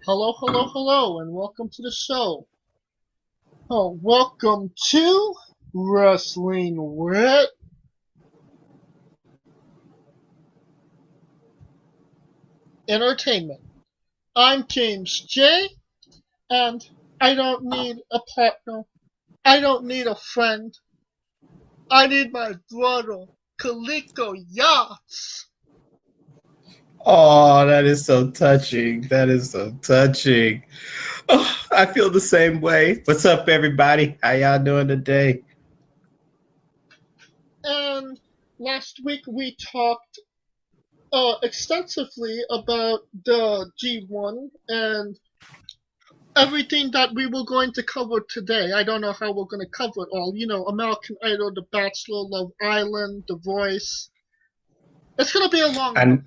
Hello, hello, hello, and welcome to the show. Oh, welcome to Wrestling with Entertainment. I'm James J, and I don't need a partner. I don't need a friend. I need my brother, Kaliko Yachts. Oh, that is so touching. That is so touching. Oh, I feel the same way. What's up, everybody? How y'all doing today? And last week we talked extensively about the G1 and everything that we were going to cover today. I don't know how we're going to cover it all. American Idol, The Bachelor, Love Island, The Voice. It's going to be a long I one.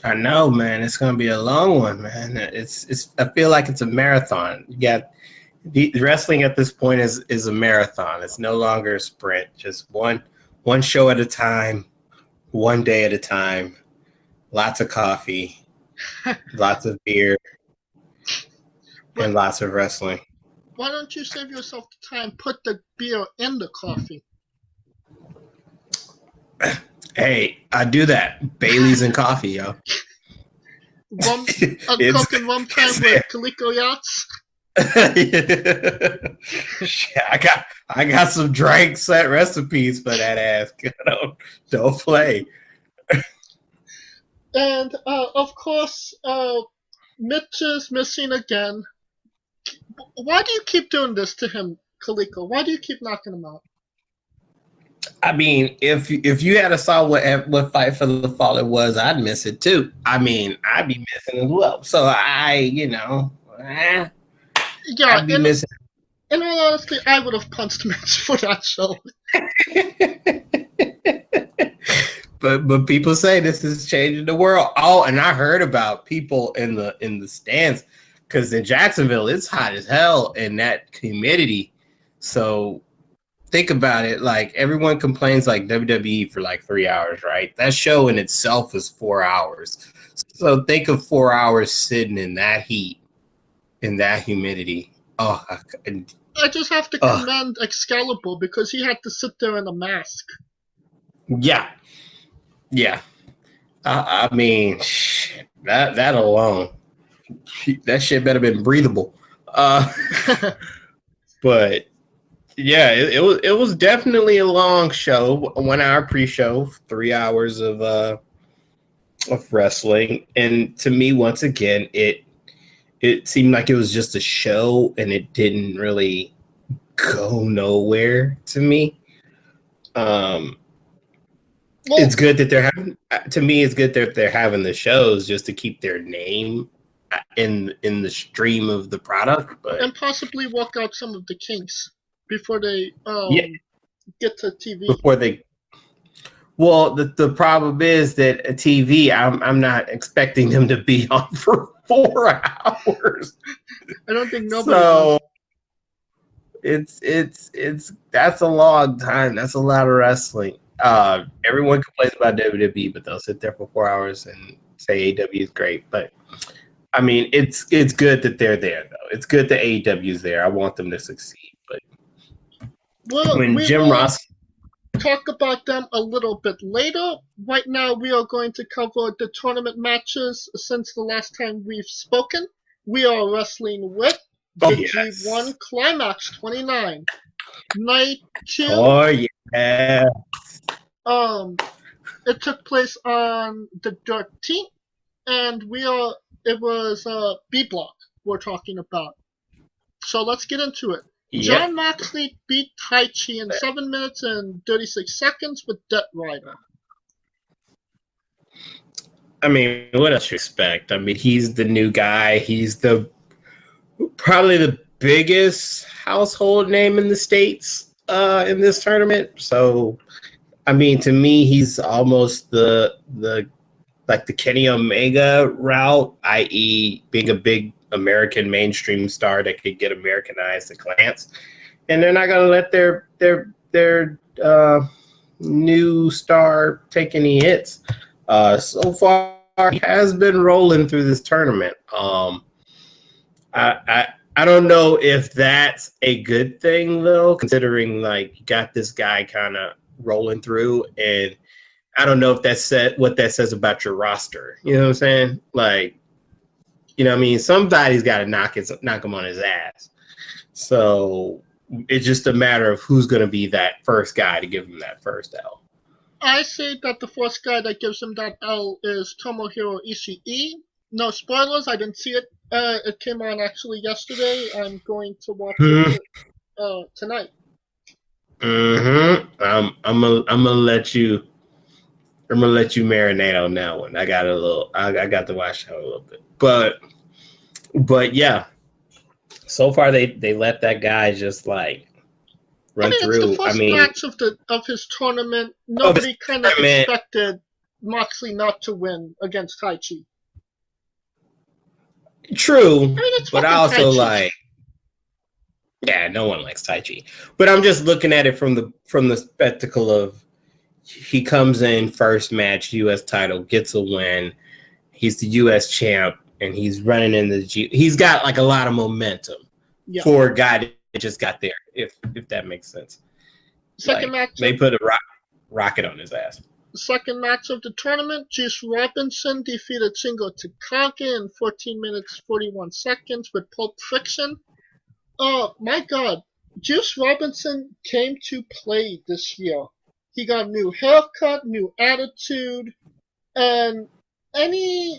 I know, man. It's gonna be a long one, man. It's. I feel like it's a marathon. You got the wrestling at this point is a marathon. It's no longer a sprint. Just one show at a time, one day at a time. Lots of coffee, lots of beer, But and lots of wrestling. why don't you save yourself the time, put the beer in the coffee? Hey, I do that. Bailey's and coffee, yo. Rum, it's, Coke and rum time it's with Kaliko Yachts. Shit, I got some drink set recipes for that ass. Don't play. And, of course, Mitch is missing again. Why do you keep doing this to him, Kaliko? Why do you keep knocking him out? I mean, if you had a saw what Fight for the Fallen was, I'd miss it too. I mean, I'd be missing as well. So Yeah, I'd be missing. in all honesty, I would have punched Mitch for that show. But people say this is changing the world. Oh, and I heard about people in the stands because in Jacksonville it's hot as hell in that humidity. So think about it. Like everyone complains like WWE for like 3 hours, right? That show in itself is 4 hours. So think of 4 hours sitting in that heat, in that humidity. Oh, I just have to oh, commend Excalibur because he had to sit there in a mask. yeah, yeah. I mean, shit, that alone, that shit better been breathable. Uh, but yeah, it was definitely a long show. 1 hour pre-show, 3 hours of wrestling, and to me, once again, it seemed like it was just a show, and it didn't really go nowhere to me. Um, Well, it's good that they're having. To me, it's good that they're having the shows just to keep their name in the stream of the product. But and possibly walk out some of the kinks before they yeah, get to TV. before they. Well, the problem is that a TV, I'm not expecting them to be on for 4 hours. I don't think nobody So does. it's that's a long time. That's a lot of wrestling. Everyone complains about WWE, but they'll sit there for 4 hours and say AEW is great. But I mean, it's good that they're there though. It's good that AEW is there. I want them to succeed. But Well, when we Jim will Ross, talk about them a little bit later. Right now, we are going to cover the tournament matches since the last time we've spoken. We are wrestling with oh the G1 yes, Climax 29. Night 2, oh yeah, um, it took place on the 13th, and it was B block we're talking about. So let's get into it. yep. John Moxley beat Taichi in 7 minutes and 36 seconds with Death Rider. I mean, what else you expect? I mean, he's the new guy. He's probably the biggest household name in the States in this tournament. So, I mean, to me, he's almost the like the Kenny Omega route, i.e., being a big American mainstream star that could get Americanized at glance, and they're not going to let their new star take any hits. So far, he has been rolling through this tournament. I don't know if that's a good thing though, considering like you got this guy kind of rolling through, and I don't know if what that says about your roster. You know what I'm saying? Like, you know what I mean? Somebody's got to knock him on his ass. So it's just a matter of who's going to be that first guy to give him that first L. I say that the first guy that gives him that L is Tomohiro Ishii. No spoilers, I didn't see it. It came on actually yesterday. I'm going to watch it tonight. Mm-hmm. I'm gonna let you. I'm gonna let you marinate on that one. I got got to watch that a little bit, but yeah. So far, they let that guy just like run It's the through. first match of his tournament. Nobody kind of expected Moxley not to win against Taichi. True, it's but I also Taichi. like. Yeah, no one likes Taichi, but I'm just looking at it from the spectacle of he comes in first match, U.S. title, gets a win. He's the U.S. champ, and he's running in the G. He's got like a lot of momentum for a guy that just got there. If that makes sense. Second match. They put a rocket on his ass. Second match of the tournament, Juice Robinson defeated Shingo Takagi in 14 minutes 41 seconds with Pulp Fiction. Oh my God, Juice Robinson came to play this year. He got a new haircut, new attitude, and anything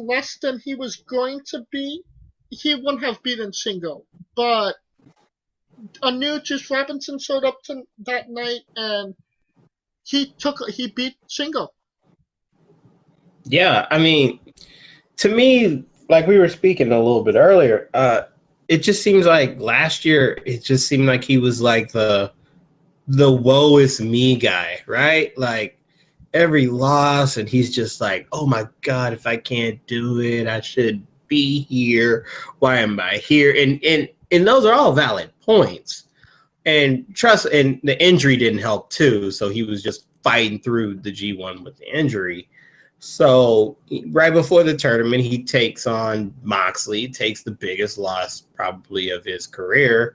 less than he was going to be, he wouldn't have beaten Shingo. But a new Juice Robinson showed up that night, and he beat Shingo. Yeah, I mean, to me, like we were speaking a little bit earlier, it just seems like last year it just seemed like he was like the woe is me guy, right? Like every loss, and he's just like, oh my God, if I can't do it, I should be here. Why am I here? And those are all valid points. And and the injury didn't help too. So he was just fighting through the G1 with the injury. So right before the tournament, he takes on Moxley, takes the biggest loss probably of his career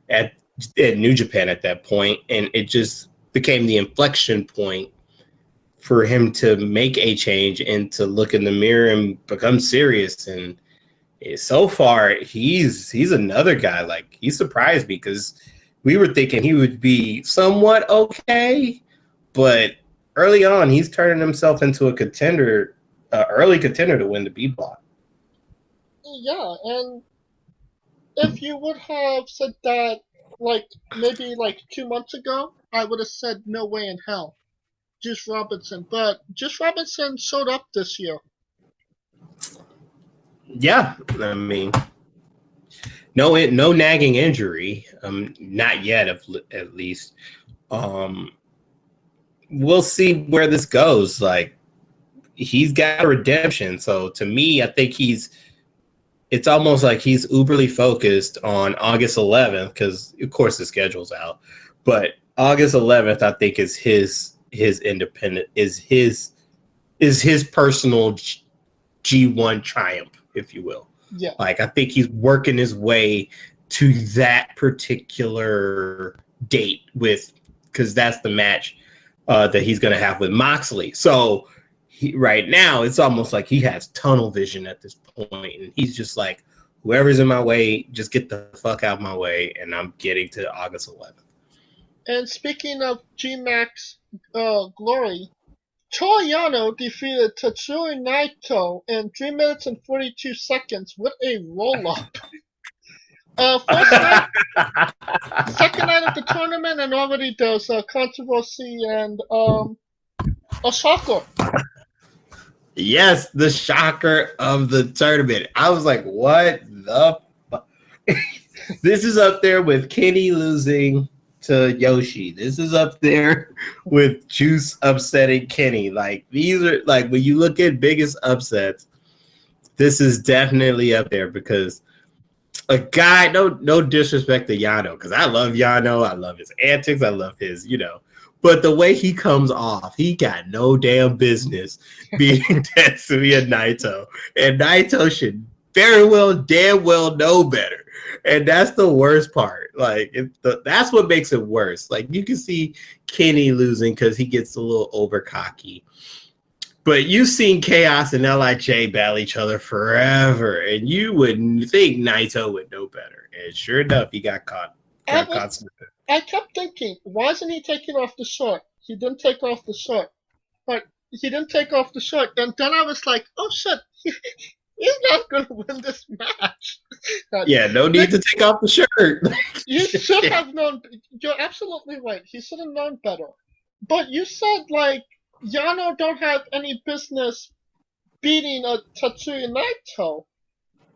at New Japan at that point, and it just became the inflection point for him to make a change and to look in the mirror and become serious. And so far, he's another guy. Like, he surprised me because we were thinking he would be somewhat okay, but early on, he's turning himself into a contender, early contender to win the B block. Yeah, and if you would have said that, like maybe like 2 months ago, I would have said no way in hell, Juice Robinson. But Juice Robinson showed up this year. Yeah, I mean, no nagging injury, not yet, at least. We'll see where this goes. Like, he's got a redemption. So to me, I think it's almost like he's uberly focused on August 11th, because of course the schedule's out. But August 11th, I think, is his independent, is his personal G1 triumph, if you will. Yeah. Like, I think he's working his way to that particular date because that's the match that he's going to have with Moxley. So right now, it's almost like he has tunnel vision at this point, and he's just like, whoever's in my way, just get the fuck out of my way, and I'm getting to August 11th. And speaking of G-Max glory, Toru Yano defeated Tetsuya Naito in 3 minutes and 42 seconds with a roll-up. First night, second night of the tournament, and already there's a controversy and a shocker. Yes, the shocker of the tournament. I was like, what the fuck? This is up there with Kenny losing to Yoshi. This is up there with Juice upsetting Kenny. Like, these are, like, when you look at biggest upsets, this is definitely up there, because a guy, no disrespect to Yano, because I love Yano. I love his antics. I love his, but the way he comes off, he got no damn business beating Tetsuya Naito. And Naito should very well, damn well know better. And that's the worst part. Like, that's what makes it worse. Like, you can see Kenny losing because he gets a little over cocky. But you've seen Chaos and LIJ battle each other forever, and you wouldn't think Naito would know better. And sure enough, he got caught. I kept thinking, why isn't he taking off the shirt? He didn't take off the shirt. But he didn't take off the shirt. And then I was like, oh shit, he's not going to win this match. Yeah, no need to take off the shirt. You should have known. You're absolutely right. He should have known better. But you said, like, Yano don't have any business beating a Tetsuya Naito.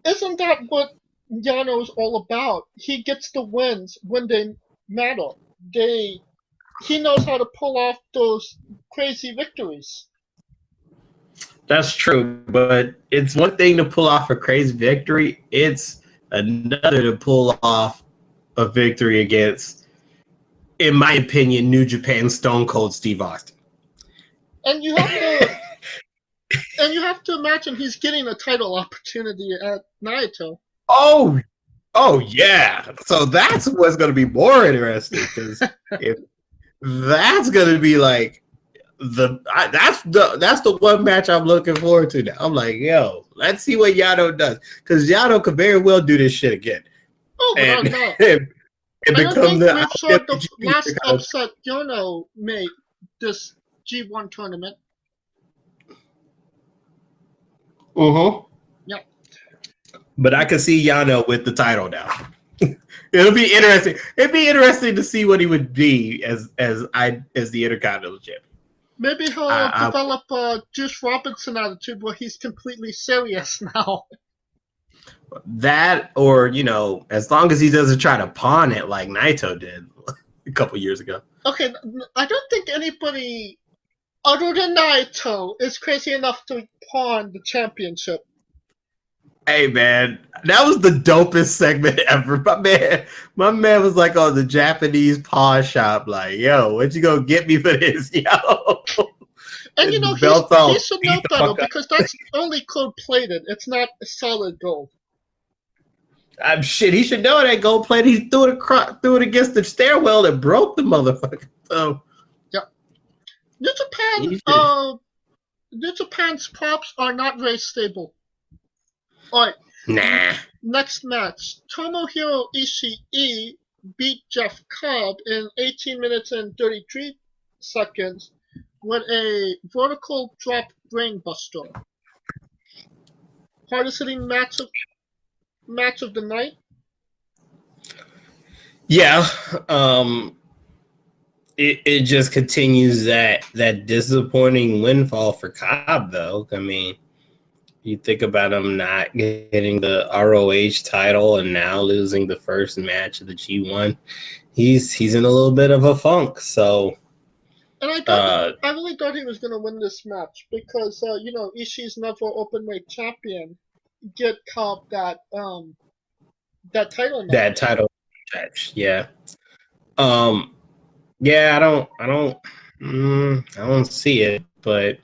Isn't that what Yano is all about? He gets the wins when they matter. He knows how to pull off those crazy victories. That's true, but it's one thing to pull off a crazy victory. It's another to pull off a victory against, in my opinion, New Japan Stone Cold Steve Austin. And you have to imagine he's getting a title opportunity at Naito. Oh yeah. So that's what's going to be more interesting, because if that's going to be like that's the one match I'm looking forward to now. I'm like, yo, let's see what Yano does, because Yano could very well do this shit again. Oh, without doubt. And become the last upset Yano made this G1 tournament. Yep. But I can see Yano with the title now. It'll be interesting. It'd be interesting to see what he would be as the Intercontinental Champion. Maybe he'll develop a Juice Robinson attitude where he's completely serious now. That, or, as long as he doesn't try to pawn it like Naito did a couple years ago. Okay, I don't think anybody other than Naito is crazy enough to pawn the championship. Hey man, that was the dopest segment ever. My man was like on the Japanese pawn shop, like, yo, what you gonna get me for this, yo? And he should know better, because that's only gold plated. It's not solid gold. He should know that gold plated. He threw it against the stairwell and broke the motherfucker. So yeah, New Japan's props are not very stable. Alright. Nah. Next match. Tomohiro Ishii beat Jeff Cobb in 18 minutes and 33 seconds with a vertical drop brainbuster. Hardest hitting match of the night? Yeah. It just continues that disappointing windfall for Cobb, though. I mean, you think about him not getting the ROH title and now losing the first match of the G1. He's in a little bit of a funk. So, and I really thought he was going to win this match, because Ishii's never openweight champion. Get Cobb that title match. That title match, yeah. Yeah, I don't see it, but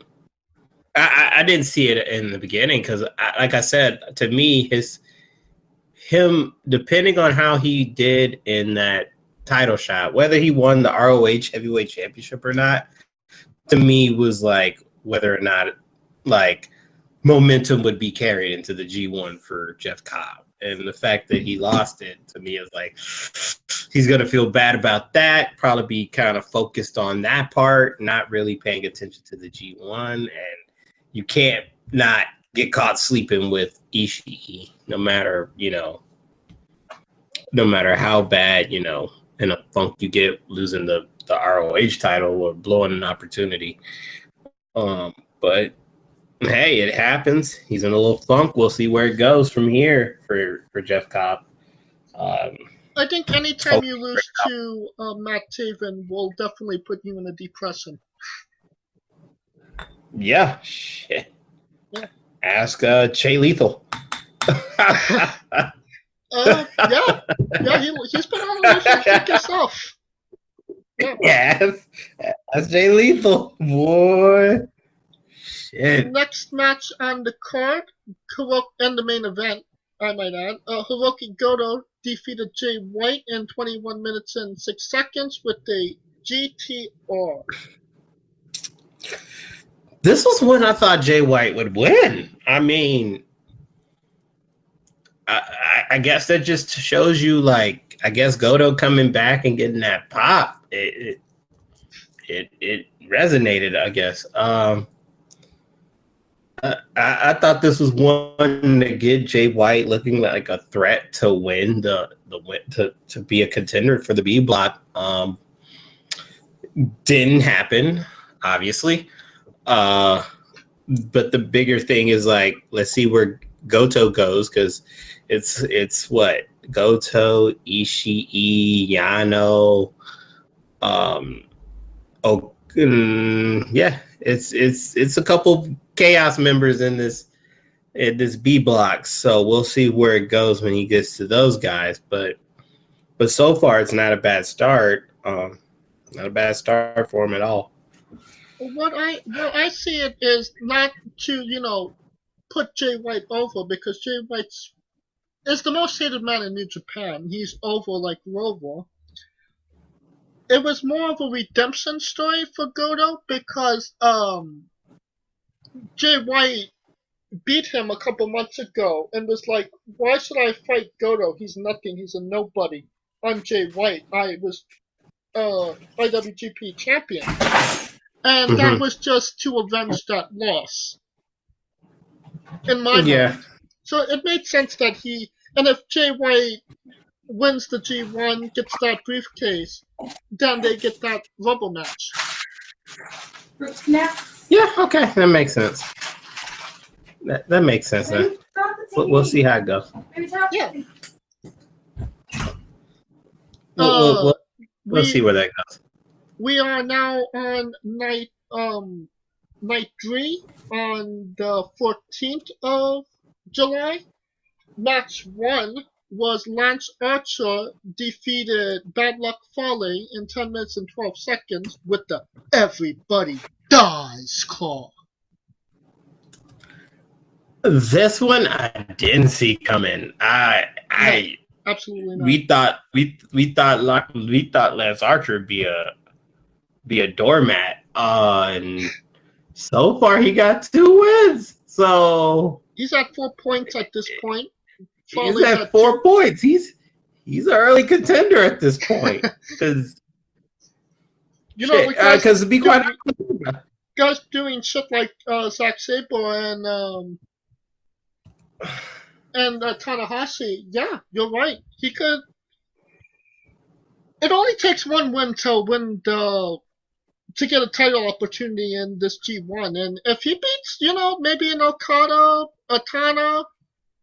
I didn't see it in the beginning, because, like I said, to me, him depending on how he did in that title shot, whether he won the ROH Heavyweight Championship or not, to me was like whether or not like momentum would be carried into the G1 for Jeff Cobb. And the fact that he lost it, to me, is like, he's going to feel bad about that, probably be kind of focused on that part, not really paying attention to the G1. And you can't not get caught sleeping with Ishii, no matter how bad, in a funk you get losing the ROH title or blowing an opportunity. But hey, it happens. He's in a little funk. We'll see where it goes from here for Jeff Cobb. I think anytime you lose to Matt Taven will definitely put you in a depression. Yeah, shit. Yeah. Ask Jay Lethal. Yeah, he's been on a losing streak himself. Yeah, that's Jay Lethal, boy. shit. Next match on the card, and the main event, I might add, Hiroki Goto defeated Jay White in 21 minutes and 6 seconds with a GTR. This was when I thought Jay White would win. I mean, I guess that just shows you, like, I guess Goto coming back and getting that pop. It resonated, I guess. I thought this was one to get Jay White looking like a threat to win to be a contender for the B block. Didn't happen, obviously. But the bigger thing is, like, let's see where Goto goes, because it's what Goto, Ishii, Yano, yeah, it's a couple Chaos members in this B block, so we'll see where it goes when he gets to those guys. But so far, it's not a bad start. Not a bad start for him at all. What I see it is not to put Jay White over, because Jay White is the most hated man in New Japan. He's over like Rover. It was more of a redemption story for Goto, because Jay White beat him a couple months ago and was like, why should I fight Goto? He's nothing. He's a nobody. I'm Jay White. I was IWGP champion. And that was just to avenge that loss, in my mind. So it made sense that and if Jay White wins the G1, gets that briefcase, then they get that rubber match. Yeah, okay, that makes sense. That makes sense then. We'll see how it goes. Yeah. We'll see where that goes. We are now on night 3 on the 14th of July. Match 1 was Lance Archer defeated Bad Luck Fale in 10 minutes and 12 seconds with the everybody dies call. This one I didn't see coming. Absolutely not. We thought Lance Archer would be a doormat. And so far he got 2 wins. So he's at 4 points at this point. He's at 4 points. He's an early contender at this point. Because to be quite honest, guys doing shit like Zack Sabre and Tanahashi, yeah, you're right. He could. It only takes 1 win to get a title opportunity in this G1, and if he beats, maybe an Okada, a Tana,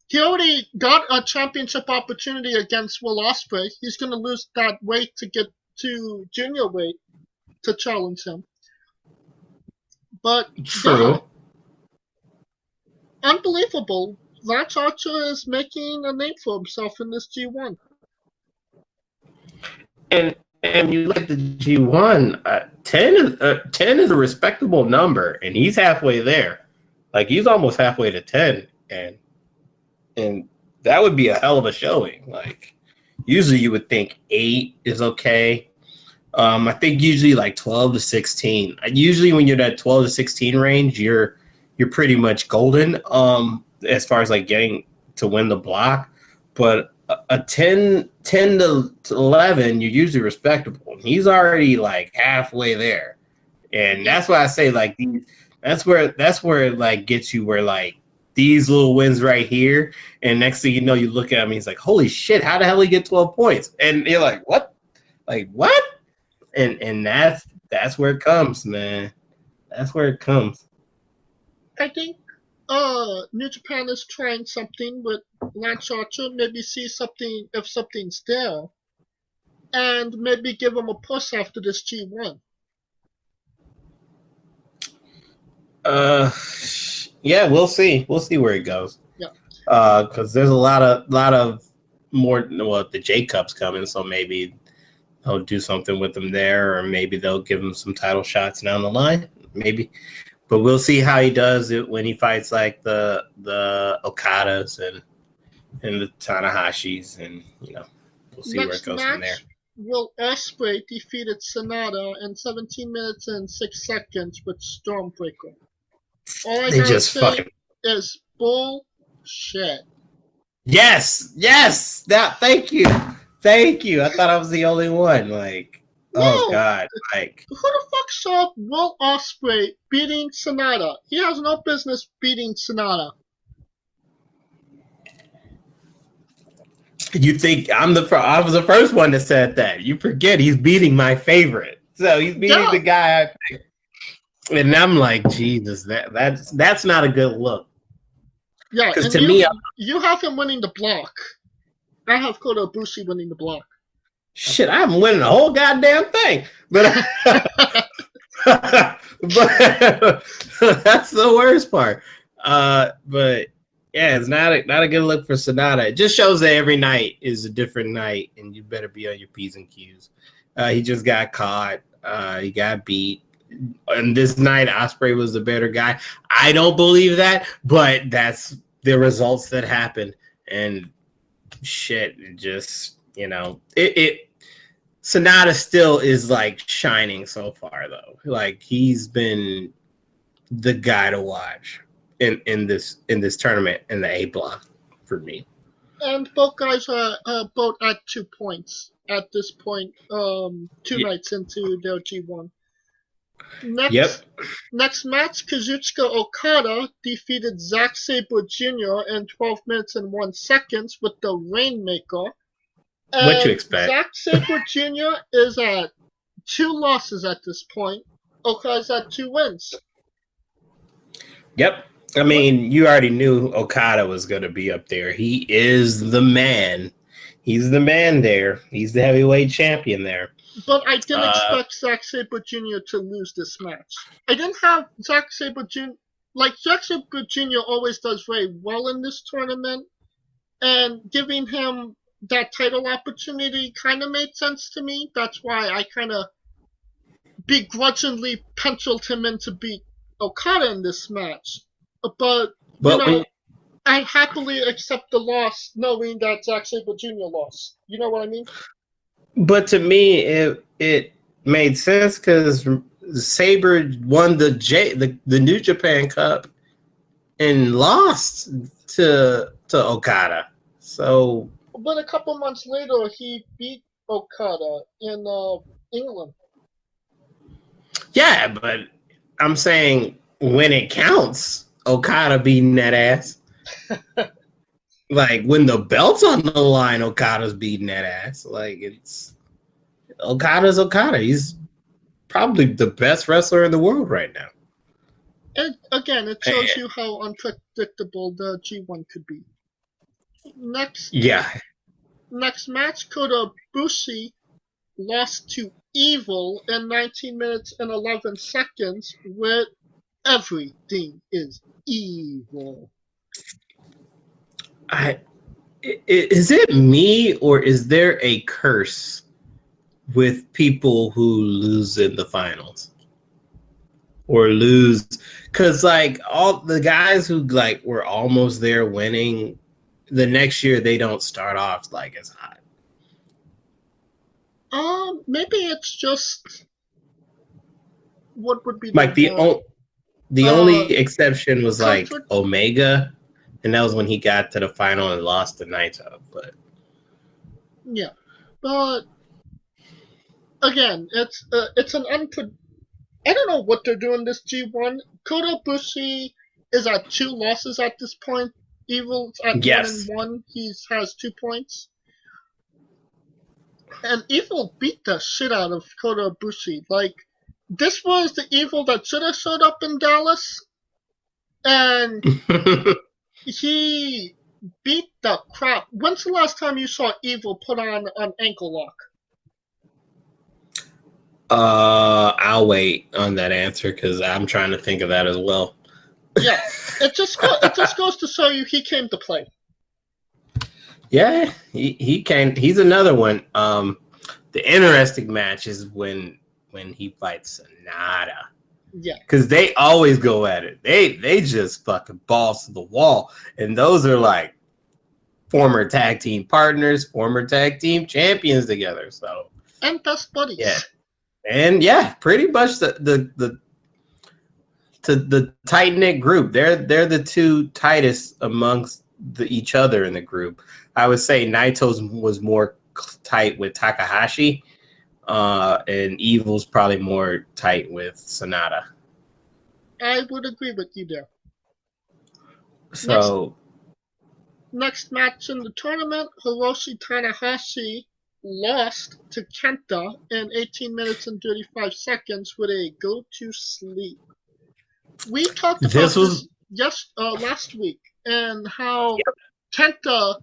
he already got a championship opportunity against Will Ospreay. He's going to lose that weight to get to junior weight to challenge him. But true. Yeah, unbelievable. Lance Archer is making a name for himself in this G1. And you look at the G1, 10 is a respectable number, and he's halfway there. Like, he's almost halfway to 10, and that would be a hell of a showing. Like, usually you would think 8 is okay. I think usually like 12 to 16. Usually when you're at 12 to 16 range, you're pretty much golden. As far as like getting to win the block, but a 10 to 11, you're usually respectable. He's already like halfway there, and that's why I say, like, that's where it like gets you, where like these little wins right here, and next thing you know, you look at him, he's like, holy shit, how the hell did he get 12 points? And you're like, what? Like, what? And that's where it comes, man. That's where it comes. I think New Japan is trying something with Lance Archer. Maybe see something, if something's there, and maybe give him a push after this G1. Yeah, we'll see. We'll see where it goes. Yeah. Because there's a lot of more. Well, the J Cup's coming, so maybe they'll do something with them there, or maybe they'll give them some title shots down the line. Maybe But we'll see how he does it when he fights like the Okadas and the Tanahashis, and we'll see where it Next goes from there. match, Will Ospreay defeated Sonata in 17 minutes and 6 seconds with Stormbreaker. All I They gotta just say fucking is bullshit. yes. Thank you. I thought I was the only one. Like, oh No! god, like Who the fuck saw Will Ospreay beating Sonata? He has no business beating Sonata. you think I was the first one that said that. You forget he's beating my favorite. So he's beating the guy I picked. And I'm like, Jesus, that's not a good look. Yeah, Because and to me, you have him winning the block. I have Kota Ibushi winning the block. shit, I haven't winning the whole goddamn thing. But but that's the worst part. But yeah, it's not a good look for Sonata. It just shows that every night is a different night, and you better be on your P's and Q's. He just got caught. He got beat. And this night, Ospreay was the better guy. I don't believe that, but that's the results that happened. And shit, just it Sonata still is like shining so far though. Like he's been the guy to watch in this tournament in the A block for me. And both guys are both at 2 points at this point. 2 nights into their G1. Yep. Next match, Kazuchika Okada defeated Zack Sabre Jr. in 12 minutes and 1 seconds with the Rainmaker. What you expect? Zack Sabre Jr. is at 2 losses at this point. Okada's at 2 wins. Yep. I mean, you already knew Okada was going to be up there. He is the man. He's the man there. He's the heavyweight champion there. But I didn't expect Zack Sabre Jr. to lose this match. I didn't have Zack Sabre Jr. Like, Zack Sabre Jr. always does very well in this tournament, and giving him that title opportunity kind of made sense to me. That's why I kind of begrudgingly penciled him in to beat Okada in this match. But I happily accept the loss knowing that Zack Sabre Jr. lost. You know what I mean? But to me, it made sense because Sabre won the New Japan Cup and lost to Okada. So, but a couple months later, he beat Okada in England. Yeah, but I'm saying when it counts, Okada beating that ass. Like when the belt's on the line, Okada's beating that ass. Like Okada's Okada. He's probably the best wrestler in the world right now. And again, it shows you how unpredictable the G1 could be. Next match, Kota Ibushi lost to Evil in 19 minutes and 11 seconds with everything is evil. Is it me or is there a curse with people who lose in the finals or lose? Because like all the guys who like were almost there winning, the next year they don't start off like as hot. Maybe it's just what would be like the only exception was conflict? like Omega. And that was when he got to the final and lost to Naito. But yeah, but again, it's an I don't know what they're doing this G1. Kota Ibushi is at 2 losses at this point. Evil's at 1-1. He has 2 points. And Evil beat the shit out of Kota Ibushi. Like, this was the Evil that should have showed up in Dallas. And he beat the crap. When's the last time you saw Evil put on an ankle lock? I'll wait on that answer because I'm trying to think of that as well. Yeah, it just goes to show you he came to play. Yeah, he came. He's another one. The interesting match is when he fights Sonata. Yeah. Because they always go at it. They just fucking balls to the wall. And those are like former tag team partners, former tag team champions together. So And best buddies. yeah. And yeah, pretty much the tight knit group. They're the two tightest amongst each other in the group. I would say Naito's was more tight with Takahashi, and Evil's probably more tight with Sonata. I would agree with you there. So next match in the tournament, Hiroshi Tanahashi lost to Kenta in 18 minutes and 35 seconds with a go to sleep. We talked about this last week, and how Kenta,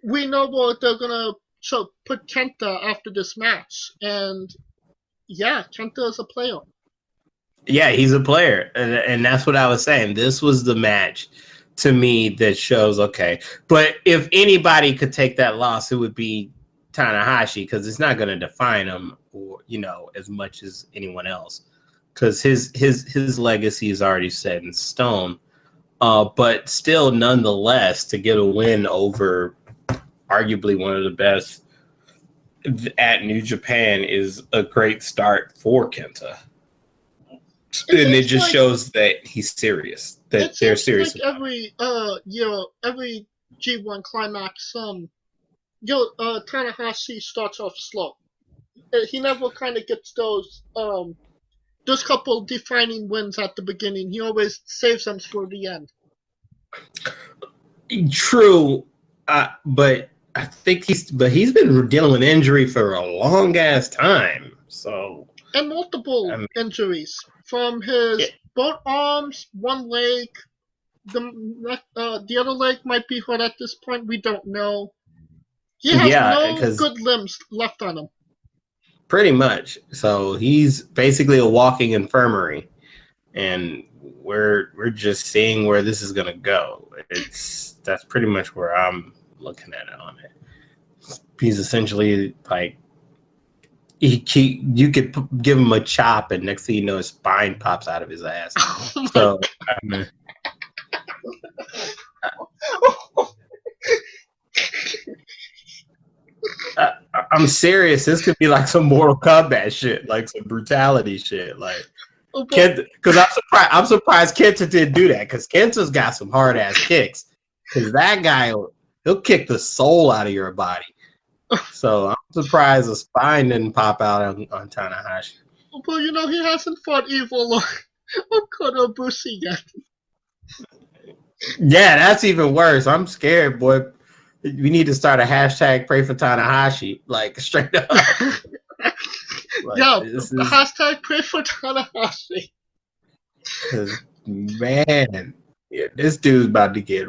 we know what they're gonna put Kenta after this match, and yeah, Kenta is a player. Yeah, he's a player, and that's what I was saying. This was the match to me that shows, okay, but if anybody could take that loss, it would be Tanahashi, because it's not going to define him, or as much as anyone else, because his legacy is already set in stone. But still, nonetheless, to get a win over arguably one of the best at New Japan is a great start for Kenta. And it just shows that he's serious. That they're serious. Like every every G1 climax, Tanahashi starts off slow. He never kind of gets those couple defining wins at the beginning. He always saves them for the end. True, but I think he's been dealing with injury for a long ass time. So and multiple injuries. From his both arms, one leg, the other leg might be hurt at this point. We don't know. He has no good limbs left on him. Pretty much. So he's basically a walking infirmary, and we're just seeing where this is gonna go. That's pretty much where I'm looking at it on it. He's essentially like. You could give him a chop, and next thing you know, his spine pops out of his ass. So, I'm serious. This could be like some Mortal Kombat shit, like some brutality shit, like. Because I'm surprised Kenta didn't do that, because Kenta's got some hard ass kicks. Because that guy, he'll kick the soul out of your body. So I'm surprised the spine didn't pop out on Tanahashi. Well, he hasn't fought Evil or Kotobushi yet. Yeah, that's even worse. I'm scared, boy. We need to start a hashtag pray for Tanahashi, like straight up. Hashtag pray for Tanahashi. Man, this dude's about to get.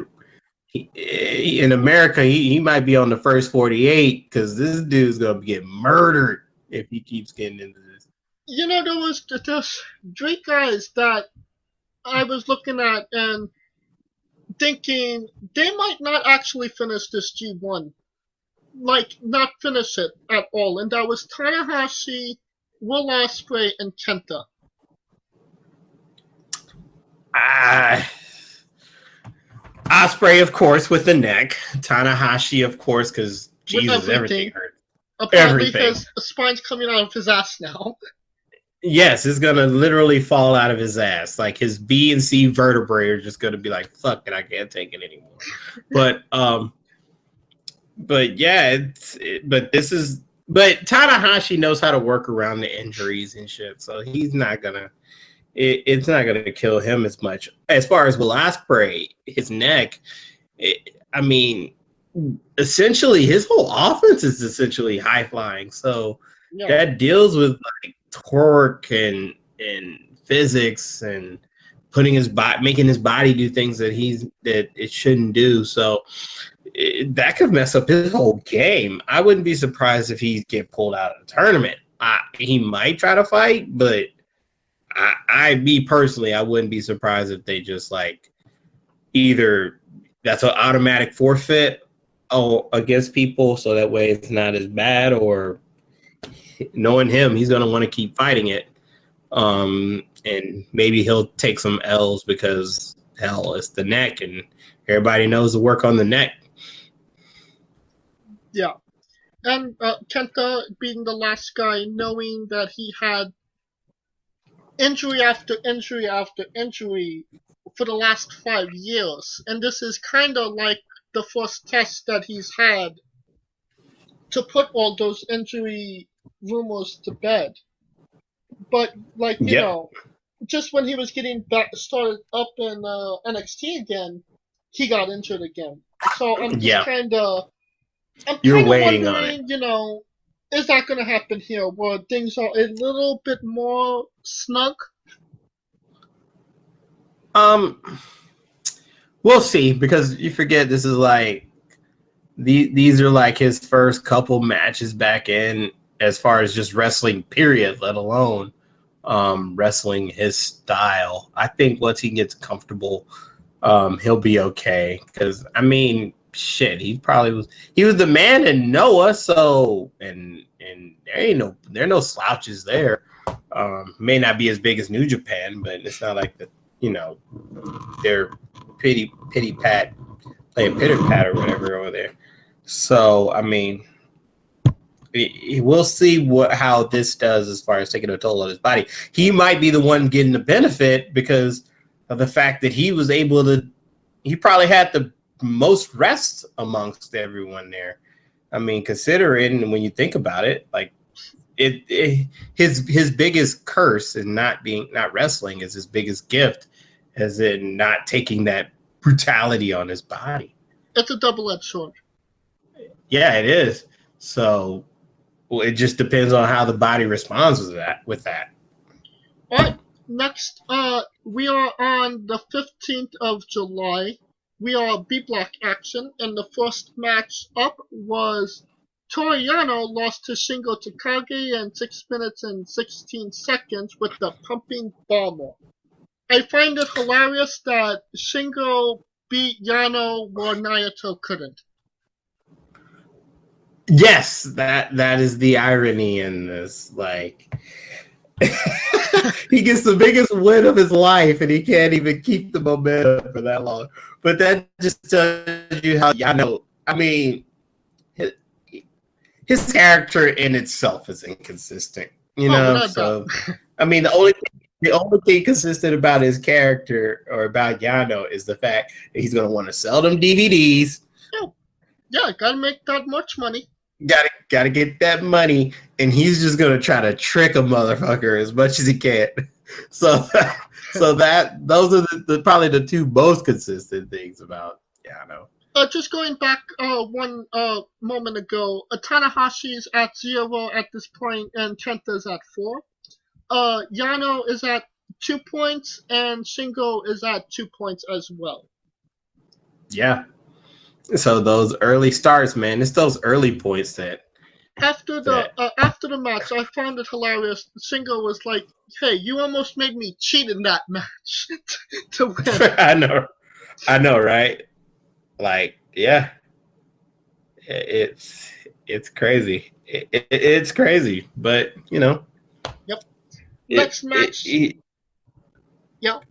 In America, he might be on the first 48, because this dude's gonna get murdered if he keeps getting into this. There's 3 guys that I was looking at and thinking they might not actually finish this G1, like not finish it at all, and that was Tanahashi, Will Ospreay, and Kenta. Ospreay, of course, with the neck. Tanahashi, of course, because Jesus, everything hurt. Apparently, his spine's coming out of his ass now. Yes, it's gonna literally fall out of his ass. Like his B and C vertebrae are just gonna be like, "Fuck it, I can't take it anymore." But yeah, but Tanahashi knows how to work around the injuries and shit, so he's not gonna. It's not going to kill him as much. As far as Will Ospreay, his neck, essentially his whole offense is essentially high flying. So that deals with like torque and physics and making his body do things that it shouldn't do. So that could mess up his whole game. I wouldn't be surprised if he get pulled out of the tournament. He might try to fight, but me personally, I wouldn't be surprised if they just like either that's an automatic forfeit against people, so that way it's not as bad, or knowing him, he's going to want to keep fighting it. And maybe he'll take some L's because hell, it's the neck, and everybody knows to work on the neck. Yeah. And Kenta being the last guy, knowing that he had injury after injury after injury for the last 5 years. And this is kind of like the first test that he's had to put all those injury rumors to bed. But, like, Yep. just when he was getting back started up in NXT again, he got injured again. So Yeah. I'm You're kind of waiting on it. wondering, is that going to happen here where things are a little bit more snug? We'll see, because you forget this is like these are like his first couple matches back in, as far as just wrestling period, let alone wrestling his style. I think once he gets comfortable, he'll be okay. Because I mean, shit, he was the man in Noah, so and there are no slouches there. May not be as big as New Japan, but it's not like they're pity pat playing pitter pat or whatever over there. So I mean, we'll see how this does as far as taking a toll on his body. He might be the one getting the benefit because of the fact that he was able to. He probably had the most rest amongst everyone there. I mean, considering when you think about it, like his biggest curse in not wrestling is his biggest gift, as in not taking that brutality on his body. It's a double-edged sword. Yeah, it is. So it just depends on how the body responds with that. All right, next, we are on the 15th of July. We are B-Block action, and the first match up was Toru Yano lost to Shingo Takagi in 6 minutes and 16 seconds with the pumping bomber. I find it hilarious that Shingo beat Yano where Naito couldn't. Yes, that is the irony in this. Like, he gets the biggest win of his life, and he can't even keep the momentum for that long. But that just tells you how Yano. I mean, his character in itself is inconsistent. So I mean, the only thing consistent about his character or about Yano is the fact that he's going to want to sell them DVDs. Yeah, gotta make that much money. Gotta get that money, and he's just gonna try to trick a motherfucker as much as he can. So those are probably the two most consistent things about Yano. Just going back one moment ago, Tanahashi's at 0 at this point, and Kenta's at 4. Yano is at 2 points, and Shingo is at 2 points as well. Yeah. So those early starts, man, it's those early points that. After the match, I found it hilarious. Shingo was like, "Hey, you almost made me cheat in that match to win." I know, right? Like, yeah, it's crazy. It's crazy, but Yep. Next match. Yep.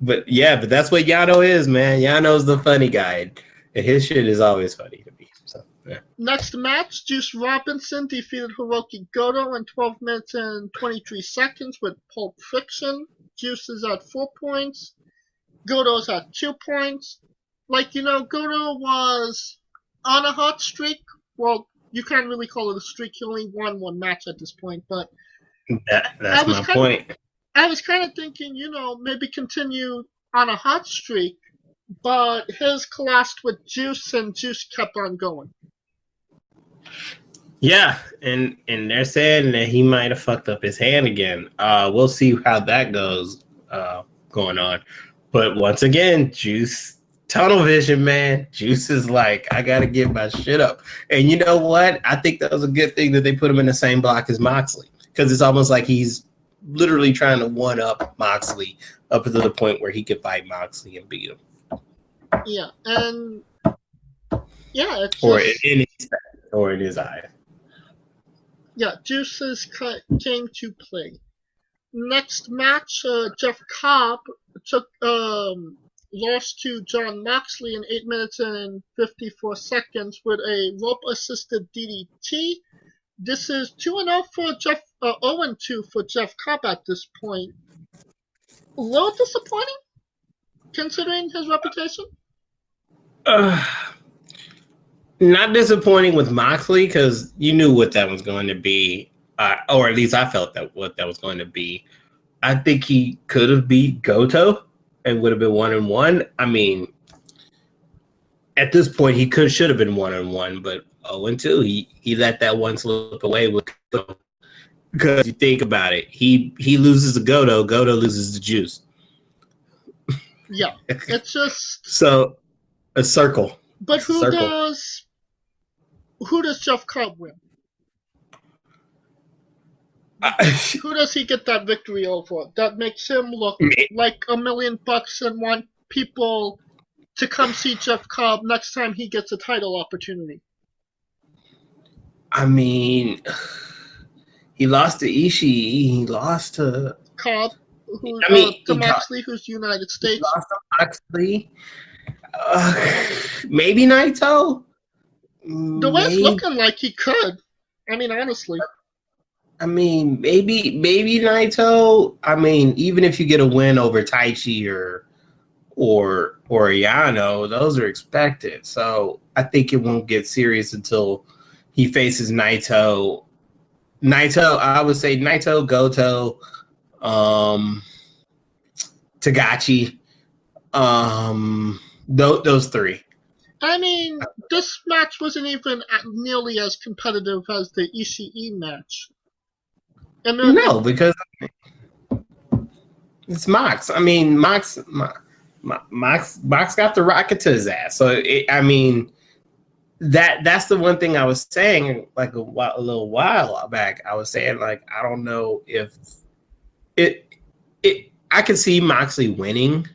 But that's what Yano is, man. Yano's the funny guy, and his shit is always funny to me. So, yeah. Next match, Juice Robinson defeated Hiroki Goto in 12 minutes and 23 seconds with Pulp Fiction. Juice is at 4 points. Goto's at 2 points. Goto was on a hot streak. Well, you can't really call it a streak. He only won one match at this point, but that's my point. I was kind of thinking, maybe continue on a hot streak, but his collapsed with Juice, and Juice kept on going. Yeah, and they're saying that he might have fucked up his hand again. We'll see how that goes going on. But once again, Juice, tunnel vision, man. Juice is like, I got to get my shit up. And you know what? I think that was a good thing that they put him in the same block as Moxley, because it's almost like he's literally trying to one-up Moxley up to the point where he could fight Moxley and beat him. Yeah, and it's or in his eye. Yeah, Juices came to play. Next match, Jeff Cobb lost to John Moxley in 8 minutes and 54 seconds with a rope-assisted DDT. This is 2-0 for Jeff, 0-2 for Jeff Cobb at this point. A little disappointing, considering his reputation. Not disappointing with Moxley because you knew what that was going to be, or at least I felt that what that was going to be. I think he could have beat Goto and would have been 1-1. I mean, at this point, he should have been 1-1, but 0-2. He let that one slip away with Goto. Because you think about it, he loses to Goto, Goto loses to Juice. Yeah, it's just so a circle. But who does Jeff Cobb win? Who does he get that victory over that makes him look like $1 million and want people to come see Jeff Cobb next time he gets a title opportunity? I mean, he lost to Ishii. He lost to Cobb, Moxley, who's United States. He lost to Moxley. Maybe Naito. The way it's looking like he could. I mean, honestly. I mean, maybe Naito. I mean, even if you get a win over Taichi or Yano, those are expected. So I think it won't get serious until he faces Naito. I would say Naito, Goto, Tagachi, those three. I mean, this match wasn't even nearly as competitive as the Ishii match. No, because it's Mox. I mean, Mox got the rocket to his ass. So I mean, that's the one thing I was saying like a little while back. I was saying like I don't know if I could see Moxley winning,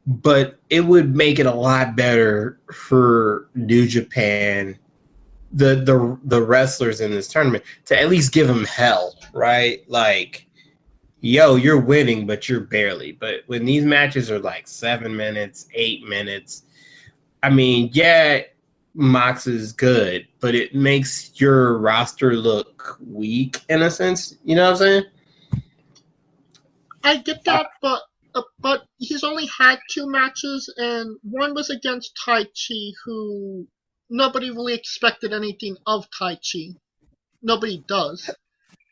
but it would make it a lot better for New Japan, the wrestlers in this tournament, to at least give them hell, right? Like, yo, you're winning, but you're barely. But when these matches are like 7 minutes, 8 minutes, I mean, yeah, Mox is good, but it makes your roster look weak in a sense. You know what I'm saying? I get that, but he's only had 2 matches, and one was against Taichi, who nobody really expected anything of Taichi. Nobody does.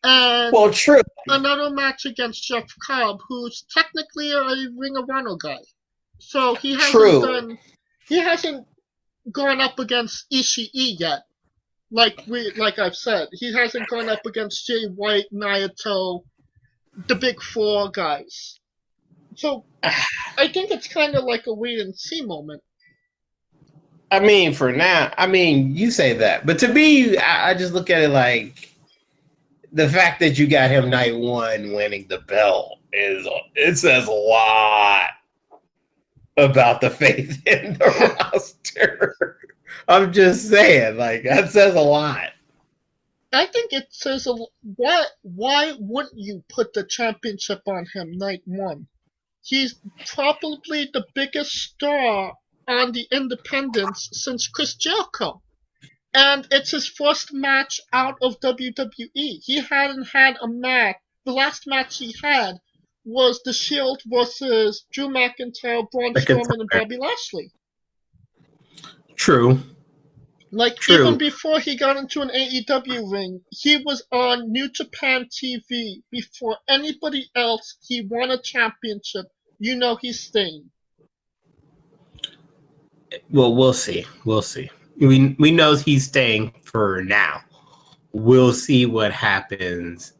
And well, true. Another match against Jeff Cobb, who's technically a Ring of Honor guy. So he hasn't gone up against Ishii yet. Like I've said, he hasn't gone up against Jay White, Naito, the big 4 guys. So I think it's kind of like a wait and see moment. I mean, for now, I mean, you say that, but to me, I just look at it like the fact that you got him night 1 winning the belt it says a lot about the faith in the roster. I'm just saying, like, that says a lot. I think it says why wouldn't you put the championship on him night 1? He's probably the biggest star on the independents since Chris Jericho. And it's his first match out of WWE. He hadn't had a match. The last match he had was The Shield versus Drew McIntyre, Braun Strowman, and Bobby Lashley. True. Even before he got into an AEW ring, he was on New Japan TV. Before anybody else, he won a championship. You know he's staying. Well, we'll see. We'll see. We know he's staying for now. We'll see what happens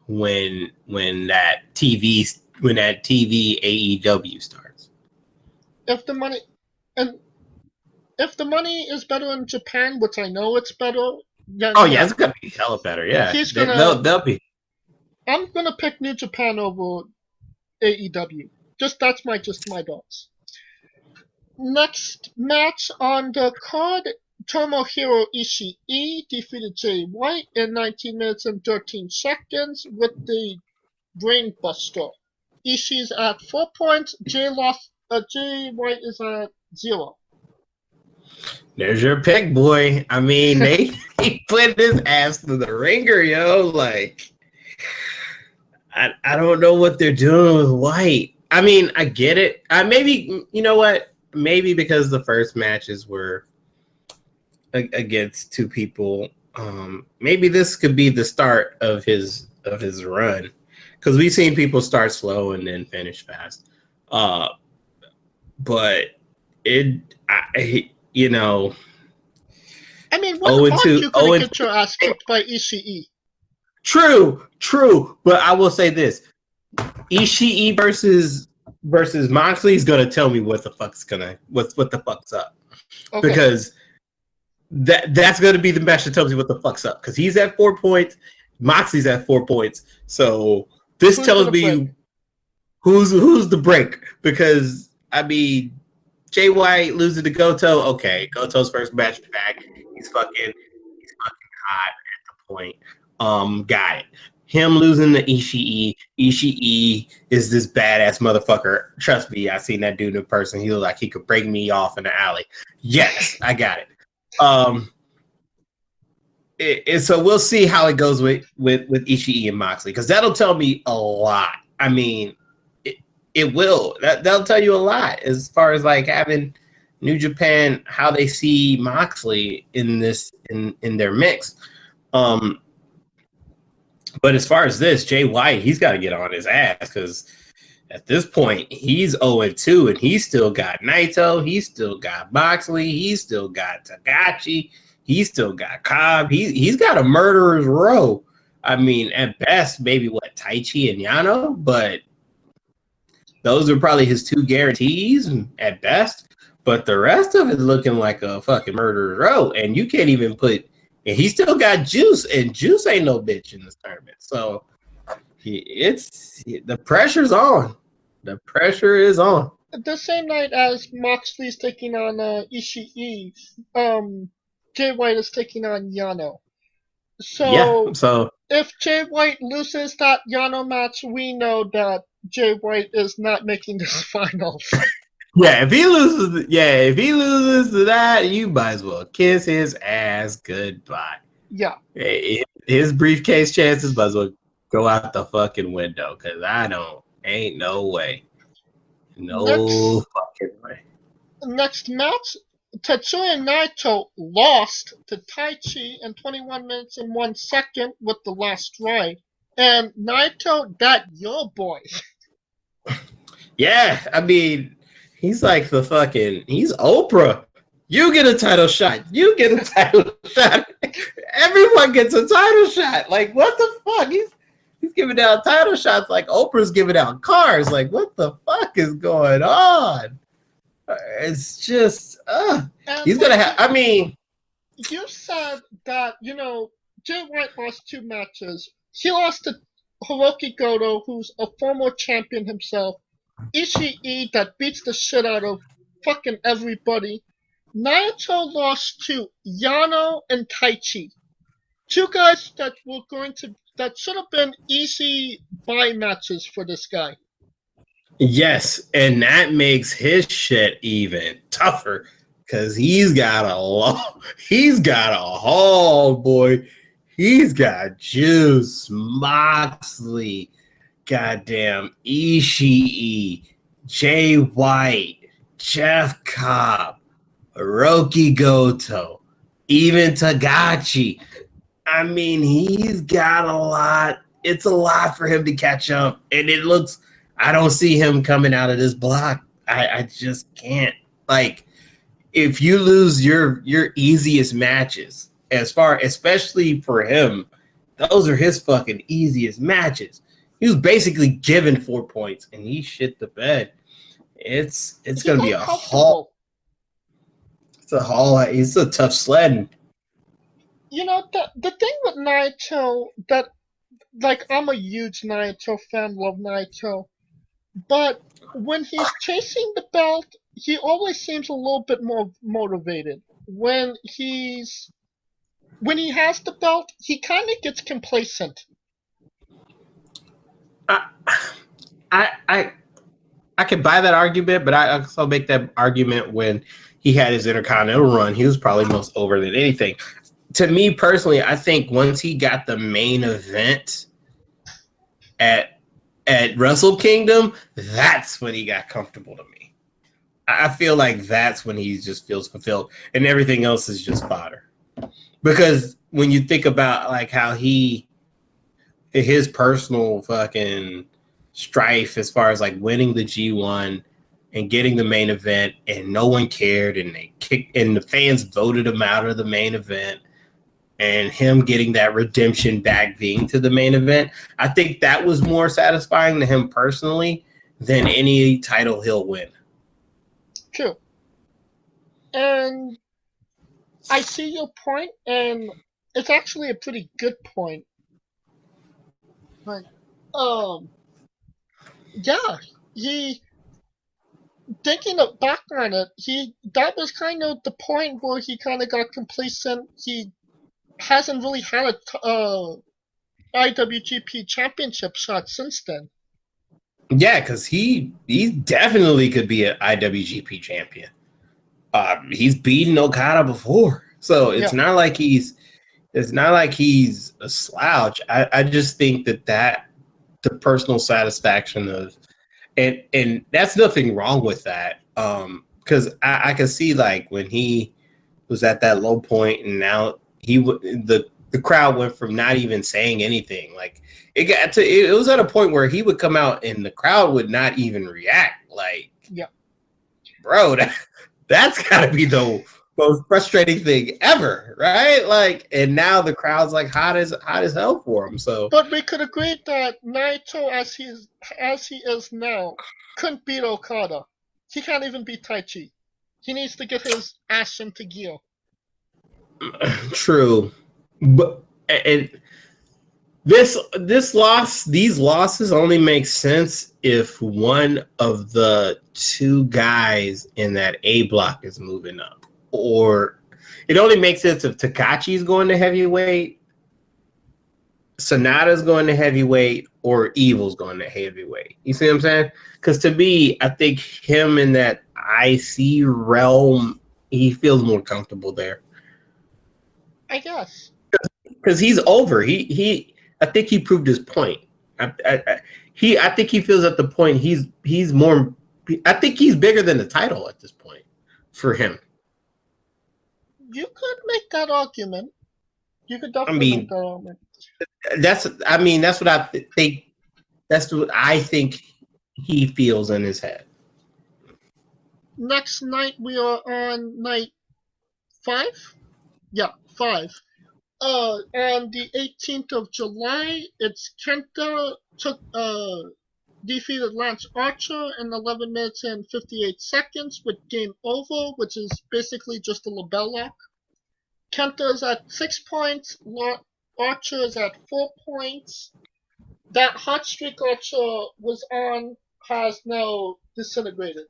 when that TV AEW starts. If the money is better in Japan, which I know it's better. Yeah, it's gonna be hella better. Yeah, they'll be. I'm gonna pick New Japan over AEW. That's my thoughts. Next match on the card, Tomohiro Ishii defeated Jay White in 19 minutes and 13 seconds with the brainbuster. Ishii's at 4 points. Jay White is at 0. There's your pick, boy. I mean, he put his ass through the ringer, yo. Like, I don't know what they're doing with White. I mean, I get it. Maybe, you know what? Maybe because the first matches were against two people. Maybe this could be the start of his run, because we've seen people start slow and then finish fast. But you know, I mean, when aren't you going to get your ass kicked by Ishii? True. But I will say this: Ishii versus Moxley is gonna tell me what the fuck's up, okay. Because that's gonna be the match that tells me what the fuck's up. Because he's at 4 points, Moxley's at 4 points, so this tells me who's the break. Because I mean, Jay White losing to Goto. Okay, Goto's first match back. He's fucking hot at the point. Got it. Him losing to Ishii. Ishii is this badass motherfucker. Trust me, I seen that dude in person. He looked like he could break me off in the alley. Yes, I got it. So we'll see how it goes with Ishii and Moxley, because that'll tell me a lot. I mean, it will. That'll tell you a lot as far as like having New Japan, how they see Moxley in their mix. But as far as this, Jay White, he's got to get on his ass, because at this point, he's 0-2, and he's still got Naito, he's still got Moxley, he's still got Tagachi, he's still got Cobb. He's got a murderer's row. I mean, at best, maybe Taichi and Yano, but those are probably his two guarantees at best. But the rest of it looking like a fucking murderer's row, and you can't even put. And he still got Juice, and Juice ain't no bitch in this tournament. So the pressure's on. The pressure is on. The same night as Moxley's taking on Ishii, Jay White is taking on Yano. So if Jay White loses that Yano match, we know that Jay White is not making this finals. Yeah, if he loses to that, you might as well kiss his ass goodbye. Yeah. His briefcase chances might as well go out the fucking window, because ain't no way. No fucking way. Next match, Tetsuya Naito lost to Taichi in 21 minutes and 1 second with the last ride. And Naito, that your boy. Yeah, I mean, he's like he's Oprah. You get a title shot. You get a title shot. Everyone gets a title shot. Like, what the fuck? He's giving out title shots like Oprah's giving out cars. Like, what the fuck is going on? It's just, he's going to have, I mean. You said that, Jay White lost 2 matches. He lost to Hiroki Goto, who's a former champion himself. Ishii, that beats the shit out of fucking everybody. Naito lost to Yano and Taichi. 2 guys that should have been easy buy matches for this guy. Yes, and that makes his shit even tougher, because he's got a haul, boy. He's got Juice, Moxley, goddamn Ishii, Jay White, Jeff Cobb, Hiroki Goto, even Tagachi. I mean, he's got a lot. It's a lot for him to catch up, and I don't see him coming out of this block. I just can't. Like, if you lose your easiest matches, especially for him, those are his fucking easiest matches. He was basically given 4 points, and he shit the bed. It's going to be a haul. It's a haul. It's a tough sled. The thing with Naito, that, like, I'm a huge Naito fan, love Naito, but when he's chasing the belt, he always seems a little bit more motivated. When he has the belt, he kind of gets complacent. I, I I could buy that argument, but I also make that argument when he had his Intercontinental run, he was probably most over than anything. To me personally, I think once he got the main event at Wrestle Kingdom, that's when he got comfortable to me. I feel like that's when he just feels fulfilled, and everything else is just fodder. Because when you think about like how his personal fucking strife as far as like winning the G1 and getting the main event, and no one cared, and they kicked, and the fans voted him out of the main event, and him getting that redemption back being to the main event, I think that was more satisfying to him personally than any title he'll win. True. And I see your point, and it's actually a pretty good point. Like, yeah, he thinking back on it, that was kind of the point where he kind of got complacent. He hasn't really had a IWGP Championship shot since then. Yeah, because he definitely could be an IWGP champion. He's beaten Okada before, so it's not like he's a slouch. I just think that the personal satisfaction of and that's nothing wrong with that. Because I can see like when he was at that low point, and now the crowd went from not even saying anything. Like it was at a point where he would come out and the crowd would not even react. Like, bro, that's got to be the most frustrating thing ever, right? Like, and now the crowd's like hot as hell for him. So, but we could agree that Naito, as he is now, couldn't beat Okada. He can't even beat Taichi. He needs to get his ass into gear. True, but and these losses only make sense if one of the two guys in that A block is moving up, or it only makes sense if Takachi's going to heavyweight, Sonata's going to heavyweight, or Evil's going to heavyweight. You see what I'm saying? Because to me, I think him in that IC realm, he feels more comfortable there. I guess. Because he's over. I think he proved his point. I think he feels at the point he's more. I think he's bigger than the title at this point for him. You could make that argument. You could definitely make that argument. That's what I think. That's what I think he feels in his head. Next night we are on night 5. Yeah, 5. On the 18th of July, it's Kenta defeated Lance Archer in 11 minutes and 58 seconds with game over, which is basically just a label lock. Kenta is at 6 points. Archer is at 4 points. That hot streak Archer was on has now disintegrated.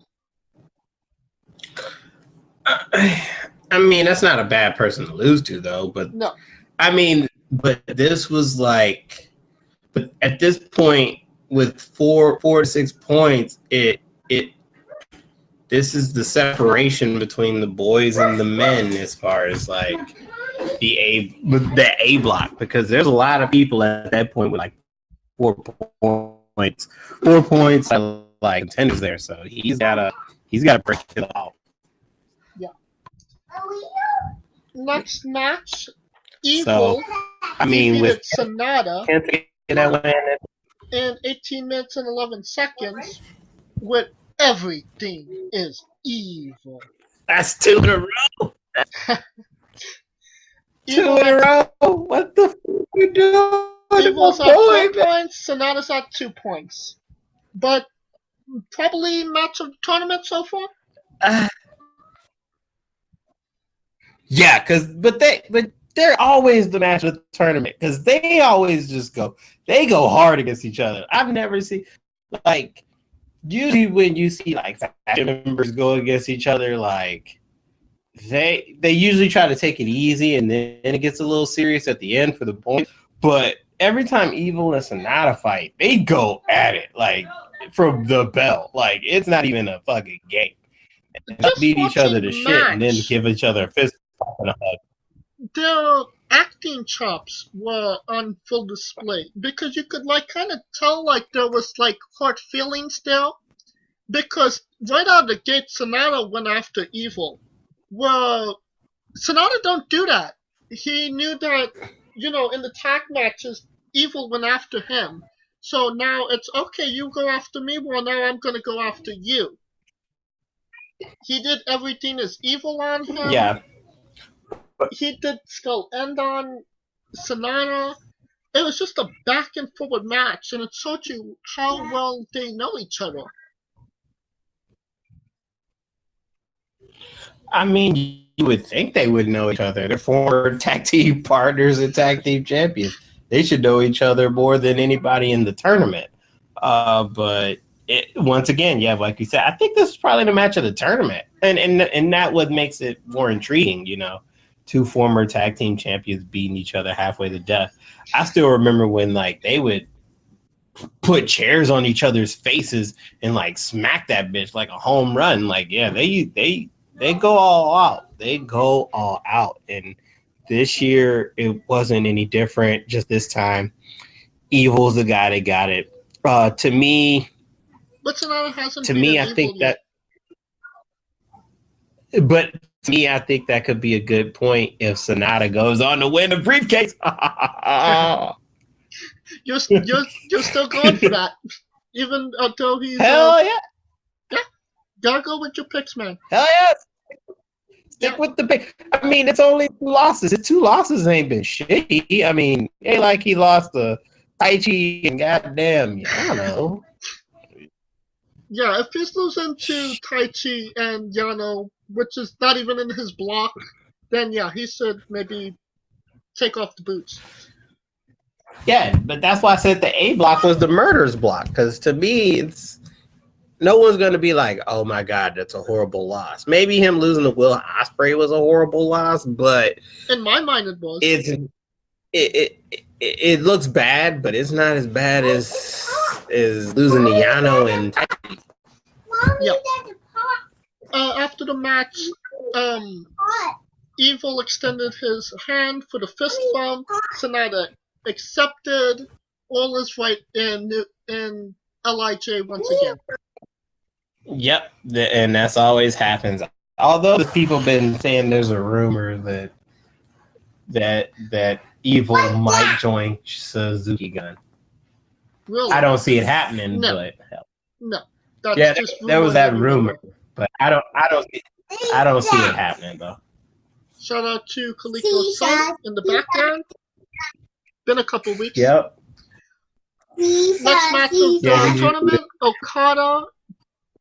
I mean, that's not a bad person to lose to, though. But no. I mean, but this was like, but at this point, with 4 to 6 points, this is the separation between the boys and the men as far as like the A block, because there's a lot of people at that point with like 4 points, 4 points like contenders there. So he's gotta break it out. Yeah. Next match, Evil. So, I mean, with Sonata in 18 minutes and 11 seconds with Everything is Evil. That's 2 in a row. 2 in a row. What the f*** are you doing? Evil's at 4 points, Sonata's at 2 points. But probably match of the tournament so far? Yeah, but they're always the match of the tournament, because they always just go hard against each other. I've never seen, like, usually when you see like members go against each other, like they usually try to take it easy, and then it gets a little serious at the end for the point. But every time Evil and Sonata fight, they go at it like from the bell. Like it's not even a fucking game. They Just beat each other watching to the shit and then match, give each other a fist bump and a hug. their acting chops were on full display because you could like kind of tell like there was like hard feelings there because right out of the gate Sonata went after Evil. Well, Sonata don't do that. He knew that in the tag matches Evil went after him. So now it's okay, you go after me, well now I'm gonna go after you. He did everything as Evil on him. Yeah. He did Skull End on Sonata. It was just a back and forward match, and it showed you how well they know each other. I mean, you would think they would know each other. They're former tag team partners and tag team champions. They should know each other more than anybody in the tournament. But once again, yeah, like you said, I think this is probably the match of the tournament, and that what makes it more intriguing. Two former tag team champions beating each other halfway to death. I still remember when like they would put chairs on each other's faces and like smack that bitch like a home run. Like, yeah, they go all out. They go all out. And this year it wasn't any different. Just this time, Evil's the guy that got it. To me, But Sonata hasn't to beaten me, I Evil think yet. but to me, I think that could be a good point if Sonata goes on to win the briefcase. You're still going for that, even though he's Hell yeah. yeah. Gotta go with your picks, man. Hell yeah. Stick Yeah. with the pick. I mean, it's only 2 losses. The 2 losses ain't been shitty. I mean, ain't like he lost to Tai Chi and goddamn Yano. Yeah, if he's losing to Tai Chi and Yano, which is not even in his block, then yeah, he should maybe take off the boots. Yeah, but that's why I said the A block was the murder's block. Because to me, it's no one's gonna be like, "Oh my god, that's a horrible loss." Maybe him losing to Will Ospreay was a horrible loss, but In my mind, it was. It looks bad, but it's not as bad as losing to Yano and Yeah. After the match, Evil extended his hand for the fist bump. Sonata accepted. All is right in LIJ once again. Yep, and that's always happens. Although the people been saying there's a rumor that Evil might join Suzuki Gun. Really? I don't see it happening, No. but hell. No. That's Yeah, just there was that everywhere. rumor, but I don't see it happening though. Shout out to Kaliko's son in the background. Been a couple weeks. Yep. Next match of the tournament, Okada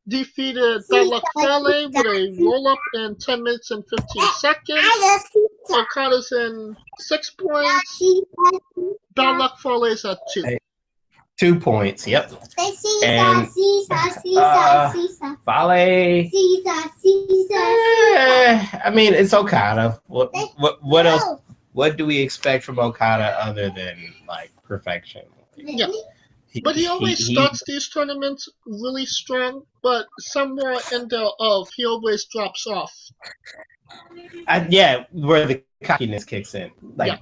defeated Bad Luck Fale with a roll-up in 10 minutes and 15 seconds. Okada's in 6 points. Bad Luck Fale is at 2. 2 points, yep. And Fale, I mean, it's Okada. What else? What do we expect from Okada other than like perfection? Yeah. But he always starts these tournaments really strong, but somewhere in there he always drops off. Yeah, where the cockiness kicks in. Like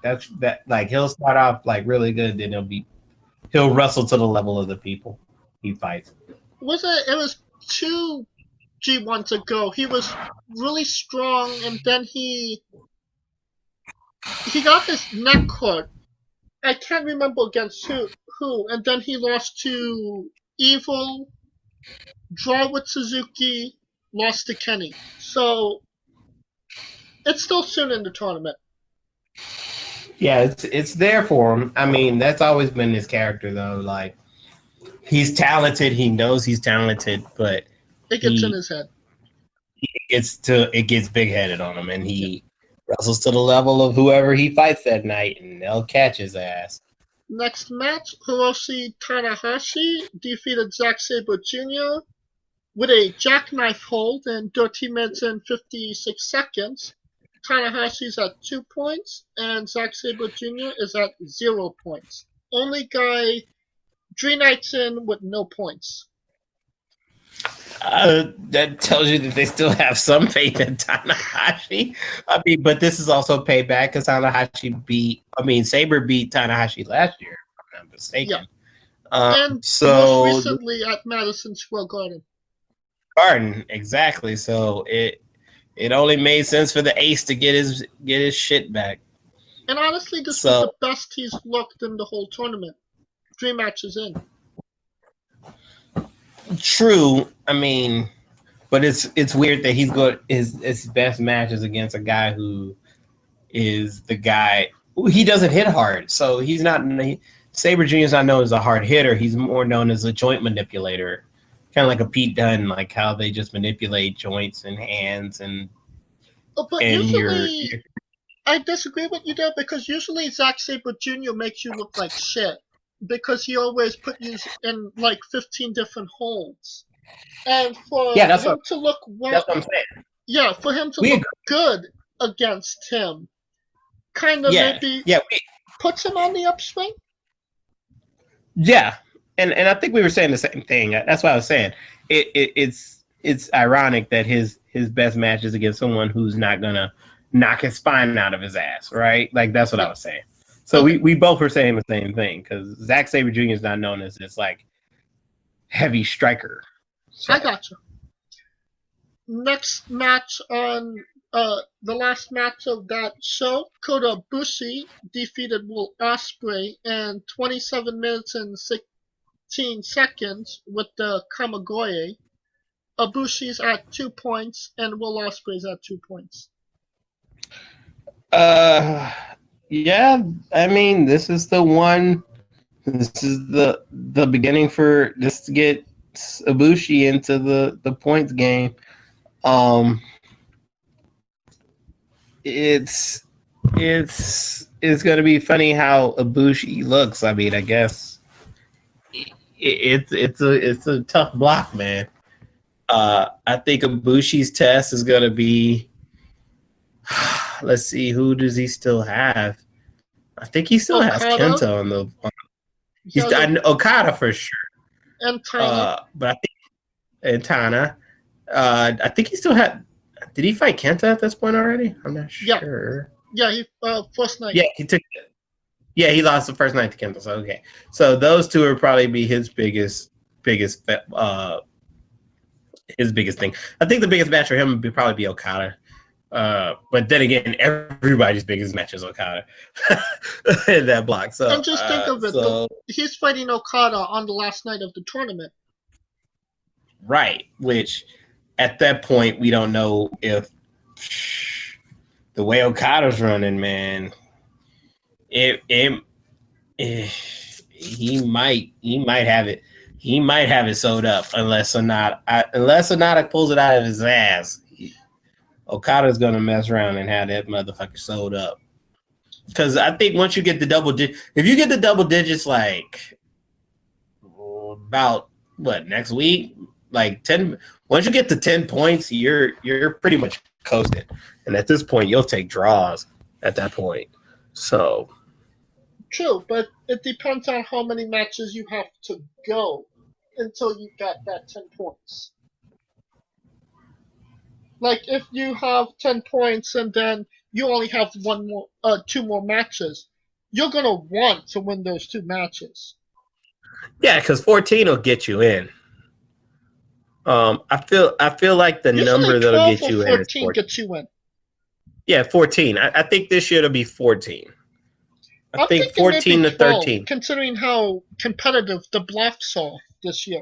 like he'll start off like really good, then he'll wrestle to the level of the people he fights. It was 2 G1s ago. He was really strong, and then he got his neck caught. I can't remember against who, and then he lost to Evil, draw with Suzuki, lost to Kenny. So it's still soon in the tournament. Yeah, it's there for him. I mean, that's always been his character though. Like he's talented, he knows he's talented, but it gets in his head. It gets big headed on him, and he wrestles to the level of whoever he fights that night, and they'll catch his ass. Next match, Hiroshi Tanahashi defeated Zack Sabre Jr. with a jackknife hold in 13 minutes and 56 seconds. Tanahashi's at 2 points, and Zack Sabre Jr. is at 0 points. only guy 3 nights in with no points. That tells you that they still have some faith in Tanahashi. I mean, but this is also payback because Sabre beat Tanahashi last year, if I'm not Yeah. mistaken. And most So recently at Madison Square Garden. Garden, exactly. So it only made sense for the Ace to get his shit back. And honestly, this was So the best he's looked in the whole tournament. 3 matches in. true. I mean, but it's weird that he's got his best matches against a guy who is the guy. He doesn't hit hard, so he's not. Sabre Jr. is not known as a hard hitter. He's more known as a joint manipulator, kind of like a Pete Dunne, like how they just manipulate joints and hands But and your usually, I disagree with you there because usually Zack Sabre Jr. makes you look like shit because he always put you in like 15 different holds. And for yeah. him to look well, That's what I'm saying. yeah, for him to We look agree. good against him, kind of Yeah, maybe yeah, puts him on the upswing. yeah. And I think we were saying the same thing. That's what I was saying. It's ironic that his best match is against someone who's not gonna knock his spine out of his ass, right? Like that's what I Yeah. was saying. So Okay. we both were saying the same thing because Zack Sabre Jr. is not known as this like heavy striker. So I gotcha. Next match on the last match of that show, Kota Ibushi defeated Will Ospreay in 27 minutes and 16 seconds with the Kamagoye. Ibushi's at 2 points and Will Ospreay's at 2 points. uh yeah, I mean this is the one. This is the beginning for just to get Ibushi into the points game. Um, it's gonna be funny how Ibushi looks. I mean, I guess it's a tough block, man. I think Ibushi's test is gonna be. Let's see, who does he still have? I think he still has Okada, Kenta on the. he has Okada for sure. and Tana. But I think and Tana. I think he still had. Did he fight Kenta at this point already? I'm not Yeah, sure. yeah, he first night. Yeah, he took. Yeah, he lost the first night to Kenta. So okay, so those two would probably be biggest his biggest thing. I think the biggest match for him would probably be Okada. But then again, everybody's biggest match is Okada in that block. So And just think of it, he's fighting Okada on the last night of the tournament. Right, which at that point we don't know if the way Okada's running, man, he might have it. He might have it sewed up unless Sonata pulls it out of his ass. Okada's gonna mess around and have that motherfucker sewed up. Because I think once you get the if you get the double digits, like about what next week, like 10. Once you get to 10 points, you're pretty much coasting. And at this point, you'll take draws at that point. So True, but it depends on how many matches you have to go until you get that 10 points. Like if you have 10 points and then you only have 2 more matches, you're gonna want to win those 2 matches. yeah, because 14 will get you in. I feel like the Usually number that'll get you 14 in is 14. gets you in. Yeah, 14. I think this year it'll be 14. I I'm think thinking 14 maybe to 12, 13. considering how competitive the blocks are this year.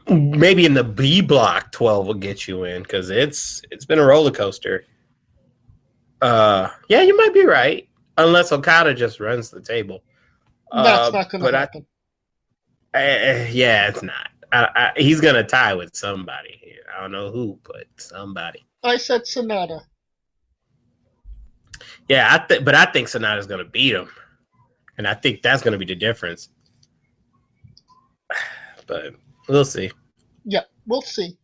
Maybe in the B block, 12 will get you in because it's been a roller coaster. Yeah, you might be right, unless Okada just runs the table. That's not gonna happen. Yeah, it's not. He's gonna tie with somebody here. I don't know who, but somebody. I said Sonata. Yeah, but I think Sonata's gonna beat him, and I think that's gonna be the difference. But we'll see. Yeah, we'll see.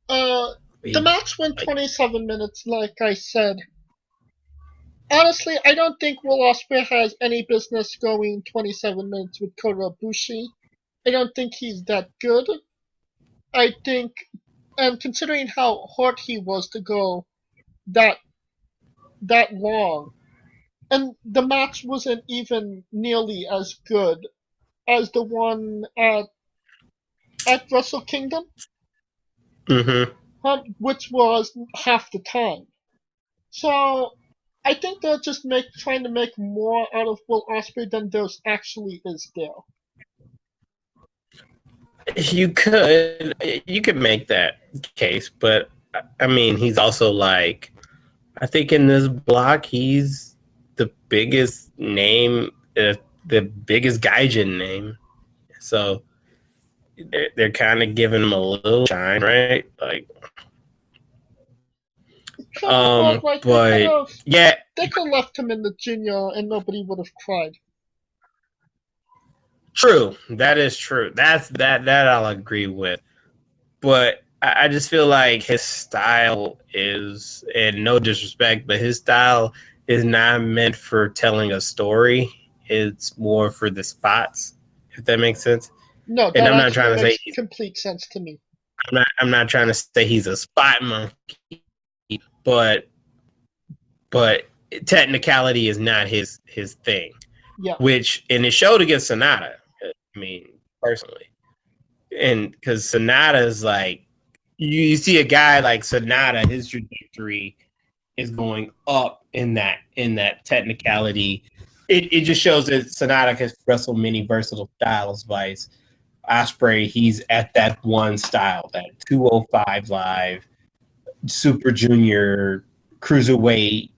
The match went 27 minutes, like I said. Honestly, I don't think Will Ospreay has any business going 27 minutes with Kota Ibushi. I don't think he's that good. I think, and considering how hard he was to go that that long, and the match wasn't even nearly as good as the one at Wrestle Kingdom, Mm-hmm. which was half the time. So I think they're just trying to make more out of Will Ospreay than there actually is there. You could make that case, but I mean, he's also like, I think in this block, he's the biggest name, the biggest gaijin name. So they're kind of giving him a little shine, right? Like, True, but like but yeah, they could have left him in the junior and nobody would have cried. true. That is true. That I'll agree with. But I just feel like his style is, and no disrespect, but his style is not meant for telling a story. It's more for the spots, if that makes sense. No, And that I'm not actually trying to say makes complete sense to me. I'm not trying to say he's a spot monkey, but technicality is not his thing. Yeah, Which in his showed against Sonata, I mean personally, and because Sonata is like, you see a guy like Sonata, his trajectory is going up in that technicality. It just shows that Sonata can wrestle many versatile styles. Vice Osprey, he's at that one style, that 205 live, Super Junior, cruiserweight,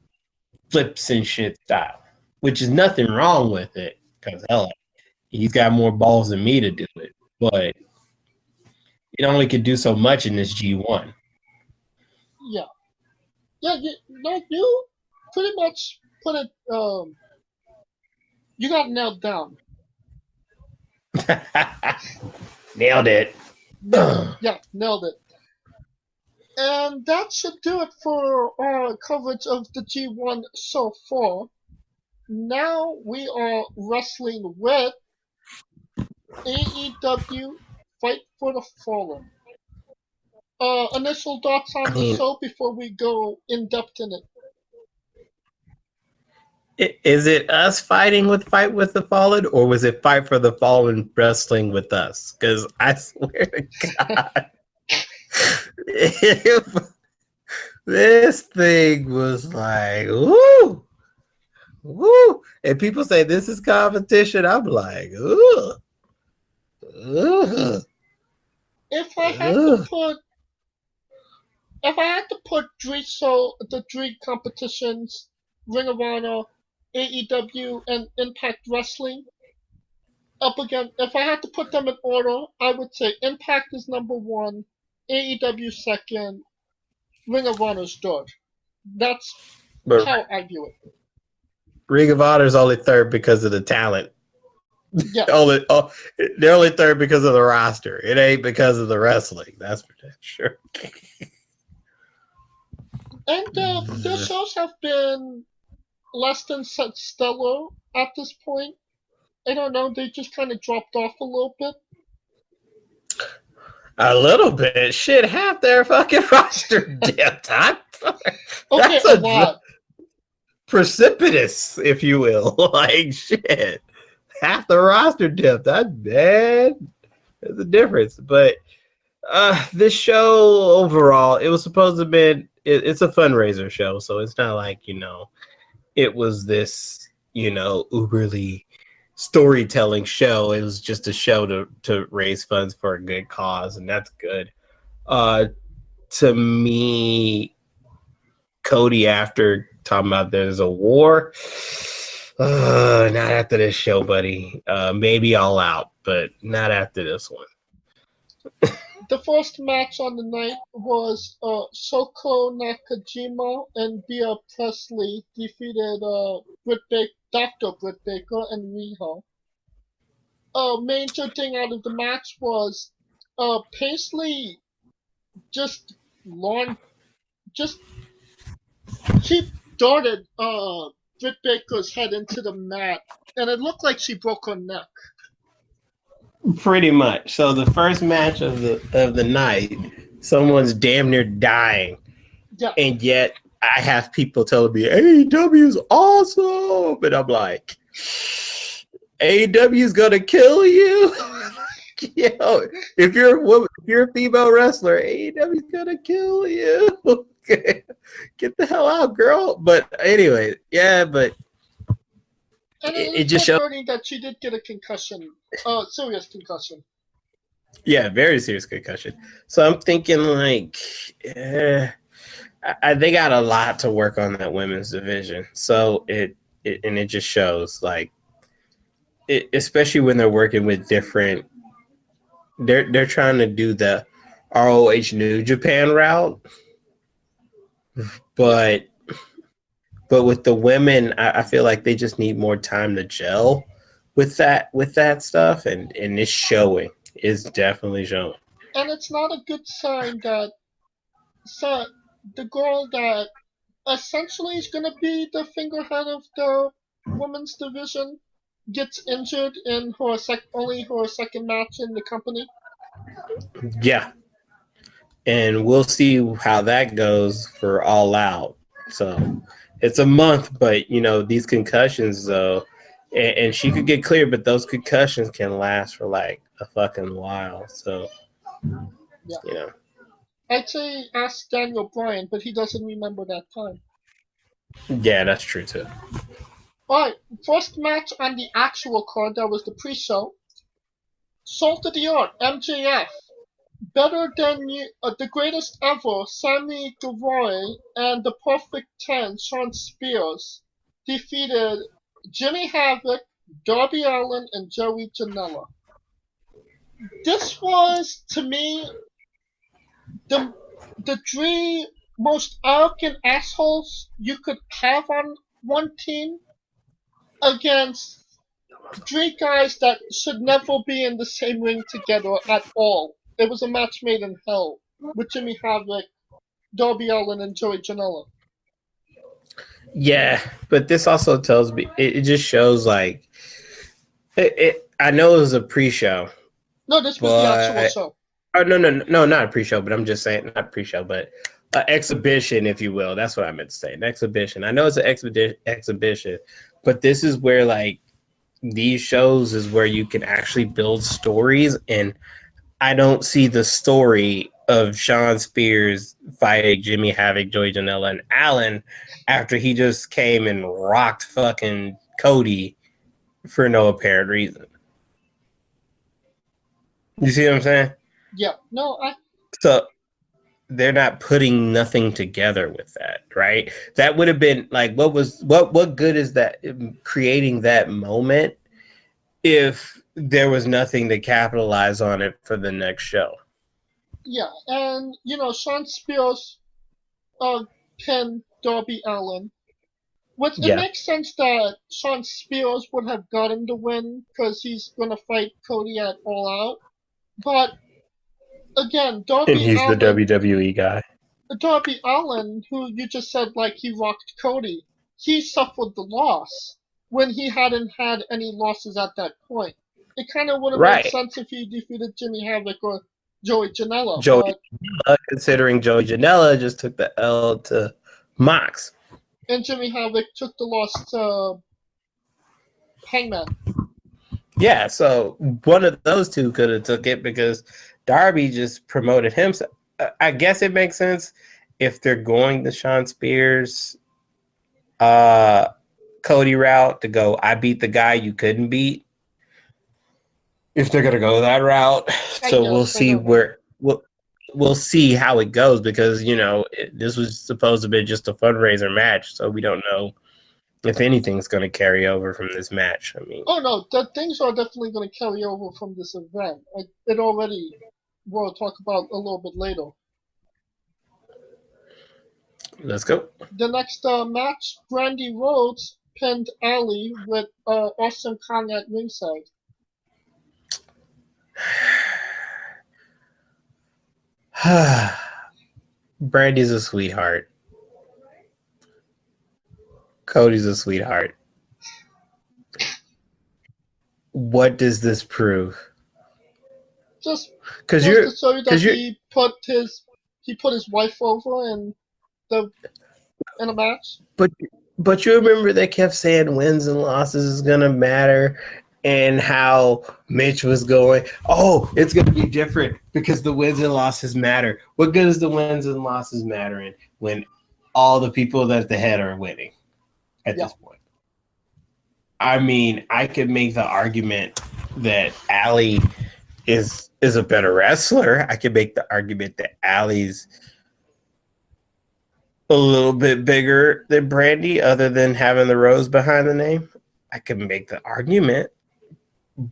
flips and shit style, which is nothing wrong with it because hell, he's got more balls than me to do it, but it only could do so much in this G1. yeah, yeah. You pretty much put it. You got nailed down. Nailed it. Nailed it. And that should do it for our coverage of the G1 so far. Now we are wrestling with AEW Fight for the Fallen. Initial thoughts I on the mean, show before we go in depth in it. is it us fighting with Fight with the Fallen, or was it Fight for the Fallen wrestling with us? Because I swear to God, this thing was like, woo, woo. And people say this is competition. I'm like, ooh, ugh, If I had to ugh. put if I had to put the three competitions, Ring of Honor, AEW, and Impact Wrestling up again, if I had to put them in order, I would say Impact is number one, AEW second, Ring of Honor's third. That's But how I view it. Ring of Honor is only third because of the talent. Yes. They're only third because of the roster. It ain't because of the wrestling. That's for damn sure. And their shows have been less than stellar at this point. I don't know, they just kind of dropped off a little bit. A little bit. Shit, half their fucking roster depth. Okay, That's a a lot. precipitous, if you will. Like shit. Half the roster depth. That's bad. There's a difference. But this show overall, it was supposed to be it's a fundraiser show, so it's not like, it was this, uberly storytelling show. It was just a show to raise funds for a good cause, and that's good. Uh, to me, Cody, after talking about there's a war, not after this show, buddy. Maybe All Out, but not after this one. The first match on the night was Shoko Nakajima and Bea Presley defeated Dr. Britt Baker and Riho. A major thing out of the match was Paisley just launch just she darted Britt Baker's head into the mat, and it looked like she broke her neck. Pretty much. So the first match of the night, someone's damn near dying, Yeah. and yet I have people telling me AEW is awesome, and I'm like, AEW is gonna kill you. Yo, if you're a woman, if you're a female wrestler, AEW is gonna kill you. Get the hell out, girl. But anyway, yeah, but And it it's just worth shows. noting that she did get a concussion, serious concussion. Yeah, very serious concussion. So I'm thinking like, they got a lot to work on that women's division. So it just shows like, especially when they're working with different. They're trying to do the ROH New Japan route, but with the women, I feel like they just need more time to gel with that stuff, and it's showing. It's definitely showing. And it's not a good sign that the girl that essentially is going to be the figurehead of the women's division gets injured in only her second match in the company. Yeah, and we'll see how that goes for All Out. So it's a month, but these concussions though, and she could get clear, but those concussions can last for like a fucking while. So Yeah. I'd say ask Daniel Bryan, but he doesn't remember that time. Yeah, that's true too. Alright, first match on the actual card, that was the pre-show. Salt of the Art, MJF. Better than the greatest ever, Sammy Guevara, and the Perfect 10, Shawn Spears, defeated Jimmy Havoc, Darby Allin, and Joey Janela. This was, to me, the three most arrogant assholes you could have on one team against three guys that should never be in the same ring together at all. It was a match made in hell with Jimmy Havoc, Darby Allin, and Joey Janela. Yeah, but this also tells me it just shows like I know it was a pre-show, No, this was the actual but show. oh no, not a pre-show, but I'm just saying not pre-show, but an exhibition, if you will. That's what I meant to say. An exhibition. I know it's an exhibition, but this is where like these shows is where you can actually build stories, and I don't see the story of Shawn Spears fighting Jimmy Havoc, Joey Janela, and Allen after he just came and rocked fucking Cody for no apparent reason. You see what I'm saying? Yeah. No, So they're not putting nothing together with that, right? That would have been like, what good is that creating that moment if there was nothing to capitalize on it for the next show? yeah, and Shawn Spears pinned Darby Allin. Which it Yeah. makes sense that Shawn Spears would have gotten the win because he's gonna fight Cody at All Out. But again, And he's the WWE guy. Darby Allin, who you just said like he rocked Cody, he suffered the loss when he hadn't had any losses at that point. It kind of would have made Right. sense if he defeated Jimmy Havoc or Joey Janela, Joey, but considering Joey Janela just took the L to Mox. and Jimmy Havoc took the loss to Hangman. Yeah, so one of those two could have took it because Darby just promoted himself. I guess it makes sense if they're going the Shawn Spears Cody route to go, I beat the guy you couldn't beat. If they're gonna go that route. So we'll see we'll see how it goes because this was supposed to be just a fundraiser match, so we don't know if anything's going to carry over from this match. I mean, oh no, the things are definitely going to carry over from this event. It already we'll talk about a little bit later. Let's go. The next match, Brandy Rhodes pinned Ali with Awesome Kong at ringside. Brandy's a sweetheart. Cody's a sweetheart. What does this prove? Just Because goes you're to show you that because you're he put his wife over in a match. but you remember they kept saying wins and losses is gonna matter, and how Mitch was going, oh, it's gonna be different because the wins and losses matter. What good is the wins and losses mattering when all the people that at the head are winning at this point? I mean, I could make the argument that Allie is a better wrestler. I could make the argument that Allie's a little bit bigger than Brandy, other than having the rose behind the name. I could make the argument,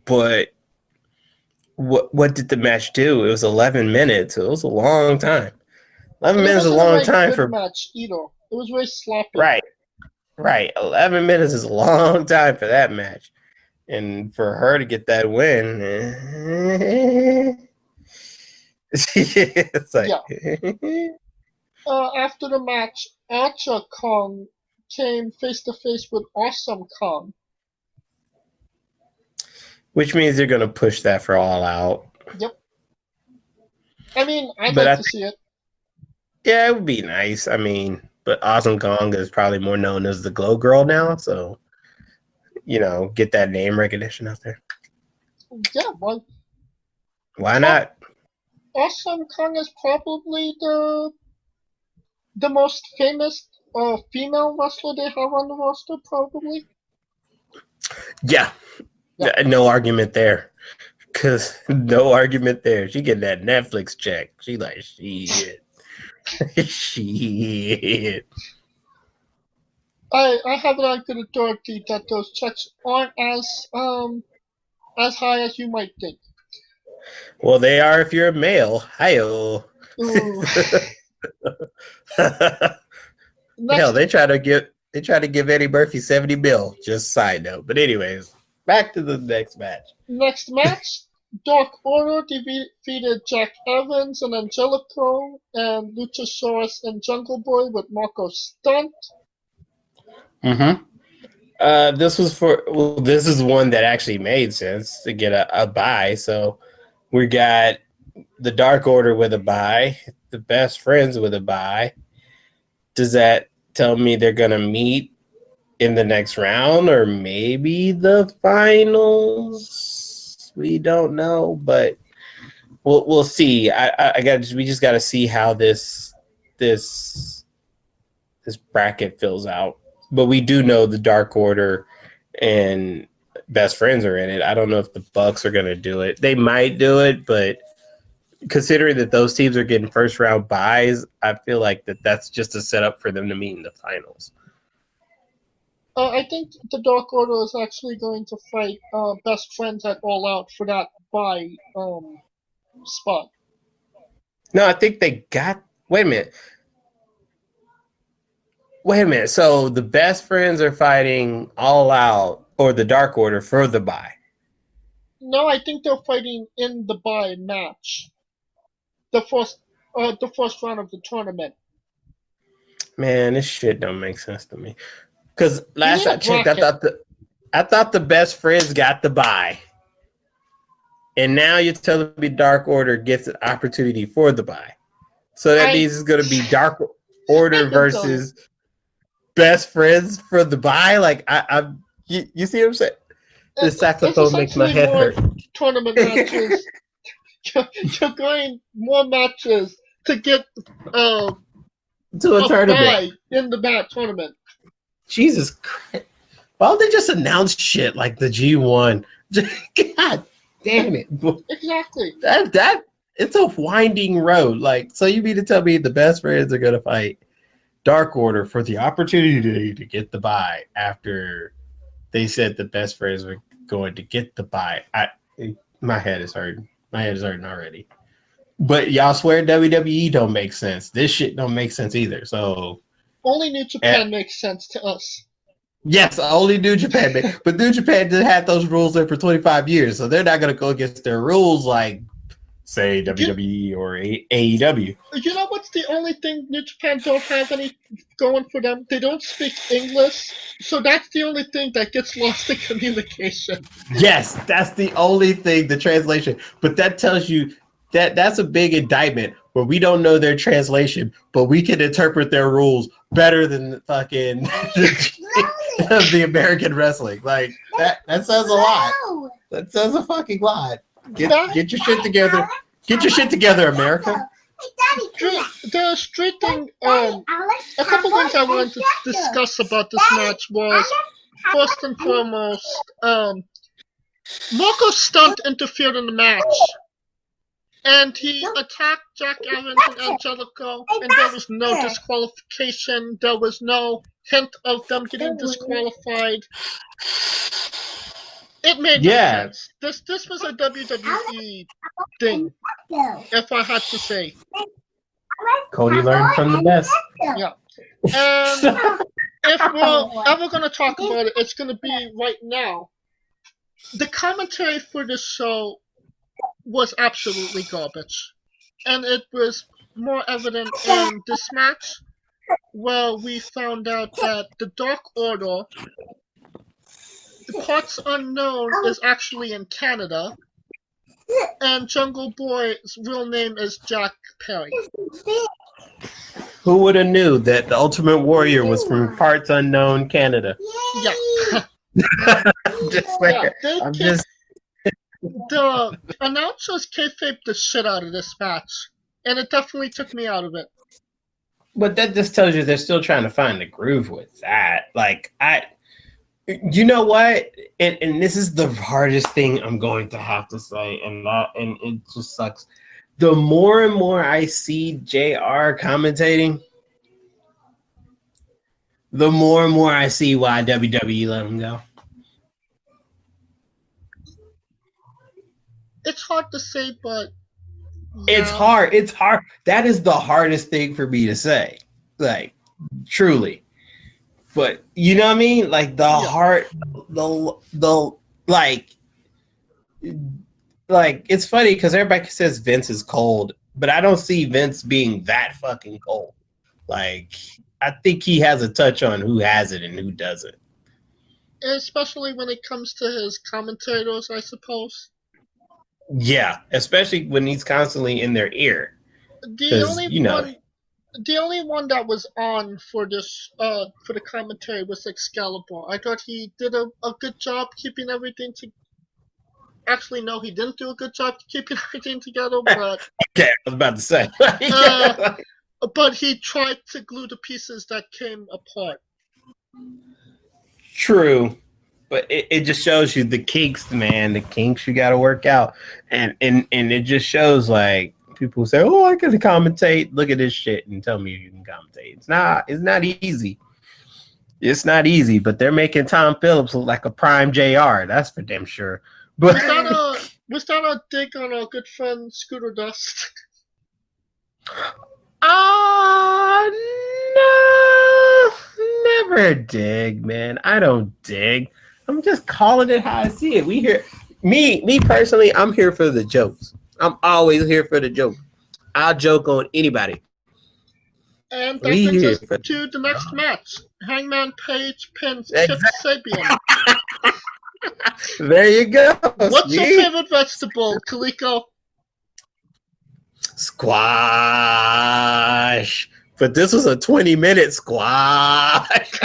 but what did the match do? It was 11 minutes. It was a long time. 11 And it minutes is a wasn't a long very time good for match either. It was very sloppy. right. 11 minutes is a long time for that match, and for her to get that win, it's like After the match, Archer Kong came face to face with Awesome Kong. Which means they're going to push that for All Out. Yep. I mean, I'd like to see it. Yeah, it would be nice. I mean, but Awesome Kong is probably more known as the Glow Girl now, so get that name recognition out there. Yeah, why not? Awesome Kong is probably the most famous female wrestler they have on the roster, probably. Yeah. No argument there. No argument there. She getting that Netflix check. She like, shit. Shit. I have it on good authority that those checks aren't as high as you might think. Well, they are if you're a male. Hi-oh. Hell, they try to give Eddie Murphy 70 mil. Just side note. But anyways, back to the next match. Next match, Dark Order defeated Jack Evans and Angelico and Luchasaurus and Jungle Boy with Marco Stunt. Mm-hmm. This is one that actually made sense to get a bye. So we got the Dark Order with a bye, the Best Friends with a bye. Does that tell me they're gonna meet in the next round or maybe the finals? We don't know, but we'll see. We just got to see how this bracket fills out. But we do know the Dark Order and Best Friends are in it. I don't know if the Bucks are going to do it. They might do it, but considering that those teams are getting first round buys, I feel like that's just a setup for them to meet in the finals. I think the Dark Order is actually going to fight Best Friends at All Out for that bye spot. No, I think they got. Wait a minute. So the Best Friends are fighting All Out or the Dark Order for the bye? No, I think they're fighting in the bye match. The first round of the tournament. Man, this shit don't make sense to me. Because last I checked, I thought the Best Friends got the bye. And now you're telling me Dark Order gets an opportunity for the bye. So that means it's going to be Dark Order versus Best Friends for the bye. Like you see what I'm saying? The saxophone makes my head hurt. Tournament matches. You're going more matches to get to a tournament in the bat tournament. Jesus Christ! Why don't they just announce shit like the G1? God damn it! Exactly. That it's a winding road. Like, so you mean to tell me the Best Friends are gonna fight Dark Order for the opportunity to get the bye after they said the Best Friends were going to get the bye? My head is hurting. My head is hurting already. But y'all swear WWE don't make sense. This shit don't make sense either. So only New Japan makes sense to us. Yes, only New Japan. But New Japan did have those rules there for 25 years, so they're not going to go against their rules like say WWE or AEW. You know what's the only thing New Japan don't have any going for them? They don't speak English, so that's the only thing that gets lost in communication. Yes, that's the only thing, the translation. But that tells you that that's a big indictment where we don't know their translation, but we can interpret their rules better than the fucking the American wrestling. Like that says a lot. That says a fucking lot. Get your shit together. Get your shit together, America. The street thing, a couple things I wanted to discuss about this match was, first and foremost, Marco Stunt interfered in the match. And he attacked Jack Evans and Angelico, and there was no disqualification. There was no hint of them getting disqualified. It made no sense. This was a WWE thing, if I had to say. Cody learned from the best. Yeah. And if we're ever going to talk about it, it's going to be right now. The commentary for this show was absolutely garbage. And it was more evident in this match, where we found out that the Dark Order, the Parts Unknown, is actually in Canada, and Jungle Boy's real name is Jack Perry. Who would have knew that the Ultimate Warrior was from Parts Unknown, Canada? Yeah. The announcers kayfabed the shit out of this match, and it definitely took me out of it. But that just tells you they're still trying to find the groove with that. Like, you know what? And this is the hardest thing I'm going to have to say, and it just sucks. The more and more I see JR commentating, the more and more I see why WWE let him go. It's hard to say, but yeah. It's hard. That is the hardest thing for me to say. Like, truly. But you know what I mean? Like the heart, the like it's funny because everybody says Vince is cold, but I don't see Vince being that fucking cold. Like, I think he has a touch on who has it and who doesn't. Especially when it comes to his commentators, I suppose. Yeah, especially when he's constantly in their ear. The only one that was on for this for the commentary was Excalibur. I thought he did a good job keeping everything Actually, no, he didn't do a good job keeping everything together, but okay, I was about to say. But he tried to glue the pieces that came apart. True. But it just shows you the kinks, man. The kinks you got to work out, and it just shows like people say, "Oh, I can commentate. Look at this shit and tell me you can commentate." It's not easy. It's not easy. But they're making Tom Phillips look like a prime JR. That's for damn sure. But was that a dig on our good friend Scooter Dust? No, never dig, man. I don't dig. I'm just calling it how I see it. Me personally, I'm here for the jokes. I'm always here for the joke. I'll joke on anybody. And that brings us to the next match. Hangman Page pins Chip Sabian. There you go. What's your favorite vegetable, Kaliko? Squash. But this was a 20-minute squash.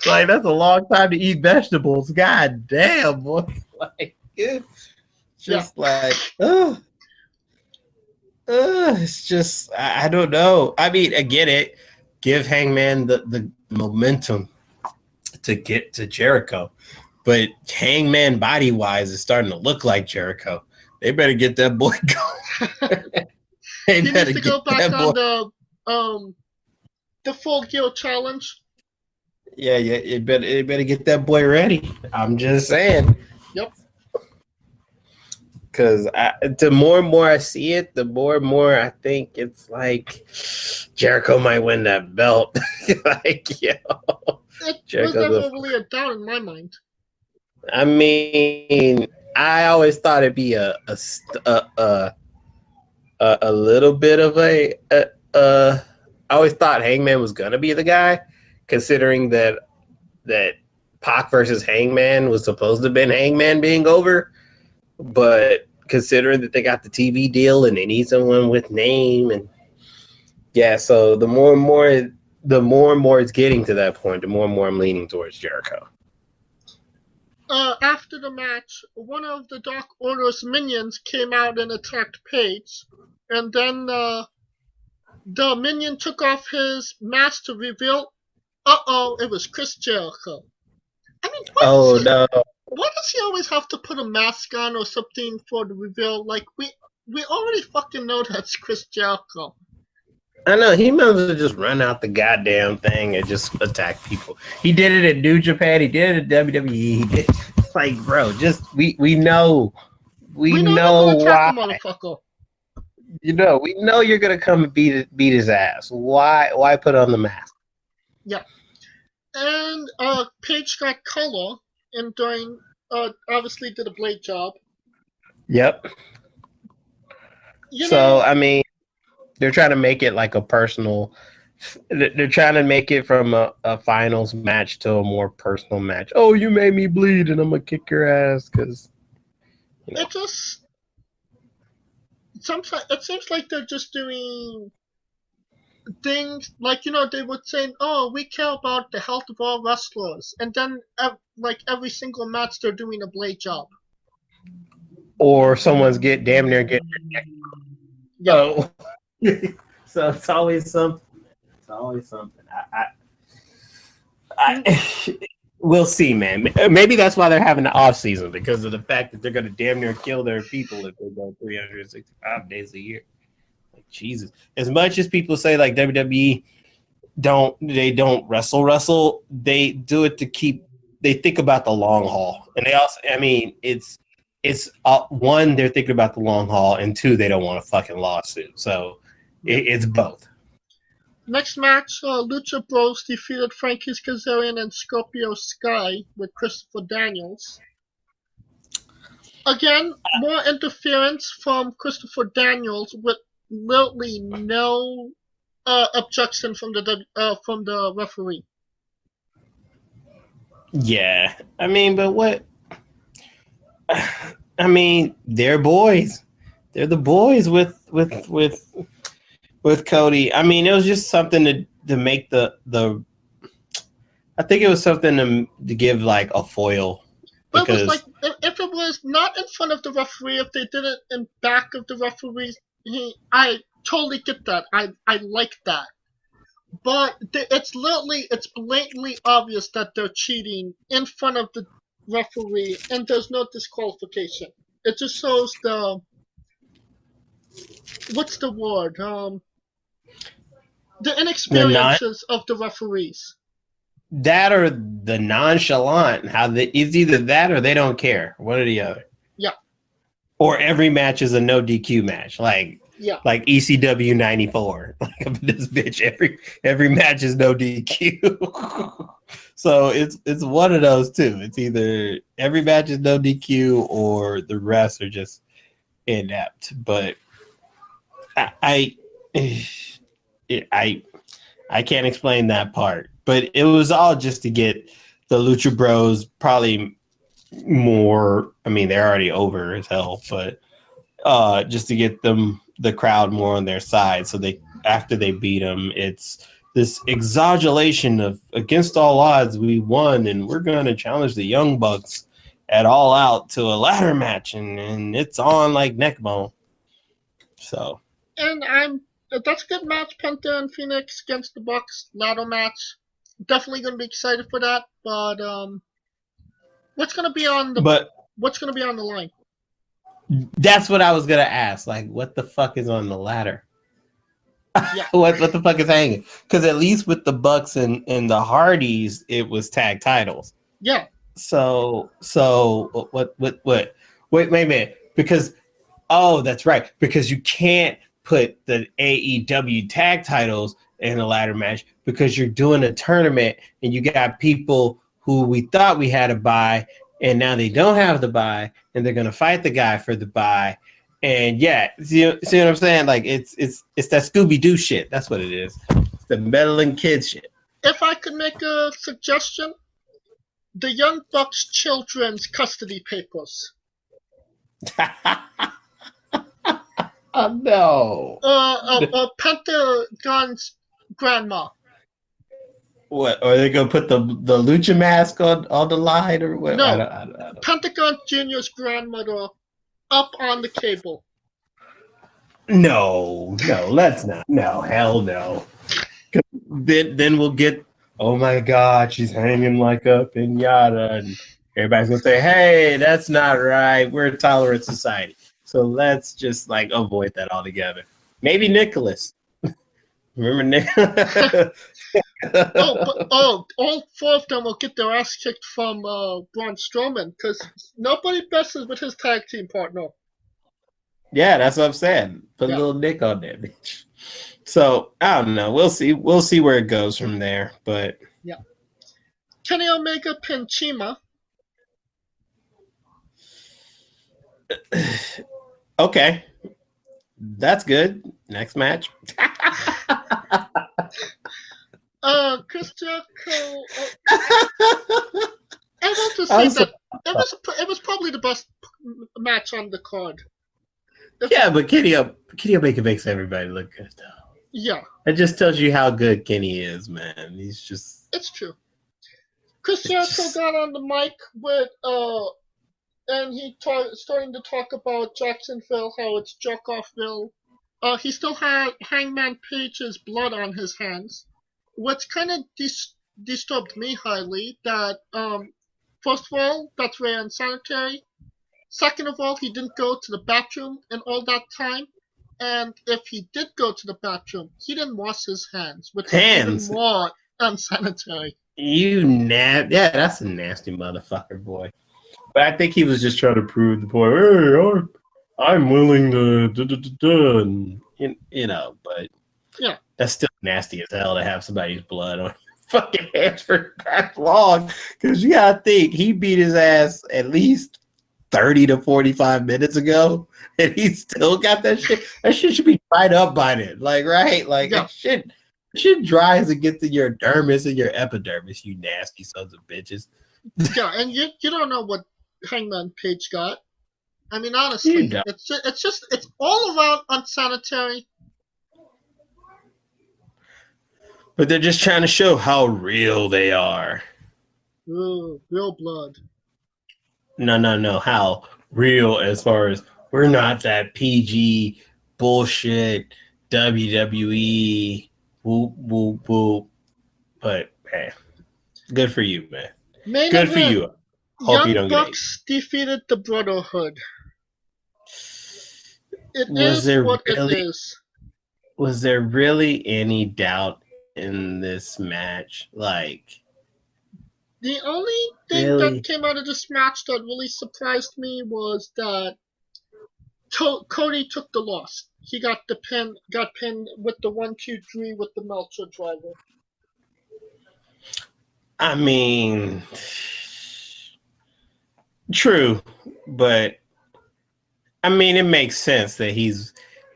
Like, that's a long time to eat vegetables. God damn, boy. Like, it's just it's just, I don't know. I mean, I get it. Give Hangman the momentum to get to Jericho. But Hangman body-wise is starting to look like Jericho. They better get that boy going. He needs to go back on the Full Gear Challenge. Yeah, it better get that boy ready. I'm just saying. Yep. Because the more and more I see it, the more and more I think it's like Jericho might win that belt. Like, it was never really a doubt in my mind. I mean, I always thought it'd be a little bit of I always thought Hangman was gonna be the guy, considering that Pac versus Hangman was supposed to have been Hangman being over, but considering that they got the TV deal and they need someone with name, and yeah, so the more and more it's getting to that point, the more and more I'm leaning towards Jericho. After the match, one of the Dark Order's minions came out and attacked Paige, and then the minion took off his mask to reveal, it was Chris Jericho. I mean, why does he always have to put a mask on or something for the reveal? Like, we already fucking know that's Chris Jericho. I know, he might as well just run out the goddamn thing and just attack people. He did it at New Japan. He did it at WWE. He did, like, bro, just we know why. Motherfucker. You know, we know you're gonna come and beat his ass. Why put on the mask? Yeah, and Paige got color and doing obviously did a blade job. Yep. So I mean, they're trying to make it like a personal. They're trying to make it from a finals match to a more personal match. Oh, you made me bleed, and I'm gonna kick your ass because. You know. Sometimes it seems like they're just doing things like, you know, they would say, "Oh, we care about the health of all wrestlers," and then like every single match they're doing a blade job. Or someone's damn near getting. Yeah. Oh. So it's always something. It's always something. We'll see, man. Maybe that's why they're having the off season, because of the fact that they're going to damn near kill their people if they go 365 days a year. Like, Jesus. As much as people say like WWE don't wrestle, they do it to keep. They think about the long haul, and they also. I mean, it's one, they're thinking about the long haul, and two, they don't want a fucking lawsuit. So it's both. Next match, Lucha Bros defeated Frankie Kazarian and Scorpio Sky with Christopher Daniels. Again, more interference from Christopher Daniels with literally no objection from the referee. Yeah, I mean, but what? I mean, they're boys. They're the boys with Cody. I mean, it was just something to make the. I think it was something to give like a foil. But it was like, if it was not in front of the referee, if they did it in back of the referee, I totally get that. I like that. But it's blatantly obvious that they're cheating in front of the referee, and there's no disqualification. It just shows what's the word? The inexperiences of the referees. That or the nonchalant, it's either that or they don't care. One or the other. Yeah. Or every match is a no DQ match, like ECW '94. Like this bitch, every match is no DQ. So it's one of those two. It's either every match is no DQ or the rest are just inept. But I can't explain that part. But it was all just to get the Lucha Bros probably more. I mean, they're already over as hell, but just to get the crowd more on their side. So after they beat them, it's this exaggeration of against all odds we won, and we're going to challenge the Young Bucks at All Out to a ladder match, and it's on like neck bone. So. And that's a good match. Penta and Phoenix against the Bucks ladder match. Definitely going to be excited for that. But what's going to be on the line? That's what I was gonna ask. Like, what the fuck is on the ladder? Yeah. what the fuck is hanging? Because at least with the Bucks and the Hardys, it was tag titles. Yeah. So what? Wait a minute. Because that's right. Because you can't put the AEW tag titles in a ladder match because you're doing a tournament and you got people who we thought we had to buy and now they don't have the bye, and they're gonna fight the guy for the bye. And yeah, see what I'm saying? Like it's that Scooby Doo shit. That's what it is. It's the meddling kid shit. If I could make a suggestion, the Young Bucks children's custody papers. Oh no! Pentagon's grandma. What? Are they gonna put the lucha mask on the line or what? No, I don't. Pentagon Junior's grandmother up on the cable. No, let's not. No, hell no. Then we'll get. Oh my God, she's hanging like a pinata, and everybody's gonna say, "Hey, that's not right. We're a tolerant society." So let's just like avoid that altogether. Maybe Nicholas. Remember Nick? all four of them will get their ass kicked from Braun Strowman because nobody messes with his tag team partner. Yeah, that's what I'm saying. Put a little Nick on that bitch. So I don't know. We'll see. We'll see where it goes from there. But yeah, Kenny Omega pin Chima. Okay, that's good. Next match. Chris Jericho. I want to say that it was probably the best match on the card. Yeah, but Kenny Omega makes everybody look good though. Yeah, it just tells you how good Kenny is, man. He's just. It's true. Chris Jericho got on the mic with and he starting to talk about Jacksonville, how it's Jerkoffville. He still had Hangman Page's blood on his hands. What's kind of disturbed me highly that first of all, that's very unsanitary. Second of all, he didn't go to the bathroom in all that time. And if he did go to the bathroom, he didn't wash his hands, which is even more unsanitary. Yeah, that's a nasty motherfucker, boy. But I think he was just trying to prove the point. Hey, I'm willing to, but yeah, that's still nasty as hell to have somebody's blood on your fucking hands for that long. Because you gotta think he beat his ass at least 30 to 45 minutes ago, and he still got that shit. That shit should be dried up by then, like right, like that shit dries and gets to your dermis and your epidermis. You nasty sons of bitches. Yeah, and you don't know what Hangman Page got. I mean, honestly, it's all around unsanitary. But they're just trying to show how real they are. Ooh, real blood. No. How real as far as we're not that PG bullshit WWE whoop whoop whoop. But hey, good for you, man. Good for you. Hope you don't Bucks defeated the Brotherhood. It is what it is. Was there really any doubt in this match? Like, the only thing that came out of this match that really surprised me was that Cody took the loss. He got pinned with the 1-2-3 with the Meltzer driver. I mean, true, but I mean, it makes sense that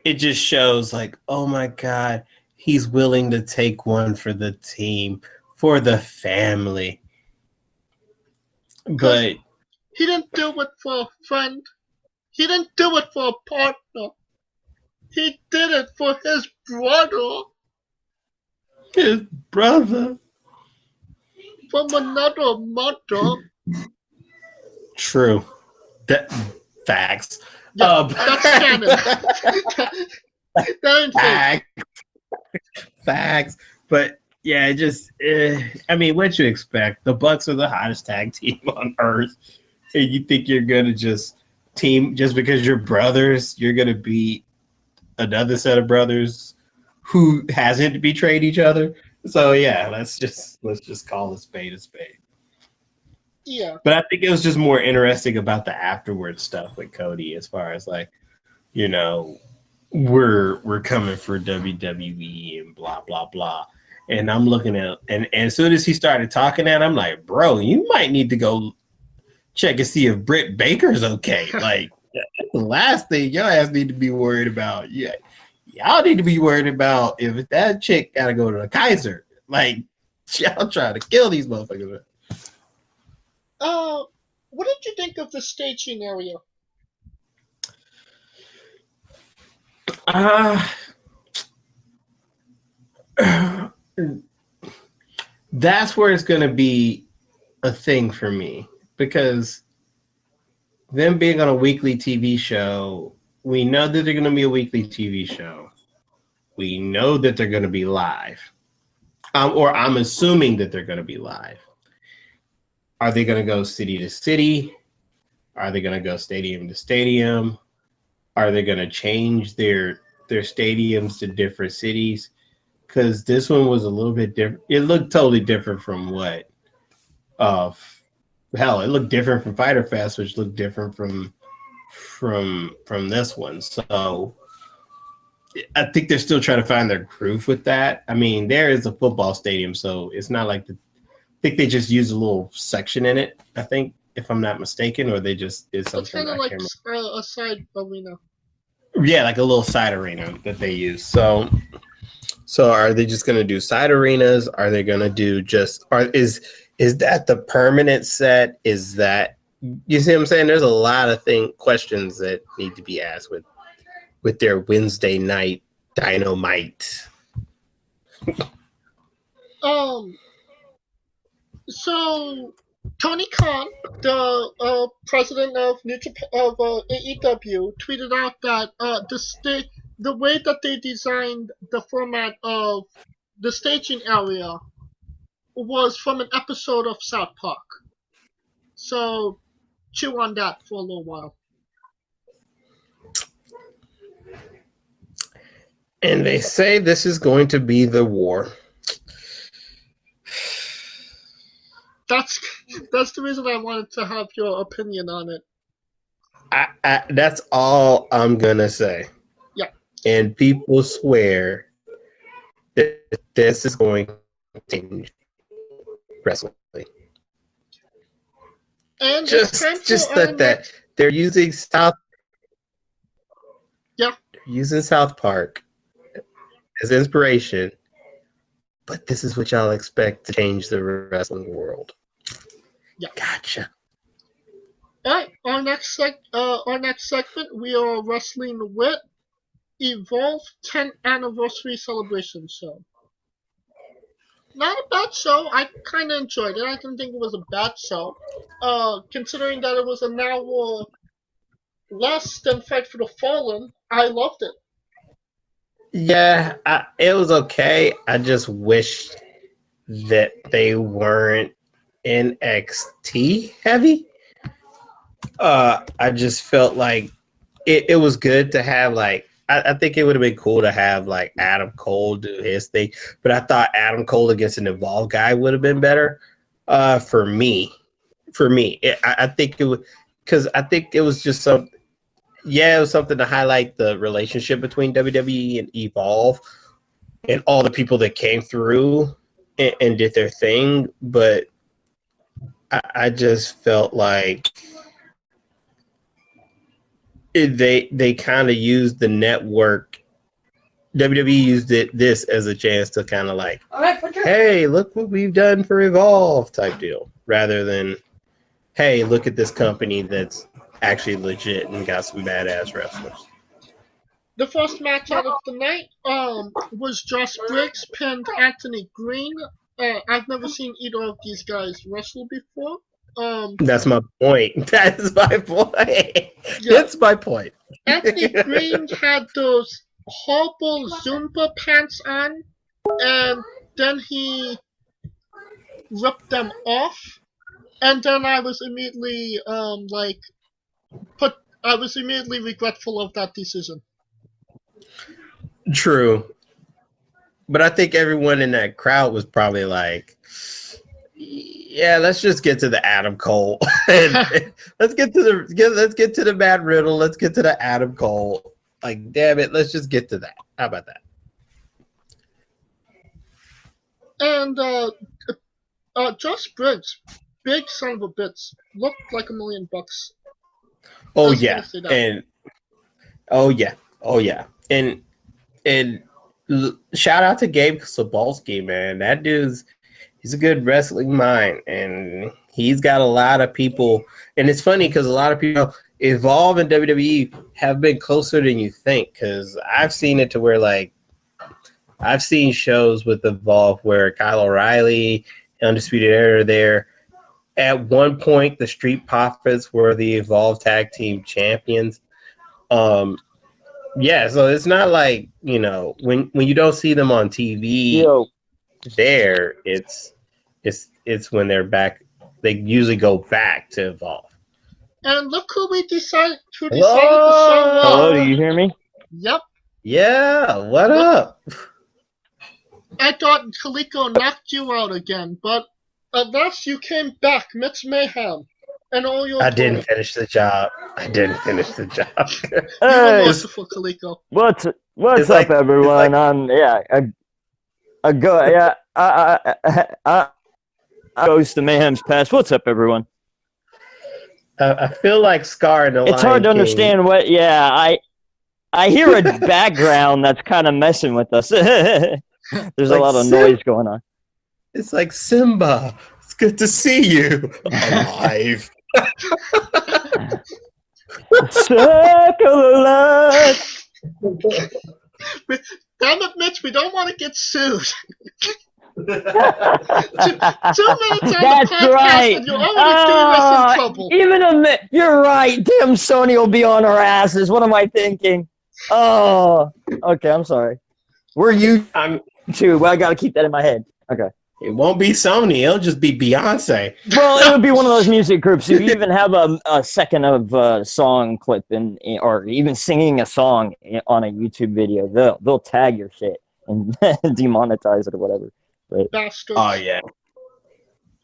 it just shows like, oh my God, he's willing to take one for the team, for the family. But he didn't do it for a friend. He didn't do it for a partner. He did it for his brother. His brother. From another mother. True. Facts. Yeah, that's canon. That Facts. But yeah, I mean, what you expect? The Bucks are the hottest tag team on earth. And you think you're going to just because you're brothers, you're going to beat another set of brothers who hasn't betrayed each other. So yeah, let's just call a spade a spade. Yeah. But I think it was just more interesting about the afterward stuff with Cody, as far as like, we're coming for WWE and blah blah blah. And I'm looking at and as soon as he started talking that, I'm like, bro, you might need to go check and see if Britt Baker's okay. Like, that's the last thing your ass need to be worried about. Yeah, y'all need to be worried about if that chick gotta go to the Kaiser. Like, y'all trying to kill these motherfuckers. What did you think of the staging area? That's where it's gonna be a thing for me because them being on a weekly TV show, we know that they're gonna be a weekly TV show. We know that they're gonna be live, or I'm assuming that they're gonna be live. Are they gonna go city to city? Are they gonna go stadium to stadium? Are they gonna change their stadiums to different cities? Because this one was a little bit different. It looked totally different from what hell, it looked different from Fighter Fest, which looked different from this one. So I think they're still trying to find their groove with that. I mean, there is a football stadium, so it's not like I think they just used a little section in it. I think, if I'm not mistaken, or they just did something. It's kind of like a side arena. Yeah, like a little side arena that they use. So are they just going to do side arenas? Are they going to do just? Is that the permanent set? Is that, you see what I'm saying? There's a lot of questions that need to be asked with their Wednesday night dynamite. So Tony Khan, the president of AEW, tweeted out that the way that they designed the format of the staging area was from an episode of South Park. So chew on that for a little while. And they say this is going to be the war. That's the reason I wanted to have your opinion on it. That's all I'm gonna say. Yeah. And people swear that this is going to change wrestling. And just that they're using South. Yeah. They're using South Park as inspiration, but this is what y'all expect to change the wrestling world. Yeah. Gotcha. All right, our next segment, we are wrestling with Evolve 10th Anniversary Celebration Show. Not a bad show. I kind of enjoyed it. I didn't think it was a bad show. Considering that it was an hour less than Fight for the Fallen, I loved it. Yeah, it was okay. I just wish that they weren't NXT heavy. I just felt like it was good to have, like, I think it would have been cool to have like Adam Cole do his thing, but I thought Adam Cole against an Evolve guy would have been better. For me, I think it would, because I think it was just it was something to highlight the relationship between WWE and Evolve and all the people that came through and did their thing. But I just felt like they kind of used the network. WWE used this as a chance to kind of like, hey, look what we've done for Evolve type deal, rather than, hey, look at this company that's actually legit and got some badass wrestlers. The first match out of the night was Josh Briggs pinned Anthony Green. I've never seen either of these guys wrestle before. That's my point. That's my point. Yeah. That's my point. Anthony Green had those horrible Zumba pants on, and then he ripped them off, and then I was immediately regretful of that decision. True. But I think everyone in that crowd was probably like, yeah, let's just get to the Adam Cole. let's get to the Matt Riddle. Let's get to the Adam Cole. Like, damn it, let's just get to that. How about that? And Josh Briggs, big son of a bitch. Looked like $1 million. Oh I was yeah, gonna say that. and oh yeah, and shout out to Gabe Sobolski, man. That he's a good wrestling mind, and he's got a lot of people. And it's funny because a lot of people Evolve and WWE have been closer than you think. Because I've seen it to where I've seen shows with Evolve where Kyle O'Reilly, Undisputed Era are there. At one point, the Street Profits were the Evolve Tag Team Champions. Yeah, so it's not like, when you don't see them on TV there, it's when they're back. They usually go back to Evolve. And look who we decided to show Hello, do you hear me? Yep. Yeah, what up? I thought Kaliko knocked you out again, but at last you came back, Mitch Mayhem. And all your I didn't finish the job. You were merciful, Kaliko. What's up, everyone? Goes to Mayhem's Past. What's up, everyone? I feel like Scar in the It's hard to understand what. Yeah, I hear a background that's kind of messing with us. There's a lot of noise going on. It's like Simba. It's good to see you alive. Circle of life. Damn it, Mitch, we don't want to get sued. 2 minutes on That's the podcast right. and you're already doing us in trouble. Even you're right. Damn, Sony will be on our asses. What am I thinking? Oh, okay. I'm sorry. I'm too. Well, I got to keep that in my head. Okay. It won't be Sony. It'll just be Beyonce. Well, it would be one of those music groups. If you even have a second of a song clip or even singing a song on a YouTube video, they'll tag your shit and demonetize it or whatever. But, Bastards. Oh yeah.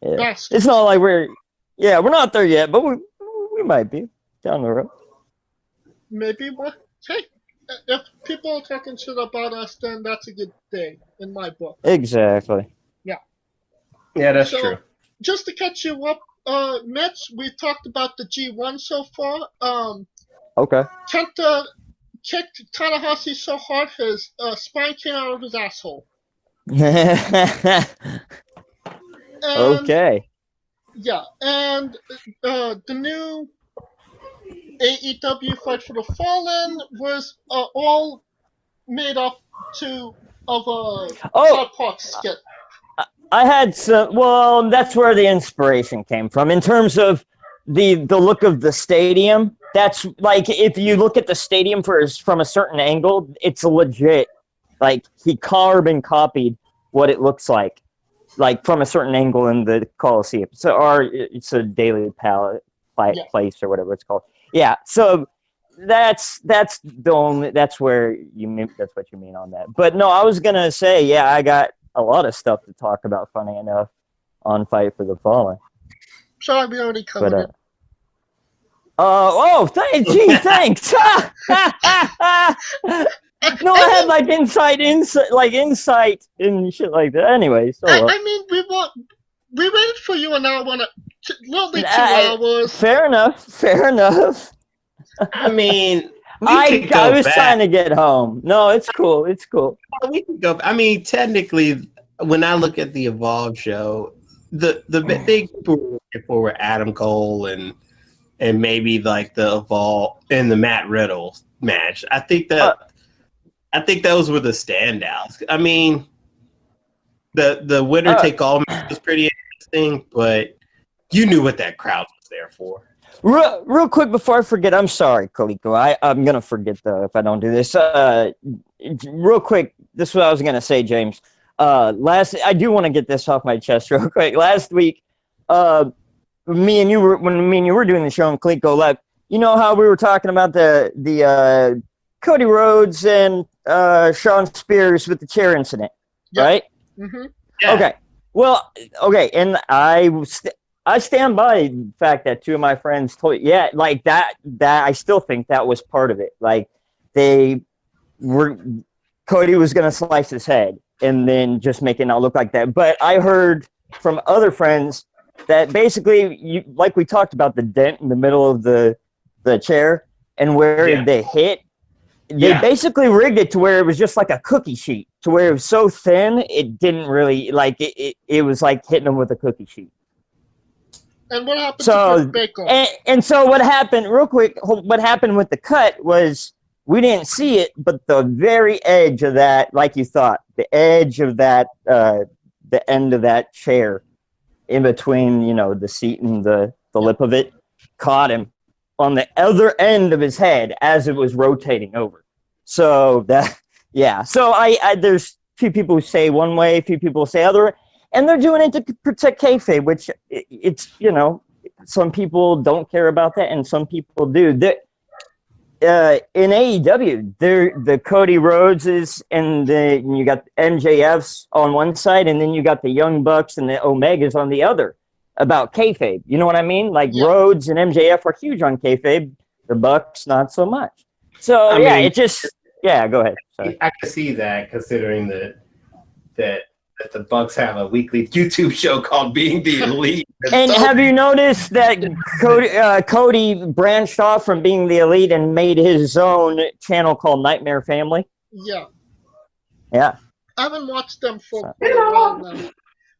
Bastards. It's not like we're not there yet, but we might be down the road. Maybe hey, if people are talking shit about us, then that's a good thing in my book. Exactly. Yeah, that's true. Just to catch you up, Mitch, we talked about the G1 so far. Okay. Kenta kicked Tanahashi so hard his spine came out of his asshole. Okay. Yeah, and the new AEW Fight for the Fallen was all made up of a South Park skit. I had some. Well, that's where the inspiration came from. In terms of the look of the stadium, that's like if you look at the stadium from a certain angle, it's legit. Like he carbon copied what it looks like from a certain angle in the Coliseum. So, or it's a Daily Palette place or whatever it's called. Yeah. So that's where that's what you mean on that. But no, I was gonna say, I got a lot of stuff to talk about, funny enough, on Fight for the Fallen. Sorry, we already covered it. Thanks. No, I had like insight and shit like that. Anyway, I mean, we waited for you an hour and literally 2 hours. Fair enough. I mean, I was trying to get home. No, it's cool. We can go. I mean, technically, when I look at the Evolve show, the big people were looking for were Adam Cole and maybe like the Evolve and the Matt Riddle match. I think those were the standouts. I mean, the winner take all match was pretty interesting, but you knew what that crowd was there for. Real quick before I forget, I'm sorry, Kaliko. I'm gonna forget though if I don't do this. Real quick, this is what I was gonna say, James. I do want to get this off my chest real quick. Last week, when me and you were doing the show on Kaliko Live, you know how we were talking about the Cody Rhodes and Sean Spears with the chair incident, right? Mm-hmm. Yeah. Okay. Well, okay, and I stand by the fact that 2 of my friends told like that I still think that was part of it. Like Cody was gonna slice his head and then just make it not look like that. But I heard from other friends that basically, you like we talked about the dent in the middle of the chair and where they hit. They basically rigged it to where it was just like a cookie sheet, to where it was so thin it didn't really like it was like hitting them with a cookie sheet. And what happened to Britt Baker? And so what happened, real quick, what happened with the cut was we didn't see it, but the very edge of that, like you thought, the edge of that, the end of that chair, in between, the seat and the lip of it, caught him on the other end of his head as it was rotating over. So So I there's few people who say one way, a few people say other, and they're doing it to protect kayfabe, which it's some people don't care about that, and some people do. In AEW, the Cody Rhodeses and you got MJFs on one side, and then you got the Young Bucks and the Omegas on the other about kayfabe. You know what I mean? Like Rhodes and MJF are huge on kayfabe. The Bucks not so much. So go ahead. Sorry. I can see that, considering that the Bucks have a weekly YouTube show called Being the Elite. And have you noticed that Cody branched off from Being the Elite and made his own channel called Nightmare Family? Yeah. Yeah. I haven't watched them for quite a while now.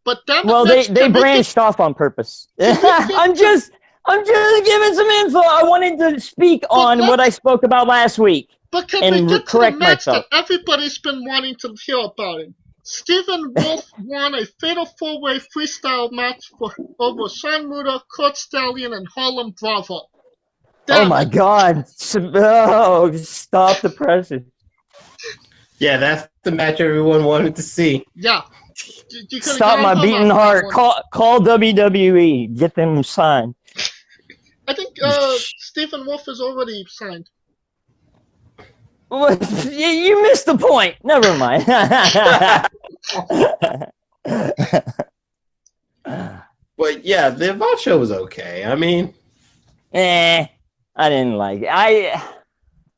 But they branched off on purpose. I'm just giving some info. I wanted to speak on what I spoke about last week. But can we get to the match that everybody's been wanting to hear about it? Stephen Wolf won a fatal four-way freestyle match over Sean Muda, Kurt Stallion, and Harlem Bravo. My God. Oh, stop the pressure. Yeah, that's the match everyone wanted to see. Yeah. Stop my beating heart. Call WWE. Get them signed. I think Stephen Wolf is already signed. You missed the point. Never mind. But yeah, the Evolve show was okay. I mean, I didn't like it.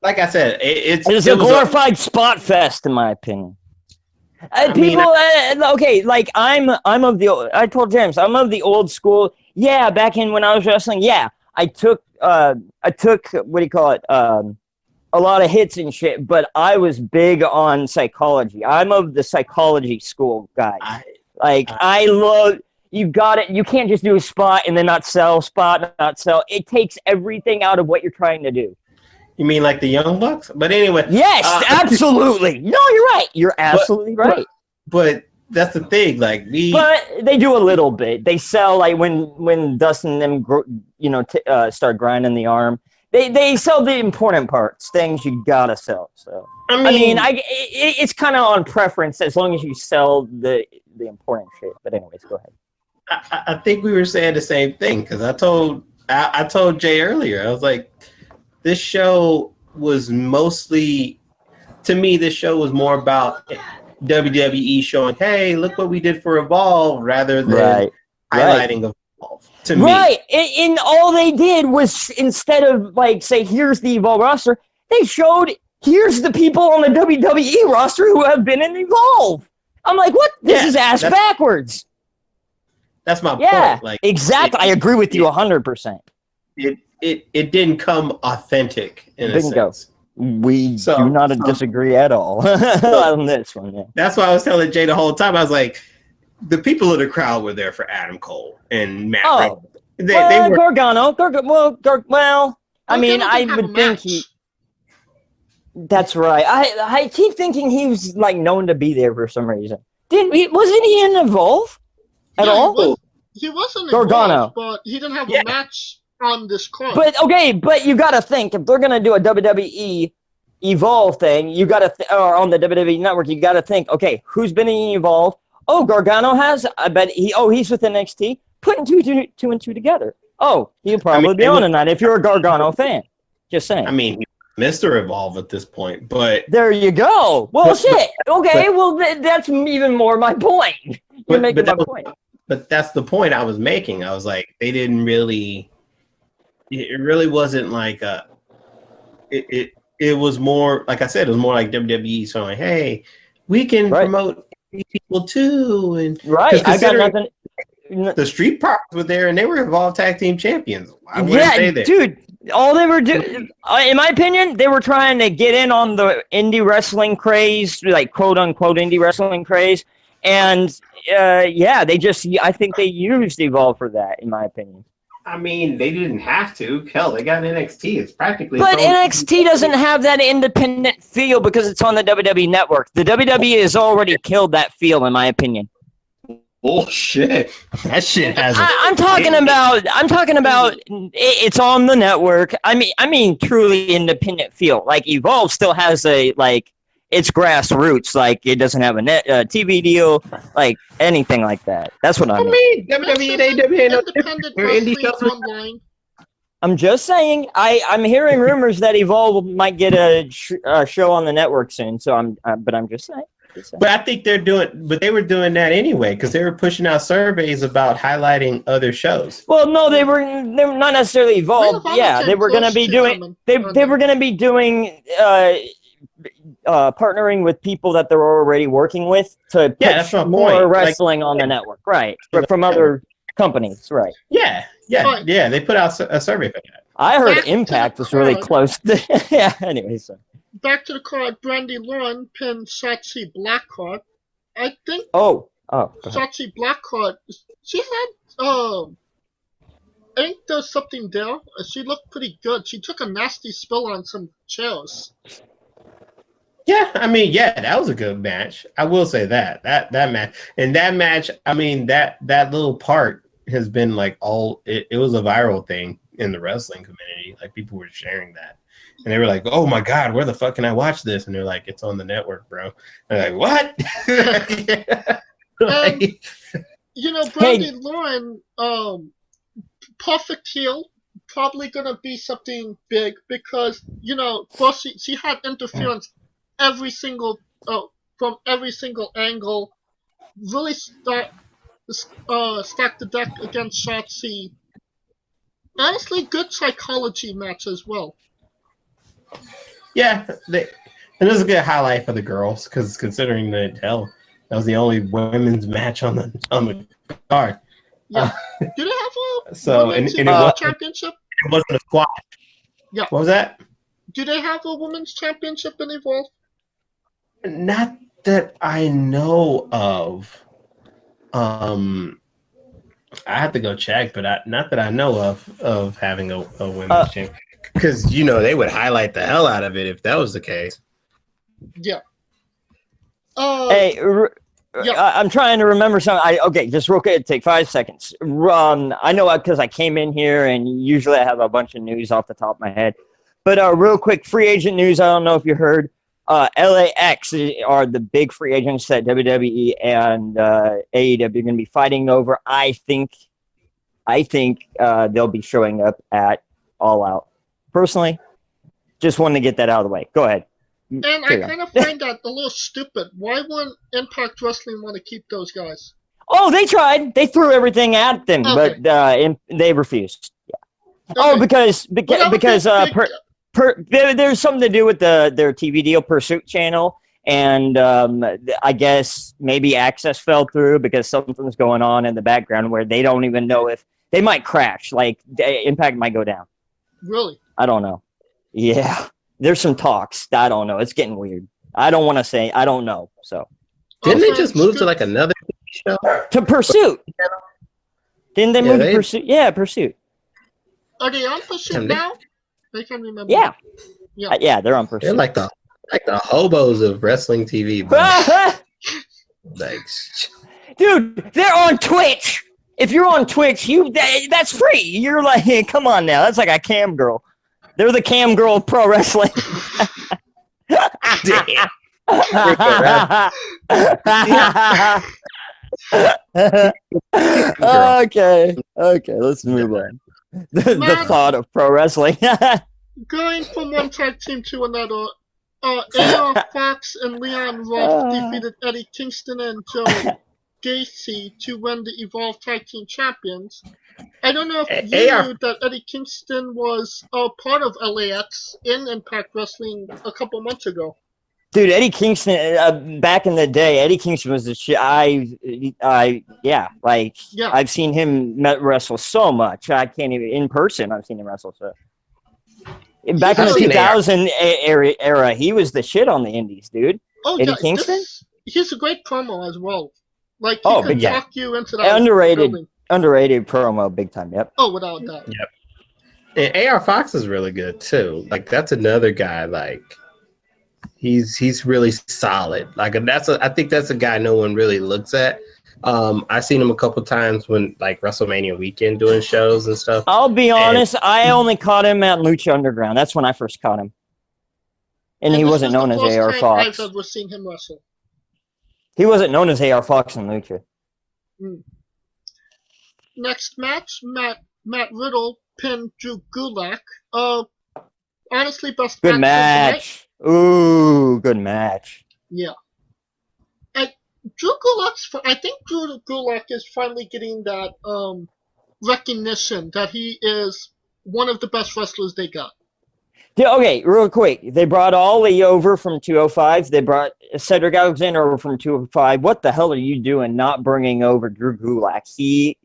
Like I said, it was a glorified spot fest, in my opinion. Okay, like I'm of the. I told James I'm of the old school. Yeah, back in when I was wrestling. Yeah, I took what do you call it? A lot of hits and shit, but I was big on psychology. I'm of the psychology school guy. I love, you got it. You can't just do a spot and then not sell. It takes everything out of what you're trying to do. You mean like the Young Bucks? But anyway. Yes, absolutely. No, you're right. You're absolutely right. But that's the thing. But they do a little bit. They sell like when Dustin and them, start grinding the arm. They sell the important parts, things you gotta sell. So it's kind of on preference as long as you sell the important shit. But anyways, go ahead. I think we were saying the same thing because I told Jay earlier. I was like, this show was mostly, to me, this show was more about WWE showing, hey, look what we did for Evolve, rather than highlighting Evolve. To me. Right. And all they did was, instead of say, here's the Evolve roster, they showed, here's the people on the WWE roster who have been in Evolve. I'm like, what? This is ass backwards. That's my point. Exactly. I agree with you 100%. It didn't come authentic in a sense. We do not disagree at all on this one. Yeah. That's why I was telling Jay the whole time. I was like, the people in the crowd were there for Adam Cole and Matt. Oh, they were Gargano. I mean, I would think he. That's right. I keep thinking he was known to be there for some reason. Wasn't he in Evolve at all? He wasn't Gargano, involved, but he didn't have a match on this card. But you got to think, if they're gonna do a WWE Evolve thing, you got to or on the WWE Network, you got to think, okay, who's been in Evolve? Oh, Gargano has. I bet he's with NXT. Putting two and two together. Oh, he'll probably be on tonight if you're a Gargano fan. Just saying. I mean, Mr. Evolve at this point, but there you go. Well, that's even more my point. You're making my point. But that's the point I was making. I was like, they didn't really. It really wasn't like a. It was more, like I said, it was more like WWE saying, "Hey, we can promote people too." And I got nothing. The Street Profits were there, and they were Evolve Tag Team Champions. Why weren't they there? Dude, all they were doing, in my opinion, they were trying to get in on the indie wrestling craze, like quote unquote indie wrestling craze, and I think they used Evolve for that, in my opinion. I mean, they didn't have to. Hell, they got NXT. It's practically. But NXT doesn't have that independent feel because it's on the WWE network. The WWE has already killed that feel, in my opinion. Bullshit. That shit has. I'm talking about. It's on the network. I mean, truly independent feel. Like Evolve still has it's grassroots. Like it doesn't have a TV deal, like anything like that. That's what I mean. WWE and AEW independent wrestling online. I'm just saying. I'm hearing rumors that Evolve might get a show on the network soon. So I'm just saying. But I think they were doing that anyway because they were pushing out surveys about highlighting other shows. Well, no, they were not necessarily Evolve. Yeah, they were going to be doing. They were going to be doing. Partnering with people that they're already working with to push more wrestling on the network, right? But from other companies, right? Yeah. They put out a survey for that. I heard Impact was really close. Yeah. Anyway, so back to the card. Brandy Lauren pinned Shotzi Blackheart. I think. Oh. Shotzi Blackheart. She had. I think there's something there. She looked pretty good. She took a nasty spill on some chairs. Yeah, I mean, that was a good match. I will say that match, and that match, I mean, that little part has been like it was a viral thing in the wrestling community. Like people were sharing that, and they were like, "Oh my god, where the fuck can I watch this?" And they're like, "It's on the network, bro." And they're like, "What?" Brandy Lauren, perfect heel, probably gonna be something big because first she had interference. From every single angle, really stack the deck against Shotzi. Honestly, good psychology match as well. Yeah, and it was a good highlight for the girls because considering that that was the only women's match on the card. Yeah, do they have a women's it championship? It wasn't a squash. Yeah, what was that? Do they have a women's championship in Evolve? Not that I know of. I have to go check, but not that I know of having a women's champion. Because they would highlight the hell out of it if that was the case. Yeah. I'm trying to remember something. Just real quick, take 5 seconds. I know because I came in here and usually I have a bunch of news off the top of my head. But real quick, free agent news. I don't know if you heard. LAX are the big free agents that WWE and AEW are going to be fighting over. I think they'll be showing up at All Out. Personally, just wanted to get that out of the way. Go ahead. And I kind of find that a little stupid. Why wouldn't Impact Wrestling want to keep those guys? Oh, they tried. They threw everything at them, but they refused. Yeah. Okay. Oh, because there's something to do with their TV deal, Pursuit Channel, and I guess maybe access fell through because something's going on in the background where they don't even know if they might crash. Like Impact might go down. Really? I don't know. Yeah, there's some talks. I don't know. It's getting weird. I don't want to say. I don't know. So didn't they just move to like another show? To Pursuit. Didn't they move to Pursuit? Yeah, Pursuit. Are they on Pursuit now? I can't remember. Yeah. They're on Pursuit. They're like the hobos of wrestling TV. Dude, they're on Twitch. If you're on Twitch, that's free. You're like, hey, come on now. That's like a cam girl. They're the cam girl of pro wrestling. Okay, let's move on. The thought of pro wrestling. Going from one tag team to another, AR Fox and Leon Ruff defeated Eddie Kingston and Joe Gacy to win the Evolve Tag Team Champions. I don't know if you knew that Eddie Kingston was part of LAX in Impact Wrestling a couple months ago. Dude, Eddie Kingston, back in the day, Eddie Kingston was the shit. Yeah. I've seen him wrestle so much. I can't even, in person, I've seen him wrestle. So. Back in the 2000 era, he was the shit on the indies, dude. Oh, Eddie Kingston? He's a great promo as well. Like, he could talk you into that. Underrated promo, big time, yep. Oh, without that. Yep. And AR Fox is really good, too. Like, that's another guy, like, he's really solid. Like, I think that's a guy no one really looks at. I've seen him a couple times when like WrestleMania weekend doing shows and stuff. I'll be honest, I only caught him at Lucha Underground. That's when I first caught him. And he wasn't known as AR Fox. I've ever seen him wrestle. He wasn't known as AR Fox in Lucha. Next match, Matt Riddle pinned Drew Gulak. Honestly, best good match. Ooh, good match. Yeah. I think Drew Gulak is finally getting that recognition that he is one of the best wrestlers they got. Yeah, okay, real quick. They brought Ali over from 205. They brought Cedric Alexander over from 205. What the hell are you doing not bringing over Drew Gulak? He's,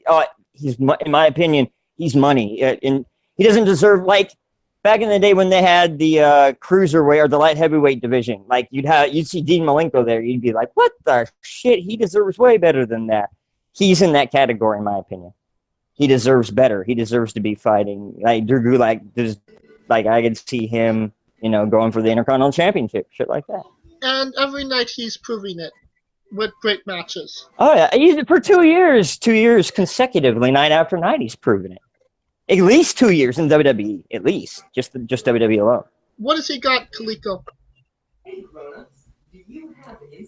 in my opinion, he's money. And he doesn't deserve, like, back in the day when they had the cruiserweight or the light heavyweight division, like you'd see Dean Malenko there, you'd be like, "What the shit? He deserves way better than that." He's in that category, in my opinion. He deserves better. He deserves to be fighting. Like Drew Gulak, like I could see him, going for the Intercontinental Championship, shit like that. And every night he's proving it with great matches. Oh yeah, for 2 years consecutively, night after night, he's proven it. At least 2 years in WWE. At least. Just WWE alone. What has he got, Kaliko?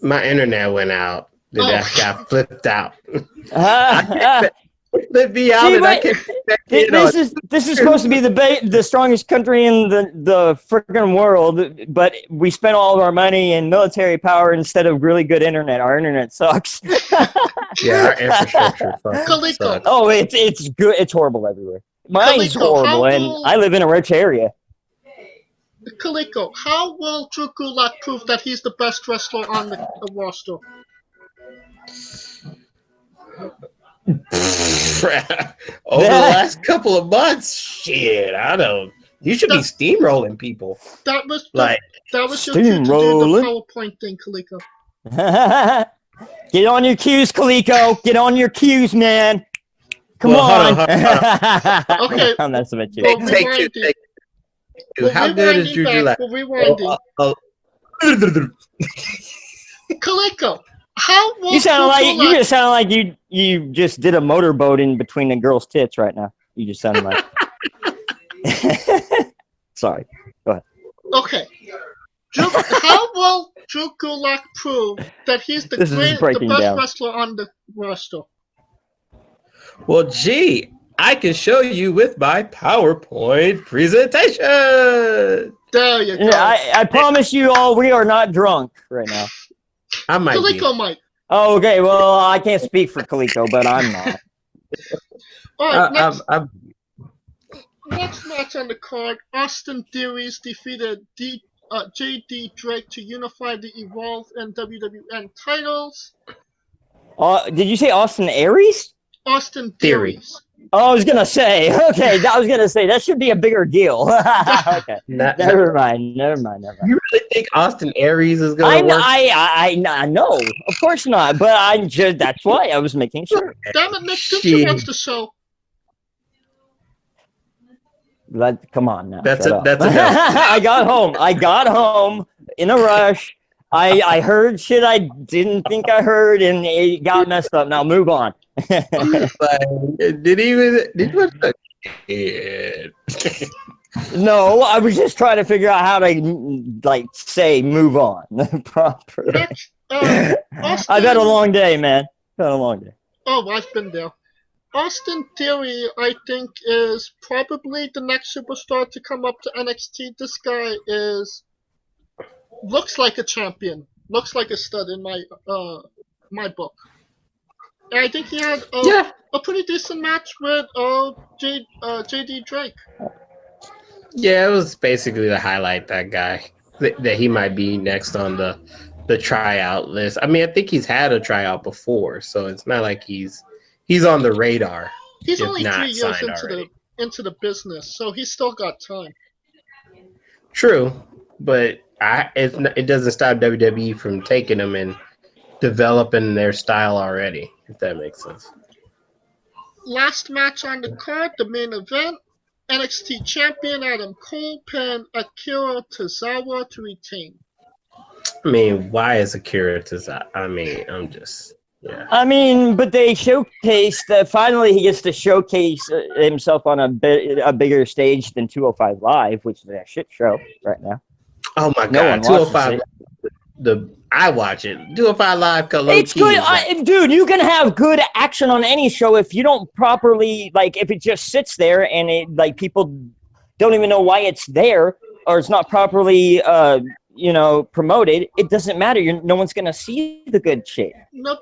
My internet went out. That got flipped out. Flipped me out. This is supposed to be the strongest country in the freaking world, but we spent all of our money in military power instead of really good internet. Our internet sucks. Yeah, our infrastructure sucks. Oh, it's good. It's horrible everywhere. Mine's horrible, and I live in a rich area. Kaliko, how will Drew Gulak prove that he's the best wrestler on the roster? Over the last couple of months, shit, I don't. You should be steamrolling people. That was your cue to do the PowerPoint thing, Kaliko. Get on your cues, Kaliko. Get on your cues, man. Come on. Hold on. Okay. I'm messing with you. Take two. How good is Drew Gulak? We're rewinding. Kaliko, how will you just sound like you just did a motorboat in between the girl's tits right now. You just sound like. Sorry. Go ahead. Okay. How will Drew Gulak prove that he's the best wrestler on the roster? Well, gee, I can show you with my PowerPoint presentation. There you go. Yeah, I promise you all, we are not drunk right now. I might Kaliko might. Oh, okay. Well, I can't speak for Kaliko, but I'm not. All right, next match on the card, Austin Theories defeated J.D. Drake to unify the Evolve and WWN titles. Did you say Austin Aries? Austin Theories. Oh, I was gonna say. Okay, that should be a bigger deal. Okay, never mind. You really think Austin Aries is gonna work? I know, of course not. But that's why I was making sure. Damn it, Mitch! Didn't you watch the show? Come on now. That's a I got home in a rush. I heard shit I didn't think I heard, and it got messed up. Now move on. Did you No, I was just trying to figure out how to say move on properly. I've had a long day, man. Oh, I've been there. Austin Theory, I think, is probably the next superstar to come up to NXT. This guy looks like a champion, looks like a stud in my book. And I think he had a pretty decent match with JD Drake. Yeah, it was basically to highlight that guy. that he might be next on the tryout list. I mean, I think he's had a tryout before, so it's not like he's on the radar. He's if only not 3 years signed into already. the business, so he's still got time. True, but it doesn't stop WWE from taking him and developing their style already, if that makes sense. Last match on the card, the main event, NXT champion Adam Cole pinned Akira Tozawa to retain. I mean, why is Akira Tozawa? I mean, I'm just, yeah. I mean, but they showcased that finally he gets to showcase himself on a bigger stage than 205 Live, which is a shit show right now. Oh my No god, one watches 205. I watch it. 205 Live. It's good, dude. You can have good action on any show if you don't properly if it just sits there and it people don't even know why it's there or it's not properly promoted. It doesn't matter. No one's gonna see the good shit.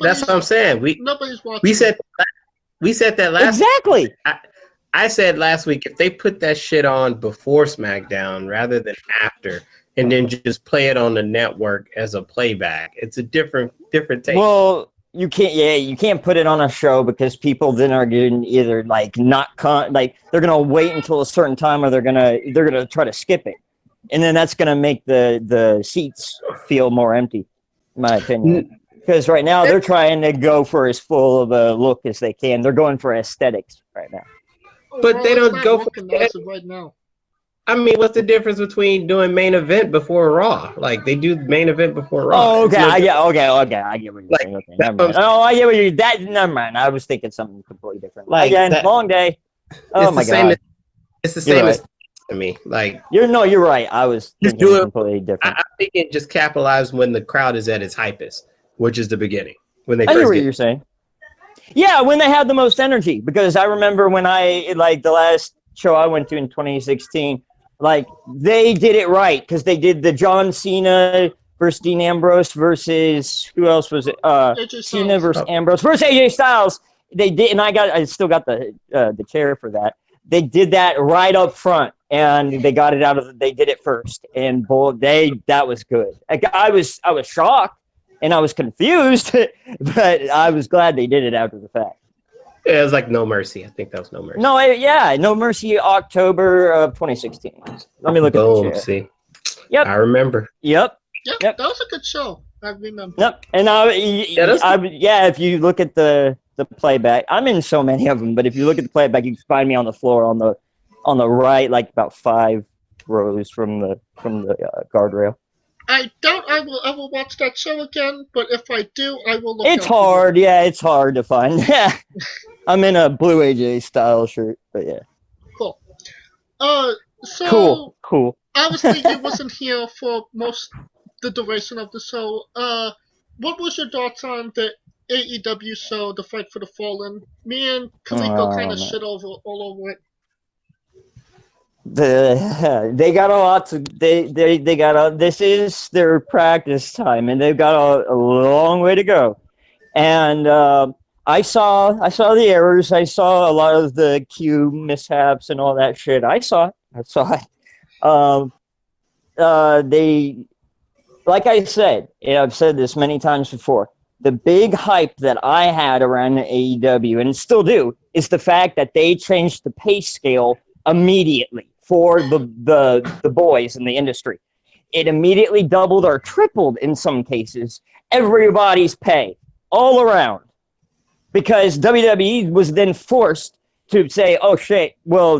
That's what I'm saying. Nobody's watching. We said that last. Exactly. I said last week if they put that shit on before SmackDown rather than after, and then just play it on the network as a playback, it's a different take. Well, you can't. Yeah, you can't put it on a show because people then are going to either they're gonna wait until a certain time or they're gonna try to skip it, and then that's gonna make the seats feel more empty, in my opinion. Because right now they're trying to go for as full of a look as they can. They're going for aesthetics right now. But they don't go for that right now. I mean, what's the difference between doing main event before Raw? Like they do main event before Raw. Oh, okay, I get what you're saying. Okay, never mind. Oh, I get what you're. Never mind. I was thinking something completely different. Long day. Oh my god. It's the same as to me. You're right. I was thinking completely different. I think it just capitalized when the crowd is at its hypest, which is the beginning when they. I hear what you're saying. Yeah, when they had the most energy, because I remember when the last show I went to in 2016, they did it right because they did the John Cena versus Dean Ambrose versus who else was it? Cena versus Ambrose versus AJ Styles. They did, and I still got the chair for that. They did that right up front, and they got it out of. They did it first, and that was good. I was shocked. And I was confused, but I was glad they did it after the fact. Yeah, it was like No Mercy. I think that was No Mercy. No Mercy, October of 2016. Let me look at the chair. See. Yep. I remember. Yep. That was a good show. I remember. Yep. And if you look at the playback, I'm in so many of them, but if you look at the playback, you can find me on the floor on the right, about 5 rows from the guardrail. I doubt I will ever watch that show again, but if I do, I will look. It's hard, it's hard to find. Yeah, I'm in a blue AJ style shirt, but yeah. Cool. So cool. Obviously, you wasn't here for the duration of the show. What was your thoughts on the AEW show, The Fight for the Fallen? Me and Kaliko kind of shit all over it. They got a lot to this is their practice time and they've got a long way to go, and I saw the errors, I saw a lot of the cue mishaps and all that shit. I saw it. They, like I said, and I've said this many times before, the big hype that I had around the AEW, and still do, is the fact that they changed the pay scale immediately for the boys in the industry. It immediately doubled or tripled in some cases everybody's pay all around, because WWE was then forced to say, oh shit, well,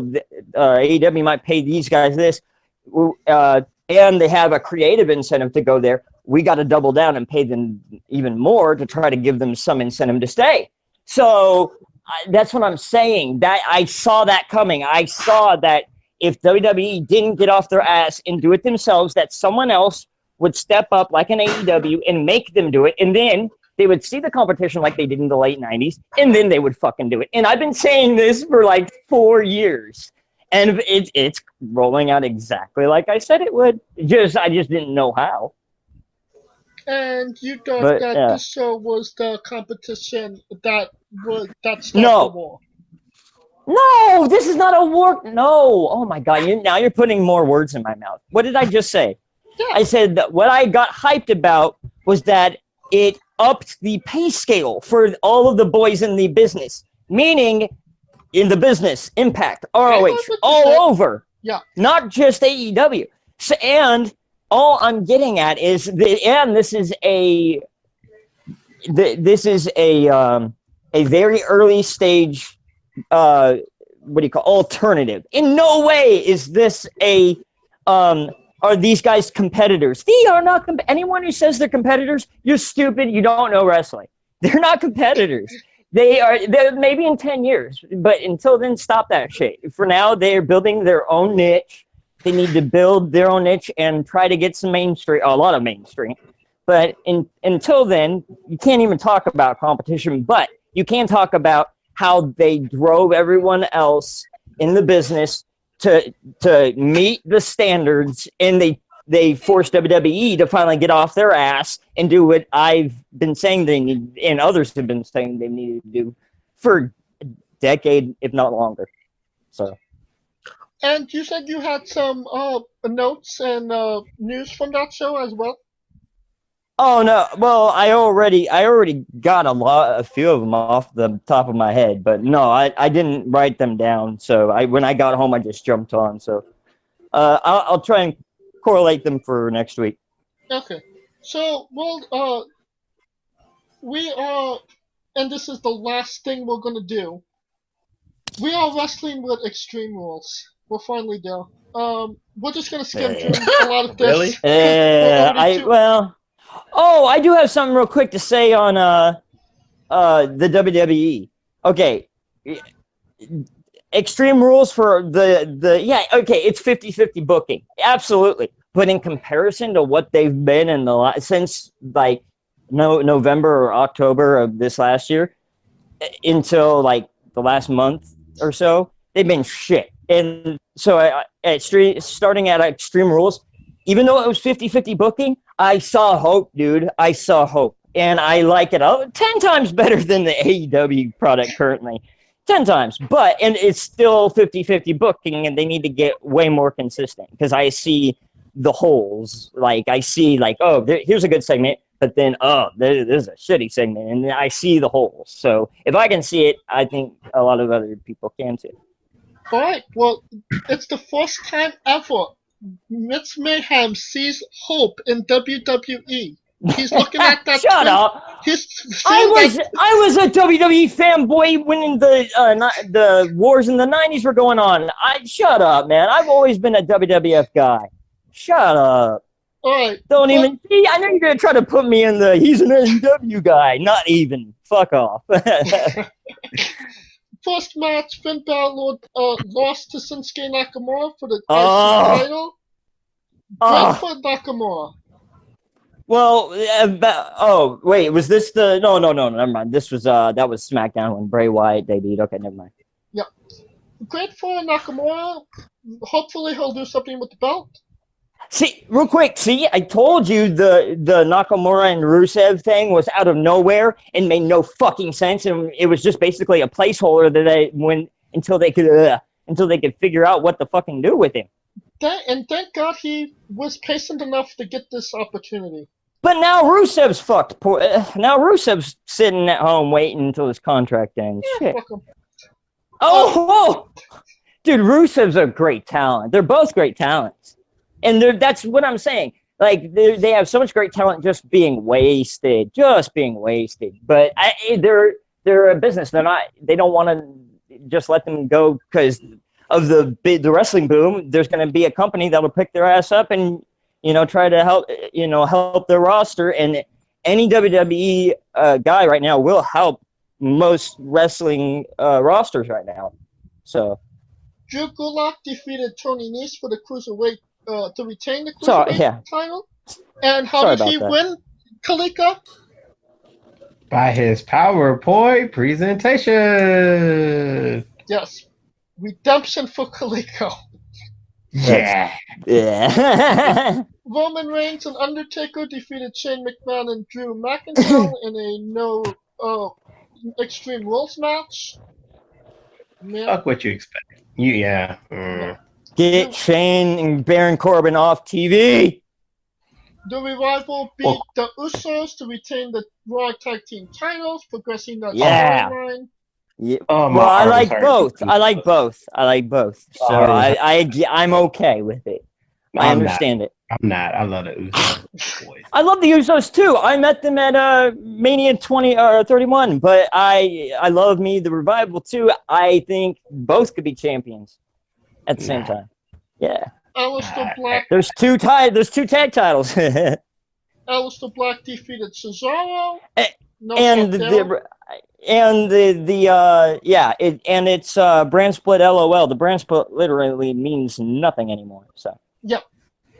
AEW might pay these guys this, and they have a creative incentive to go there. We got to double down and pay them even more to try to give them some incentive to stay. So that's what I'm saying. That I saw that coming. I saw that if WWE didn't get off their ass and do it themselves, that someone else would step up like an AEW and make them do it. And then they would see the competition like they did in the late 90s, and then they would fucking do it. And I've been saying this for 4 years. And it's rolling out exactly like I said it would. I just didn't know how. And you thought this show was the competition that started the war? No, this is not a war. No. Oh my God. Now you're putting more words in my mouth. What did I just say? Yeah. I said that what I got hyped about was that it upped the pay scale for all of the boys in the business, meaning in the business, Impact, ROH, all over. Yeah. Not just AEW. So, and all I'm getting at is, this is a very early stage, what do you call, alternative. In no way is this are these guys competitors. They are not. Anyone who says they're competitors, you're stupid. You don't know wrestling. They're not competitors. They're maybe in 10 years, but until then, stop that shit. For now, they're building their own niche. They need to build their own niche and try to get some mainstream, a lot of mainstream. But until then, you can't even talk about competition, but you can talk about how they drove everyone else in the business to meet the standards, and they forced WWE to finally get off their ass and do what I've been saying they need, and others have been saying they needed to do for a decade, if not longer. So. And you said you had some notes and news from that show as well? Oh no! Well, I already got a few of them off the top of my head, but no, I didn't write them down. So when I got home, I just jumped on. So I'll try and correlate them for next week. Okay. So we are, and this is the last thing we're gonna do. We are wrestling with Extreme Rules. We're finally there. We're just gonna skim through a lot of this. Really? I do have something real quick to say on the WWE. Okay. Extreme Rules for it's 50-50 booking. Absolutely. But in comparison to what they've been in since like November or October of this last year until like the last month or so, they've been shit. And so starting at Extreme Rules, even though it was 50-50 booking, I saw hope, dude. I saw hope. And I like it 10 times better than the AEW product currently. 10 times. And it's still 50-50 booking, and they need to get way more consistent because I see the holes. Like, I see, like, here's a good segment, but then, there's a shitty segment, and I see the holes. So if I can see it, I think a lot of other people can too. All right. Well, it's the first time ever Mitch Mayhem sees hope in WWE. He's looking at that. Shut up! I was a WWE fanboy when the wars in the 90s were going on. Shut up, man. I've always been a WWF guy. Shut up. All right. Don't even see. I know you're gonna try to put me in he's an AEW guy. Not even. Fuck off. First match, Finn Balor lost to Shinsuke Nakamura for the IC title. Great for Nakamura. Well, wait, was this the... No, never mind. This was, that was SmackDown when Bray Wyatt debuted. Okay, never mind. Yeah. Great for Nakamura. Hopefully he'll do something with the belt. See, real quick, I told you the Nakamura and Rusev thing was out of nowhere and made no fucking sense, and it was just basically a placeholder until they could figure out what to fucking do with him. And thank God he was patient enough to get this opportunity. But now Rusev's fucked. Now Rusev's sitting at home waiting until his contract ends. Yeah, shit. Whoa! Dude, Rusev's a great talent. They're both great talents. And that's what I'm saying. Like, they have so much great talent just being wasted. But they're a business. They don't want to just let them go because of the wrestling boom. There's going to be a company that'll pick their ass up and, try to help their roster. And any WWE guy right now will help most wrestling rosters right now. So Drew Gulak defeated Tony Nese for the Cruiserweight to retain the Cruiserweight title. And how did he win, Kalika? By his PowerPoint presentation. Yes. Redemption for Kaliko. Yeah. Roman Reigns and Undertaker defeated Shane McMahon and Drew McIntyre in a Extreme Rules match. Fuck what you expect. Yeah. Get Shane and Baron Corbin off TV. The Revival beat the Usos to retain the Raw Tag Team titles, progressing that Yeah. storyline. Yeah. Oh, my Well, I arm like hurts. both. I like both. So arm is I'm okay with it. I I'm not. understand it. I'm not. I love the Usos boys. I love the Usos too. I met them at Mania 20 or 31, but I love me the Revival too. I think both could be champions at the same time. Yeah. Aleister Black. There's two tag titles. Aleister Black defeated Cesaro. No and it's brand split LOL. The brand split literally means nothing anymore. So yep,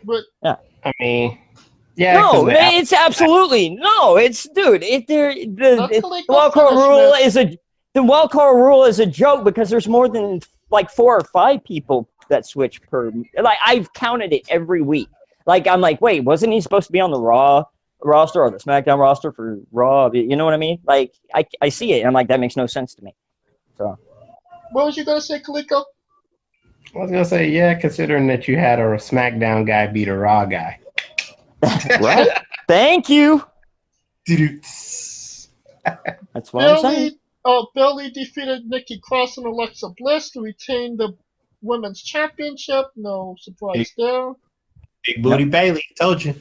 but I mean, yeah. no, it's absolutely no. It's dude. The wild card rule is a joke because there's more than like 4 or 5 people that switch per. Like I've counted it every week. Like I'm like, wait, wasn't he supposed to be on the Raw roster or the SmackDown roster for Raw? You know what I mean? Like I see it and I'm like, that makes no sense to me. So what was you gonna say, Kaliko? I was gonna say, yeah, considering that you had a SmackDown guy beat a Raw guy. right? Thank you. That's what I'm saying. Bayley defeated Nikki Cross and Alexa Bliss to retain the Women's Championship. No surprise there. Big Booty Bayley, told you.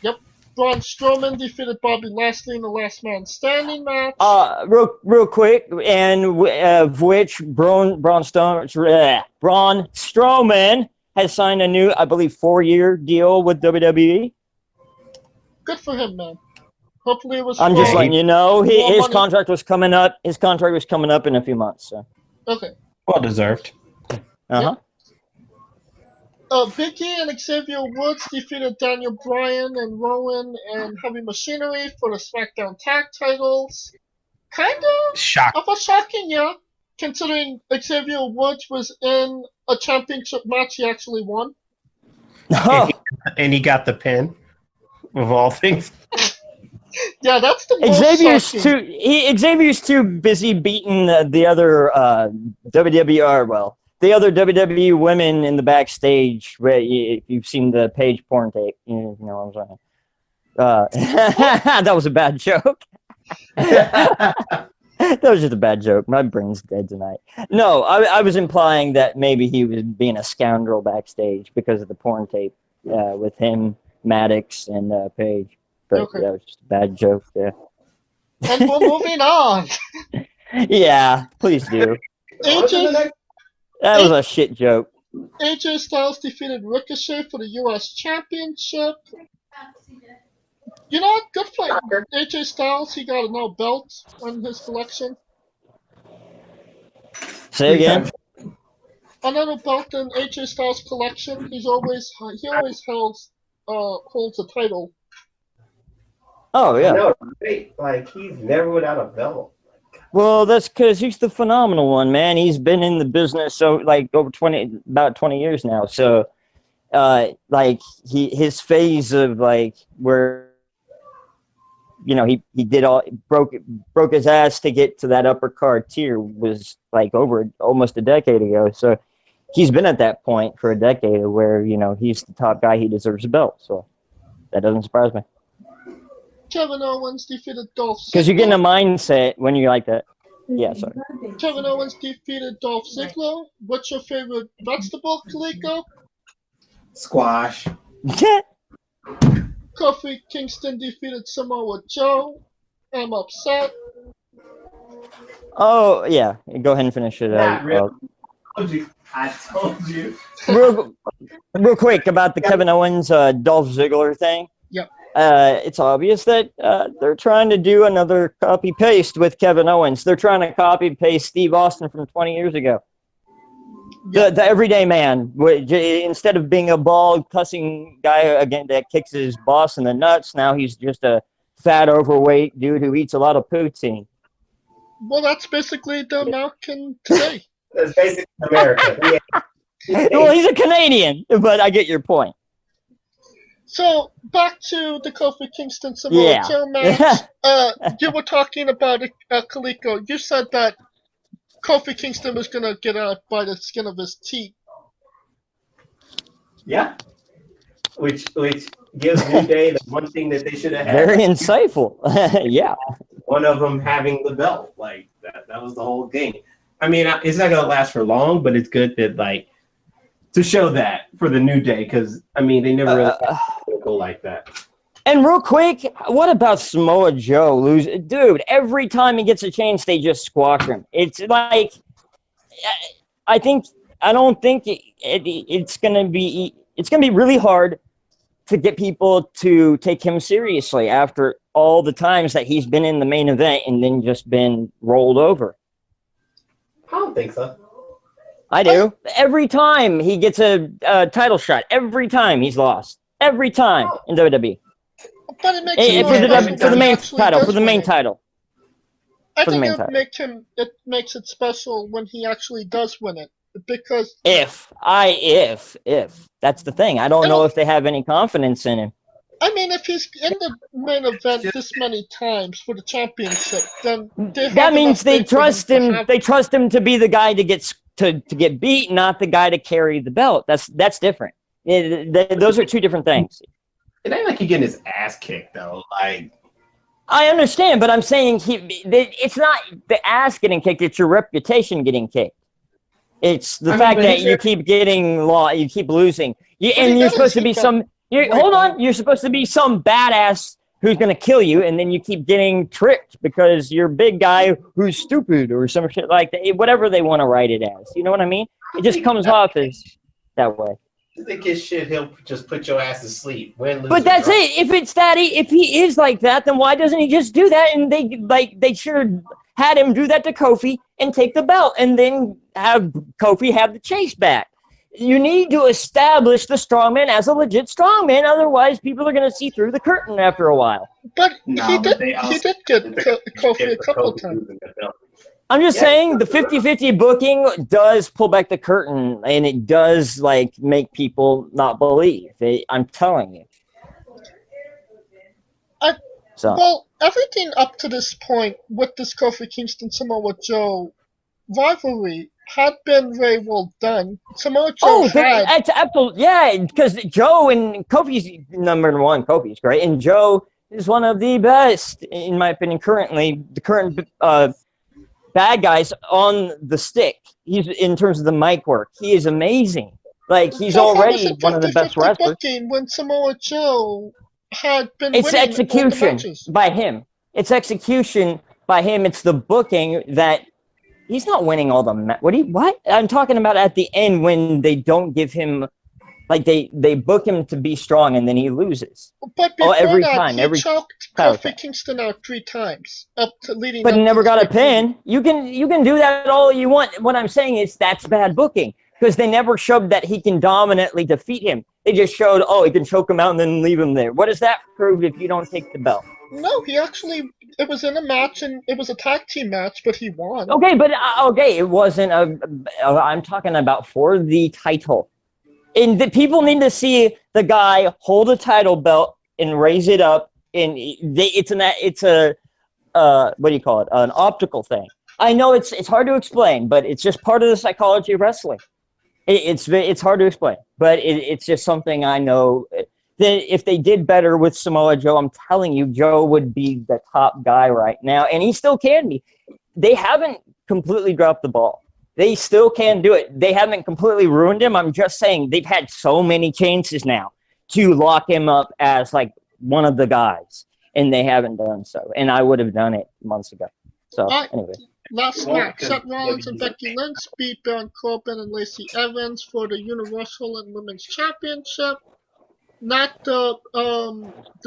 Yep. Braun Strowman defeated Bobby Lashley in the Last Man Standing match. Real quick, and of which Braun Strowman has signed a new, I believe, 4-year deal with WWE. Good for him, man. Hopefully it was. I'm just letting you know his contract was coming up. His contract was coming up in a few months. So. Okay. Well deserved. Uh-huh. Big E and Xavier Woods defeated Daniel Bryan and Rowan and Heavy Machinery for the SmackDown Tag Titles. Kind of a shocking, yeah. Considering Xavier Woods was in a championship match he actually won. Oh. And he got the pin, of all things. Yeah, that's the most shocking. Xavier's too busy beating the other WWE, the other WWE women in the backstage. If you've seen the Paige porn tape, you know what I'm saying. That was a bad joke. That was just a bad joke. My brain's dead tonight. No, I was implying that maybe he was being a scoundrel backstage because of the porn tape with him, Maddox, and Paige. But okay. That was just a bad joke there. And we're moving on. Yeah, please do. That was a shit joke. AJ Styles defeated Ricochet for the U.S. Championship. You know what? Good for AJ Styles. He got a belt on his collection. Say again? Another belt in AJ Styles' collection. He always holds a title. Oh yeah. No, like he's never without a belt. Well, that's because he's the phenomenal one, man. He's been in the business about 20 years now. So, his phase of where, he broke his ass to get to that upper card tier was over almost a decade ago. So, he's been at that point for a decade where he's the top guy. He deserves a belt. So, that doesn't surprise me. Kevin Owens defeated Dolph Ziggler. Because you get in a mindset when you like that. Yeah, sorry. Kevin Owens defeated Dolph Ziggler. What's your favorite vegetable, Kaliko? Squash. Kofi Kingston defeated Samoa Joe. I'm upset. Oh, yeah. Go ahead and finish it. I told you. Real quick about the Kevin Owens Dolph Ziggler thing. Yep. It's obvious that they're trying to do another copy-paste with Kevin Owens. They're trying to copy-paste Steve Austin from 20 years ago. Yep. The everyday man, instead of being a bald, cussing guy again that kicks his boss in the nuts, now he's just a fat, overweight dude who eats a lot of poutine. Well, that's basically the American today. That's basically America. Yeah. Well, he's a Canadian, but I get your point. So, back to the Kofi Kingston Samoa Joe match. You were talking about it, Kaliko. You said that Kofi Kingston was going to get out by the skin of his teeth. Yeah. which gives New Day the one thing that they should have had. Very insightful. Yeah. One of them having the belt, like that was the whole thing. I mean, it's not gonna last for long, but it's good that like to show that for the New Day, because I mean they never really go like that. And real quick, what about Samoa Joe lose? Dude, every time he gets a chance, they just squash him. It's like, I don't think it's gonna be really hard to get people to take him seriously after all the times that he's been in the main event and then just been rolled over. I don't think so. I do. Every time he gets a title shot, every time he's lost. Every time in WWE. But it makes it for the main title. I think it makes it special when he actually does win it, because if that's the thing, I don't know if they have any confidence in him. I mean, if he's in the main event this many times for the championship, then that means they trust him. They trust him to be the guy to get beat, not the guy to carry the belt. That's different. Those are two different things. It ain't like he getting his ass kicked though. Like, I understand, but I'm saying it's not the ass getting kicked; it's your reputation getting kicked. It's the fact that you keep you keep losing, and you're supposed to be you're supposed to be some badass who's going to kill you, and then you keep getting tricked because you're a big guy who's stupid or some shit like that. Whatever they want to write it as, you know what I mean? It just comes off as that way. I think his shit, he'll just put your ass to sleep. But that's it. If he is like that, then why doesn't he just do that? And they should have had him do that to Kofi and take the belt, and then have Kofi have the chase back. You need to establish the strongman as a legit strongman, otherwise people are going to see through the curtain after a while. But he did get Kofi a couple of times. I'm just saying the 50-50 booking does pull back the curtain, and it does like make people not believe. I'm telling you. Well, everything up to this point with this Kofi Kingston Samoa Joe rivalry had been very well done. Samoa Joe it's absolutely, yeah, because Joe and Kofi's number one. Kofi's great, and Joe is one of the best, in my opinion, currently. The current bad guys on the stick. He's in terms of the mic work. He is amazing. Like he's already one of the best wrestlers. When Samoa Joe had been it's execution by him. It's execution by him. It's the booking that he's not winning all the. What? I'm talking about at the end when they don't give him. Like they book him to be strong and then he loses. But before every that, time, he choked Kofi Kingston out 3 times leading. But he never got a pin. You can do that all you want. What I'm saying is that's bad booking because they never showed that he can dominantly defeat him. They just showed he can choke him out and then leave him there. What does that prove if you don't take the belt? No, he actually. It was in a match and it was a tag team match, but he won. Okay, but it wasn't I'm talking about for the title. And the people need to see the guy hold a title belt and raise it up. And it's a what do you call it? An optical thing. I know it's hard to explain, but it's just part of the psychology of wrestling. It's hard to explain, but it's just something I know. That if they did better with Samoa Joe, I'm telling you, Joe would be the top guy right now, and he still can be. They haven't completely dropped the ball. They still can do it. They haven't completely ruined him. I'm just saying they've had so many chances now to lock him up as like one of the guys, and they haven't done so. And I would have done it months ago. So anyway. Last match, Seth Rollins and Becky Lynch beat Baron Corbin and Lacey Evans for the Universal and Women's Championship. Not the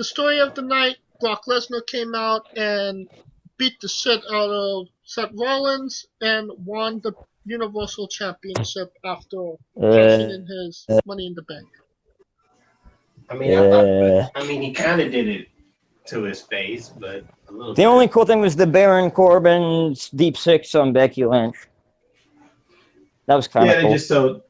story of the night. Brock Lesnar came out and beat the shit out of Seth Rollins and won the Universal Championship after cashing in his Money in the Bank. I mean, he kind of did it to his face, but a little. The only cool thing was the Baron Corbin's Deep Six on Becky Lynch. That was kind of cool.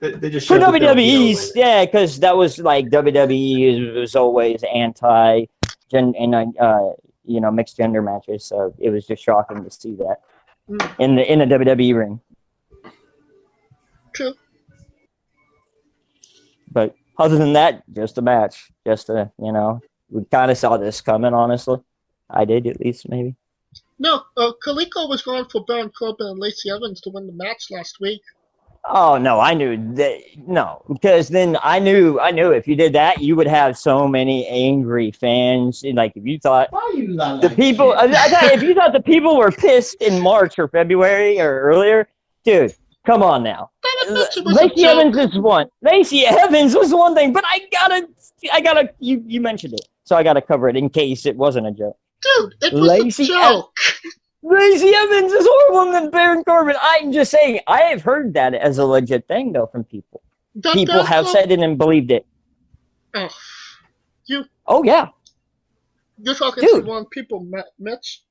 They just for WWE's, because that was like WWE was always anti, mixed gender matches. So it was just shocking to see that in the WWE ring. True. But Other than that, just a match. Just a, we kind of saw this coming, honestly. I did, at least, maybe. No, Kaliko was going for Baron Corbin and Lacey Evans to win the match last week. Oh, no, I knew that. No, because then I knew if you did that, you would have so many angry fans. And like, if you thought the people, I thought if you thought the people were pissed in March or February or earlier, dude, come on now. Lacey Evans is one. Lacey Evans was one thing, but I gotta, you mentioned it, so I gotta cover it in case it wasn't a joke. Dude, it was a joke. Lacey Evans is horrible than Baron Corbin. I'm just saying, I have heard that as a legit thing, though, from people. People have said it and believed it. Oh, Oh yeah. You're talking to one people, Mitch.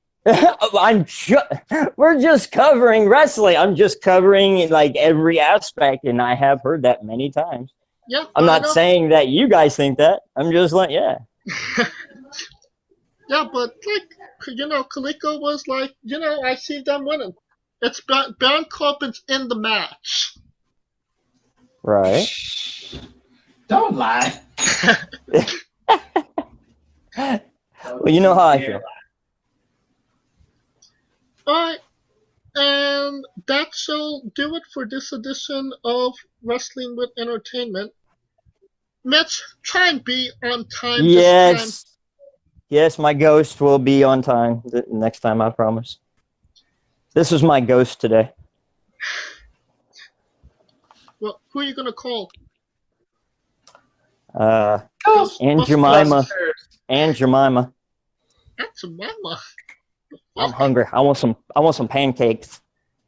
We're just covering wrestling. I'm just covering like every aspect, and I have heard that many times. Yeah. I'm not saying that you guys think that. I'm just like, yeah. Yeah, but like, Kaliko was like, I see them winning. It's Baron Corbin's in the match. Right. Don't lie. Well, you know how I feel. Alright, and that shall do it for this edition of Wrestling with Entertainment. Mitch, try and be on time this time. Yes, my ghost will be on time next time, I promise. This was my ghost today. Well, who are you going to call? Aunt Jemima. Aunt Jemima. Aunt Jemima? I'm hungry. I want some pancakes.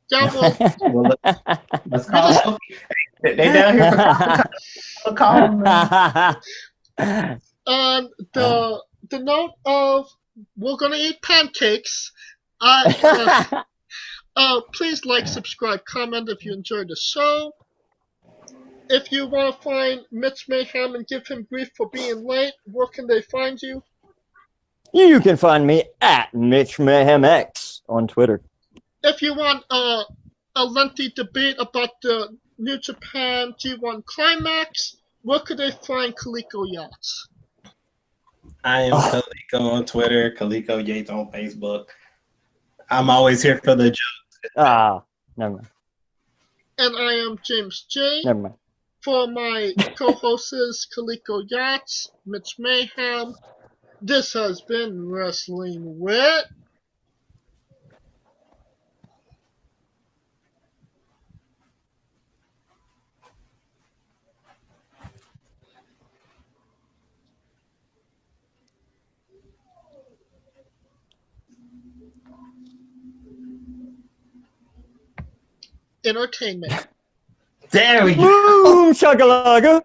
Yeah, well, let's call them. They down here for call them. On the note of we're gonna eat pancakes, please like, subscribe, comment if you enjoyed the show. If you want to find Mitch Mayhem and give him grief for being late, where can they find you? You can find me at Mitch Mayhem X on Twitter. If you want a lengthy debate about the New Japan G1 Climax, where could they find Kaliko Yachts? I am Kaliko on Twitter, Kaliko Yates on Facebook. I'm always here for the jokes. Never mind. And I am James J. Never mind. For my co-hosts, Kaliko Yachts, Mitch Mayhem, this has been Wrestling with Entertainment. There we go. Boom, shakalaka.